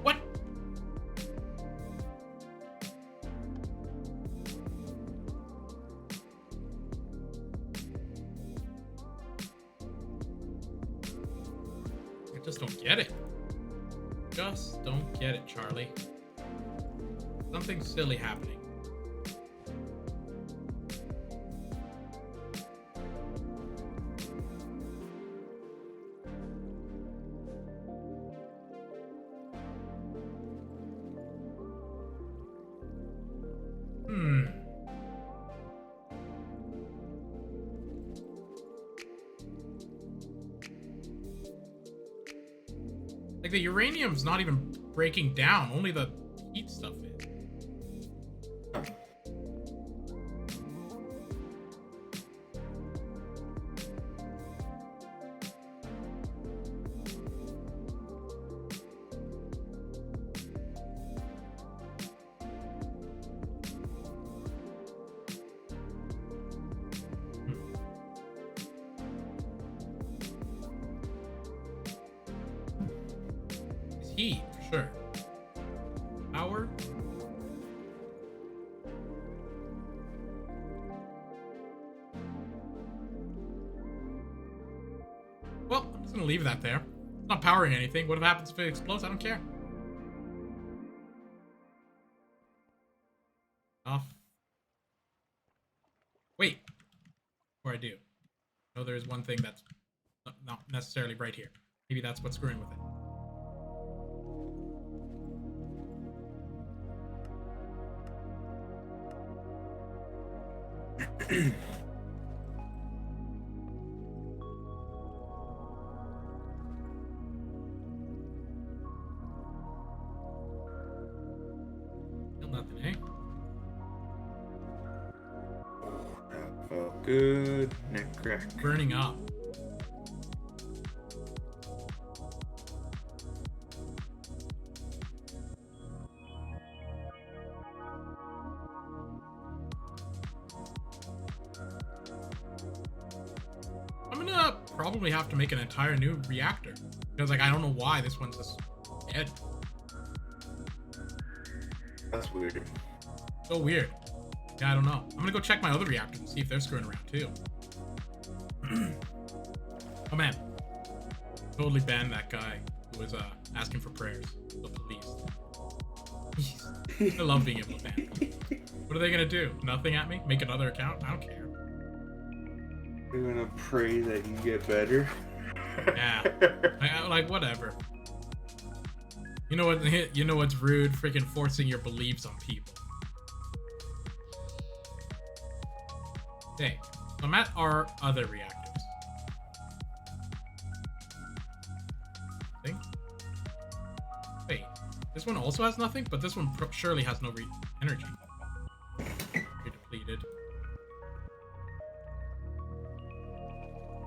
Speaker 3: What? I just don't get it. Just don't get it, Charlie. Something silly happening. Like, the uranium's not even breaking down, only the heat stuff is. Heat, for sure. Power. Well, I'm just gonna leave that there. It's not powering anything. What happens if it explodes? I don't care. Off. Wait. Before I do. No, there is one thing that's not necessarily right here. Maybe that's what's screwing with it. Still nothing, eh?
Speaker 4: That felt good. Neck crack.
Speaker 3: Burning up. I'm gonna probably have to make an entire new reactor. Because, like, I don't know why this one's just dead.
Speaker 4: That's weird.
Speaker 3: So weird. Yeah, I don't know. I'm gonna go check my other reactor and see if they're screwing around too. Oh man. Totally banned that guy who was asking for prayers. The police. I love being able to ban people. What are they gonna do? Nothing at me? Make another account? I don't care.
Speaker 4: You're gonna pray that you get better.
Speaker 3: Yeah. Like, whatever. You know what? You know what's rude? Freaking forcing your beliefs on people. Okay, so I'm at our other reactors. Think. Wait, this one also has nothing, but this one surely has no energy.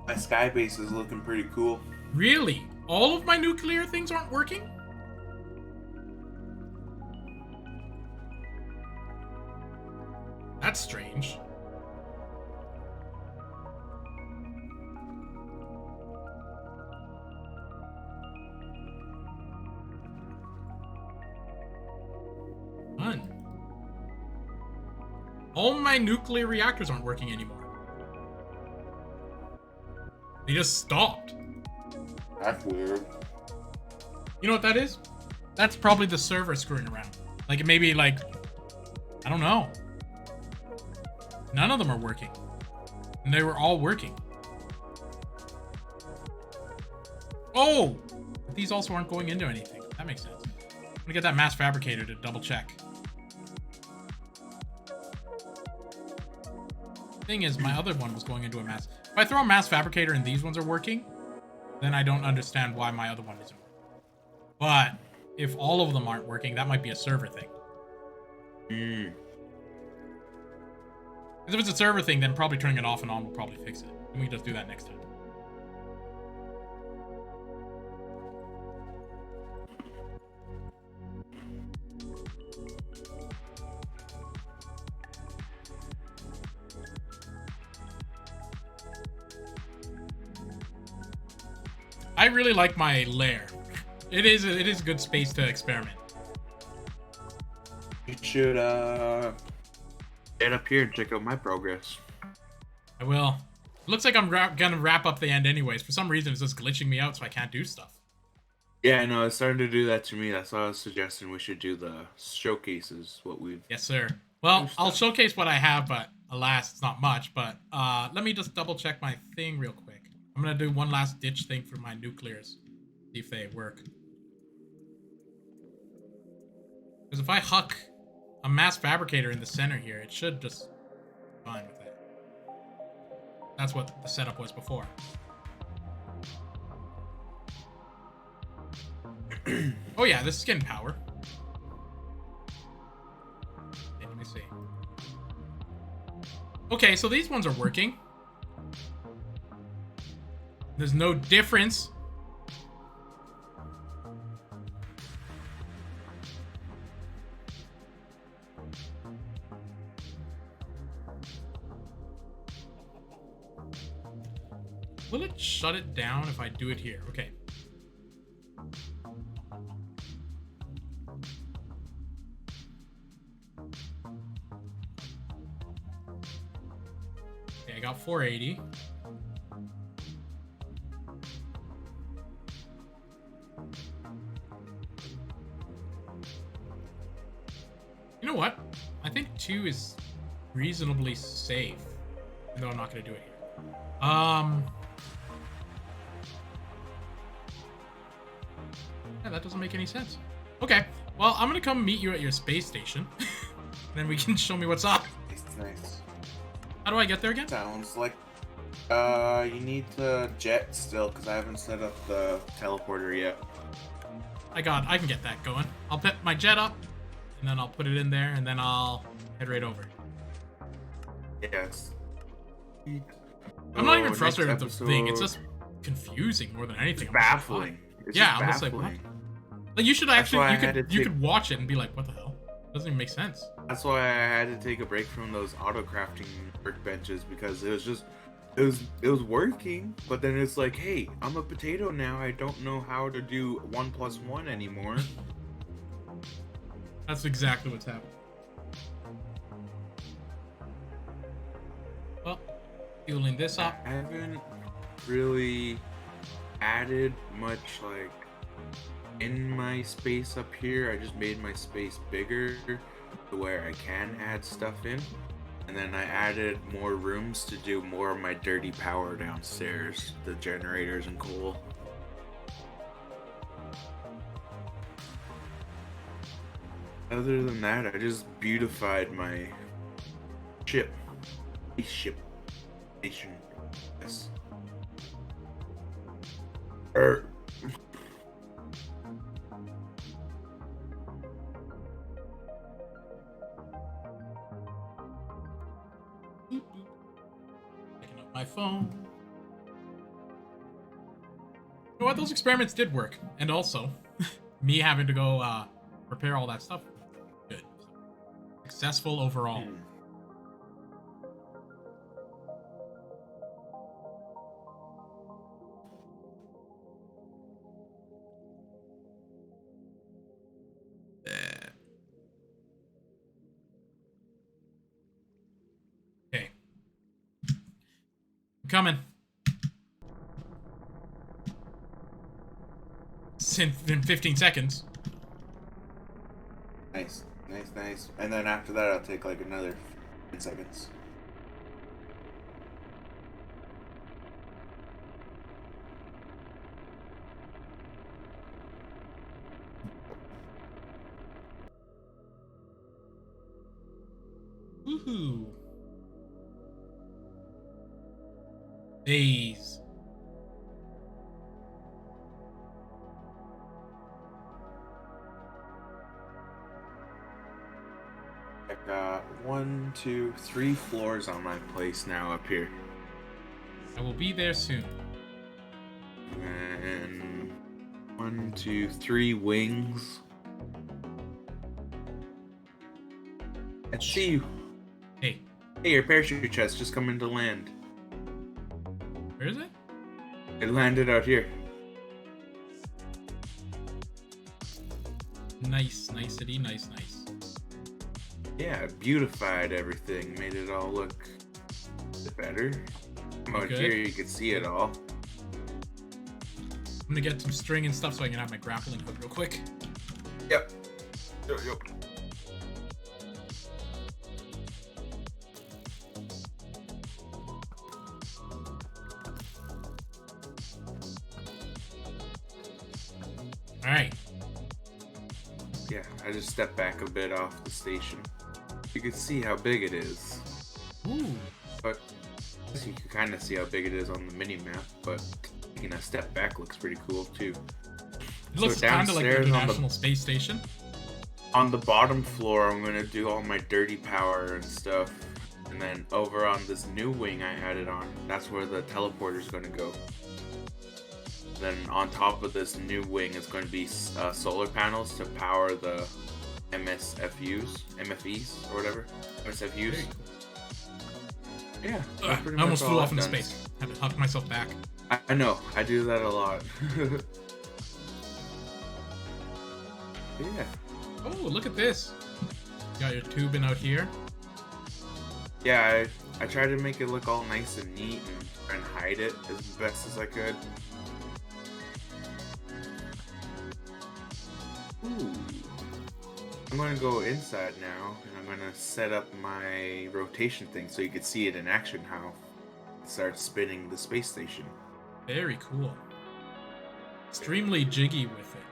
Speaker 4: My sky base is looking pretty cool.
Speaker 3: Really? All of my nuclear things aren't working? That's strange. Fun. All my nuclear reactors aren't working anymore. They just stopped.
Speaker 4: That's weird.
Speaker 3: You know what that is? That's probably the server screwing around. Like, it may be like, I don't know. None of them are working. And they were all working. Oh! These also aren't going into anything. That makes sense. I'm gonna get that mass fabricator to double check. Thing is, my other one was going into a mass. If I throw a mass fabricator and these ones are working, then I don't understand why my other one isn't working. But if all of them aren't working, that might be a server thing.
Speaker 4: Hmm.
Speaker 3: Because if it's a server thing, then probably turning it off and on will probably fix it. And we can just do that next time. I really like my lair. It is a good space to experiment.
Speaker 4: You should get up here and check out my progress.
Speaker 3: I will. It looks like I'm gonna wrap up the end anyways. For some reason, it's just glitching me out, so I can't do stuff.
Speaker 4: Yeah, I know. It's starting to do that to me. That's why I was suggesting we should do the showcases. What we've.
Speaker 3: Yes, sir. Well, I'll showcase what I have, but alas, it's not much. But let me just double check my thing real quick. I'm gonna do one last ditch thing for my nuclears. See if they work. Because if I huck a mass fabricator in the center here, it should just be fine with it. That's what the setup was before. Oh yeah, this is getting power. Okay, let me see. Okay, so these ones are working. There's no difference. Will it shut it down if I do it here? Okay. Okay, I got 480. You know what? I think 2 is reasonably safe. Even though I'm not going to do it here. Yeah, that doesn't make any sense. Okay, well, I'm going to come meet you at your space station. Then we can show me what's up.
Speaker 4: Nice.
Speaker 3: How do I get there again?
Speaker 4: Sounds like you need to jet still because I haven't set up the teleporter yet.
Speaker 3: I can get that going. I'll put my jet up, and then I'll put it in there, and then I'll head right over.
Speaker 4: Yes.
Speaker 3: I'm not even frustrated with the thing. It's just confusing more than anything.
Speaker 4: It's baffling. It's
Speaker 3: yeah,
Speaker 4: just
Speaker 3: I'm just like,
Speaker 4: baffling.
Speaker 3: what? Like, you should actually, you could
Speaker 4: take...
Speaker 3: watch it and be like, what the hell? Doesn't even make sense.
Speaker 4: That's why I had to take a break from those auto crafting workbenches because it was just, it was working, but then it's like, hey, I'm a potato now. I don't know how to do 1 + 1 anymore.
Speaker 3: That's exactly what's happening. Well, fueling this up.
Speaker 4: I haven't really added much like in my space up here. I just made my space bigger to where I can add stuff in, and then I added more rooms to do more of my dirty power downstairs, the generators and coal. Other than that, I just beautified my ship. Spaceship station. Yes.
Speaker 3: Picking up my phone. know what? Those experiments did work. And also, me having to go repair all that stuff. Good. Successful overall. Okay. I'm coming. In 15 seconds.
Speaker 4: Nice. And then after that, I'll take like another 10 seconds.
Speaker 3: Woohoo. Days.
Speaker 4: I got 1, 2, 3 floors on my place now up here.
Speaker 3: I will be there soon.
Speaker 4: And 1, 2, 3 wings. I see you.
Speaker 3: Hey,
Speaker 4: Hey, your parachute chest just coming to land.
Speaker 3: where is it?
Speaker 4: It landed out here.
Speaker 3: Nice, nicety, nice.
Speaker 4: Yeah, beautified everything, made it all look a bit better. From out
Speaker 3: Good.
Speaker 4: here, you can see it all.
Speaker 3: I'm gonna get some string and stuff so I can have my grappling hook real quick.
Speaker 4: Yep. Yep.
Speaker 3: Alright.
Speaker 4: Yeah, I just stepped back a bit off the station. You can see how big it is.
Speaker 3: Ooh.
Speaker 4: But you can kind of see how big it is on the mini map, but taking a step back looks pretty cool too.
Speaker 3: It looks
Speaker 4: So
Speaker 3: kind of like the
Speaker 4: downstairs
Speaker 3: International Space Station.
Speaker 4: On the bottom floor, I'm gonna do all my dirty power and stuff. And then over on this new wing I added on, that's where the teleporter's gonna go. Then on top of this new wing is going to be solar panels to power the MFEs or whatever. MSFUs. Yeah.
Speaker 3: Ugh, I almost flew off into space. Had to huck myself back.
Speaker 4: I know. I do that a lot. Yeah.
Speaker 3: Oh, look at this. You got your tubing out here.
Speaker 4: Yeah, I tried to make it look all nice and neat and try and hide it as best as I could. Ooh. I'm going to go inside now, and I'm going to set up my rotation thing so you can see it in action how it starts spinning the space station.
Speaker 3: Very cool. Extremely jiggy with it.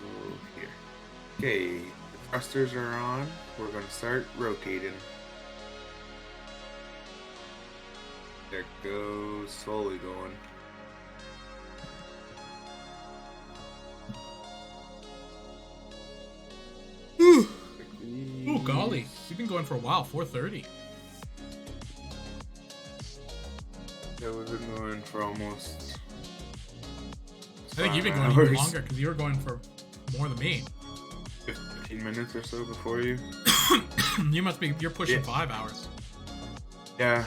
Speaker 4: Oh, here. Okay, the thrusters are on. We're going to start rotating. There it goes, slowly going.
Speaker 3: Oh golly, we've been going for a while. 4:30.
Speaker 4: Yeah, we've been going for almost.
Speaker 3: I think you've been going
Speaker 4: 5
Speaker 3: even
Speaker 4: hours.
Speaker 3: longer because you were going for more than me.
Speaker 4: 15 minutes or so before you.
Speaker 3: You're pushing
Speaker 4: Yeah.
Speaker 3: 5 hours.
Speaker 4: Yeah.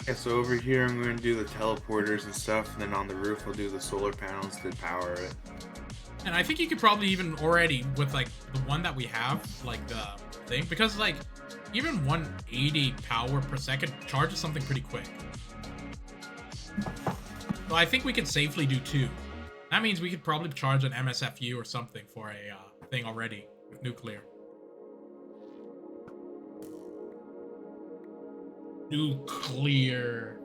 Speaker 4: Yeah, so over here I'm going to do the teleporters and stuff, and then on the roof I'll do the solar panels to power it.
Speaker 3: And I think you could probably even already with like the one that we have, like the thing, because like even 180 power per second charges something pretty quick. So I think we could safely do 2. That means we could probably charge an MSFU or something for a thing already with nuclear. Nuclear.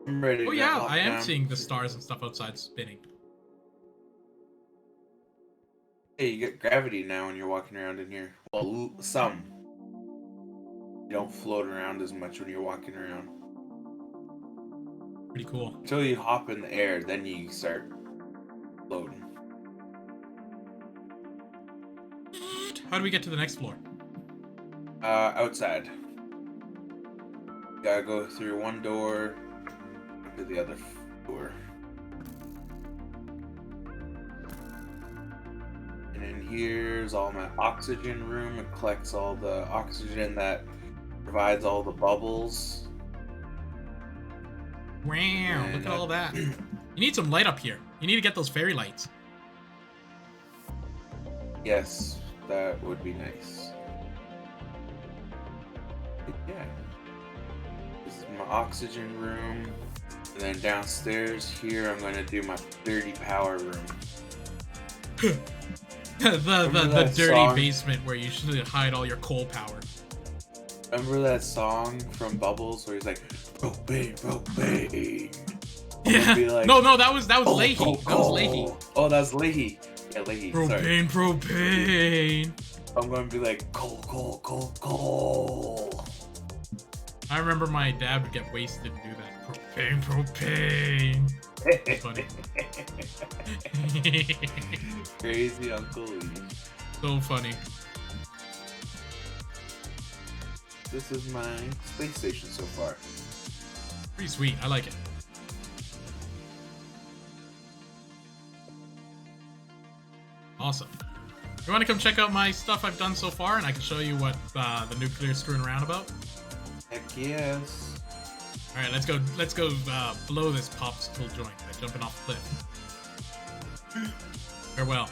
Speaker 4: I'm ready
Speaker 3: Oh
Speaker 4: to
Speaker 3: yeah,
Speaker 4: hop
Speaker 3: I am
Speaker 4: down.
Speaker 3: seeing the stars and stuff outside spinning.
Speaker 4: Hey, you get gravity now when you're walking around in here. Well, some. You don't float around as much when you're walking around.
Speaker 3: Pretty cool.
Speaker 4: Until you hop in the air, then you start floating.
Speaker 3: How do we get to the next floor?
Speaker 4: Outside. Gotta go through one door to the other door. And then here's all my oxygen room. It collects all the oxygen that provides all the bubbles.
Speaker 3: Wow,
Speaker 4: And,
Speaker 3: look at all that. You need some light up here. You need to get those fairy lights.
Speaker 4: Yes, that would be nice. Yeah. This is my oxygen room. And then downstairs here, I'm gonna do my dirty power room.
Speaker 3: the dirty
Speaker 4: song?
Speaker 3: basement where you should hide all your coal power.
Speaker 4: Remember that song from Bubbles where he's like, propane, propane?
Speaker 3: Yeah.
Speaker 4: Be like,
Speaker 3: no, that was Leahy.
Speaker 4: coal,
Speaker 3: That was Leahy.
Speaker 4: Oh, that's Leahy. Yeah, Leahy. Sorry.
Speaker 3: Propane.
Speaker 4: I'm gonna be like, coal, coal, coal, coal.
Speaker 3: I remember my dad would get wasted and do that. Propane. That's funny.
Speaker 4: Crazy Uncle Lee.
Speaker 3: So funny.
Speaker 4: This is my space station so far.
Speaker 3: Pretty sweet. I like it. Awesome. You want to come check out my stuff I've done so far, and I can show you what the nuclear is screwing around about?
Speaker 4: Heck yes.
Speaker 3: All right, let's go blow this popsicle joint by jumping off the cliff. Farewell.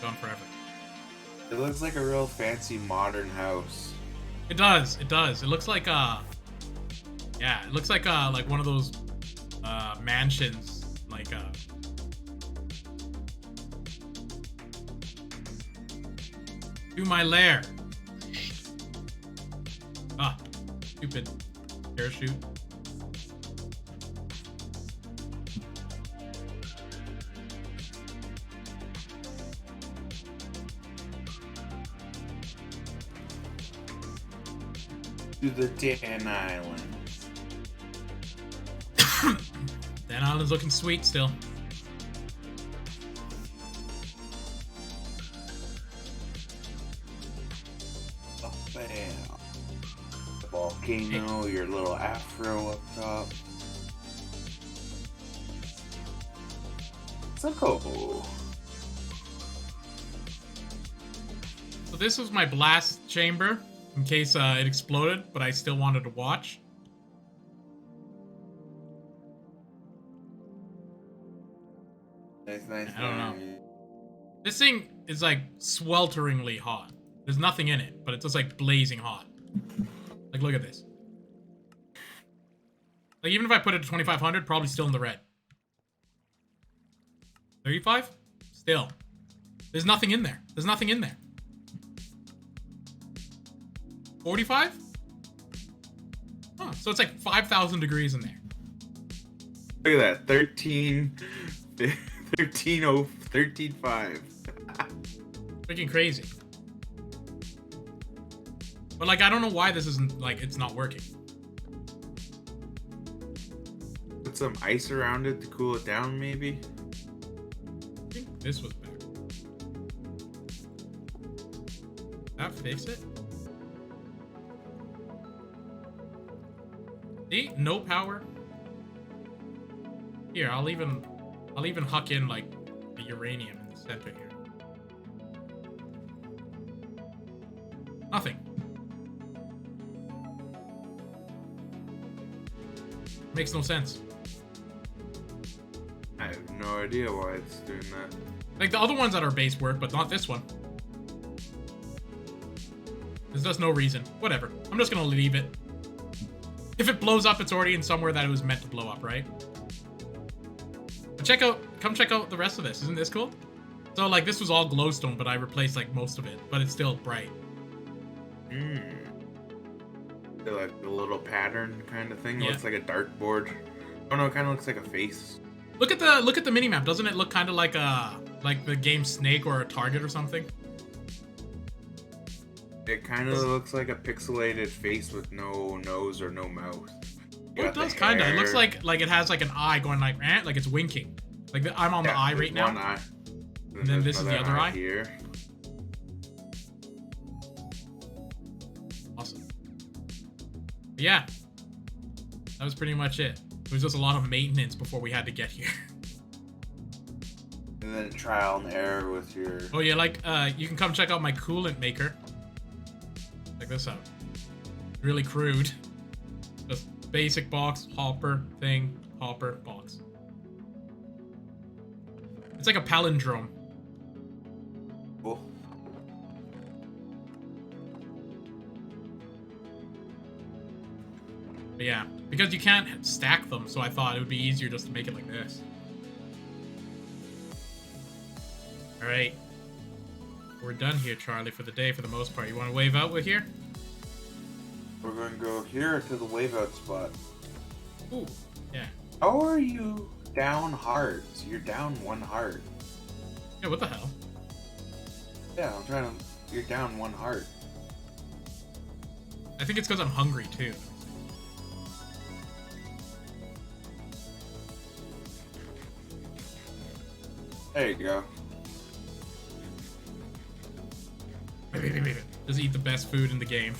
Speaker 3: Gone forever.
Speaker 4: It looks like a real fancy modern house.
Speaker 3: It does. It does. It looks like yeah, it looks like one of those mansions, like to my lair. Ah, stupid parachute.
Speaker 4: To the Dan Islands.
Speaker 3: Dan Island's looking sweet still.
Speaker 4: Oh, bam. The volcano, your little afro up top. So cool.
Speaker 3: So this was my blast chamber in case it exploded, but I still wanted to watch.
Speaker 4: Nice, nice.
Speaker 3: I don't know. This thing is like swelteringly hot. There's nothing in it, but it's just like blazing hot. Like, look at this. Like, even if I put it to 2500, probably still in the red. 35? Still. There's nothing in there. There's nothing in there. 45? Huh, so it's like 5,000 degrees in there.
Speaker 4: Look at that. 13.5.
Speaker 3: Freaking crazy. But like, I don't know why this isn't, like, it's not working.
Speaker 4: Put some ice around it to cool it down, maybe?
Speaker 3: I think this was better. That fix it? See? No power. Here, I'll even huck in like the uranium in the center here. Nothing. Makes no sense.
Speaker 4: I have no idea why it's doing that.
Speaker 3: Like the other ones at our base work, but not this one. There's just no reason. Whatever. I'm just gonna leave it. If it blows up, it's already in somewhere that it was meant to blow up, right? But come check out the rest of this. Isn't this cool? So like this was all glowstone, but I replaced like most of it, but it's still bright.
Speaker 4: Like a little pattern kind of thing. It
Speaker 3: Yeah.
Speaker 4: looks like a dartboard. Oh no, it kind of looks like a face.
Speaker 3: Look at the minimap. Doesn't it look kind of like the game Snake or a Target or something?
Speaker 4: It kind of looks like a pixelated face with no nose or no mouth. You
Speaker 3: Oh,
Speaker 4: got
Speaker 3: it does
Speaker 4: the
Speaker 3: kind of. It looks
Speaker 4: hair.
Speaker 3: like it has like an eye going like it's winking. Like I'm on the eye
Speaker 4: there's
Speaker 3: right now.
Speaker 4: one eye.
Speaker 3: And then
Speaker 4: there's
Speaker 3: this is the
Speaker 4: another
Speaker 3: other eye?
Speaker 4: here.
Speaker 3: But yeah, that was pretty much it. It was just a lot of maintenance before we had to get here.
Speaker 4: And then trial and error with your...
Speaker 3: Oh yeah, like, you can come check out my coolant maker. Check this out. Really crude. Just basic box, hopper, thing, hopper, box. It's like a palindrome.
Speaker 4: Cool.
Speaker 3: But yeah, because you can't stack them, so I thought it would be easier just to make it like this. Alright. We're done here, Charlie, for the day for the most part. You want to wave out with here?
Speaker 4: We're going to go here to the wave out spot.
Speaker 3: Ooh, yeah.
Speaker 4: How are you down hearts? You're down 1 heart.
Speaker 3: Yeah, what the hell?
Speaker 4: Yeah, I'm trying to... You're down 1 heart.
Speaker 3: I think it's because I'm hungry, too.
Speaker 4: There you go.
Speaker 3: Just eat the best food in the game.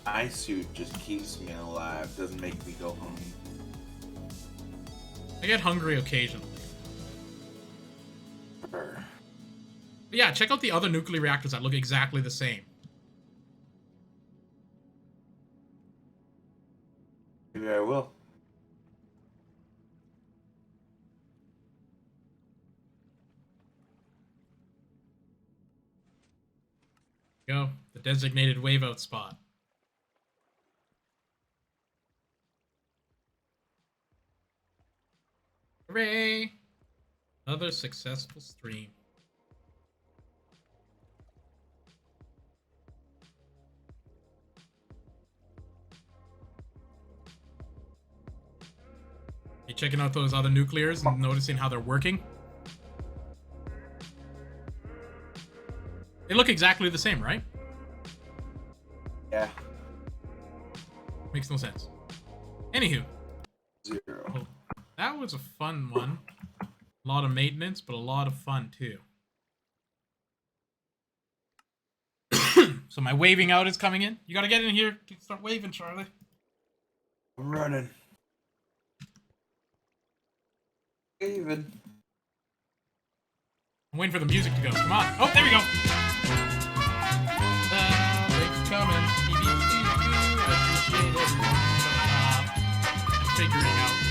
Speaker 4: My suit just keeps me alive, doesn't make me go hungry.
Speaker 3: I get hungry occasionally.
Speaker 4: Brr.
Speaker 3: But yeah, check out the other nuclear reactors that look exactly the same.
Speaker 4: Maybe I will.
Speaker 3: Go, the designated wave out spot. Hooray! Another successful stream. You checking out those other nuclears and noticing how they're working? They look exactly the same, right?
Speaker 4: Yeah.
Speaker 3: Makes no sense. Anywho.
Speaker 4: 0.
Speaker 3: Oh, that was a fun one. A lot of maintenance, but a lot of fun too. So my waving out is coming in. You gotta get in here. Start waving, Charlie.
Speaker 4: I'm running. Even.
Speaker 3: I'm waiting for the music to go. Come on. Oh, there we go. Thanks for coming. I appreciate everyone. I'm figuring out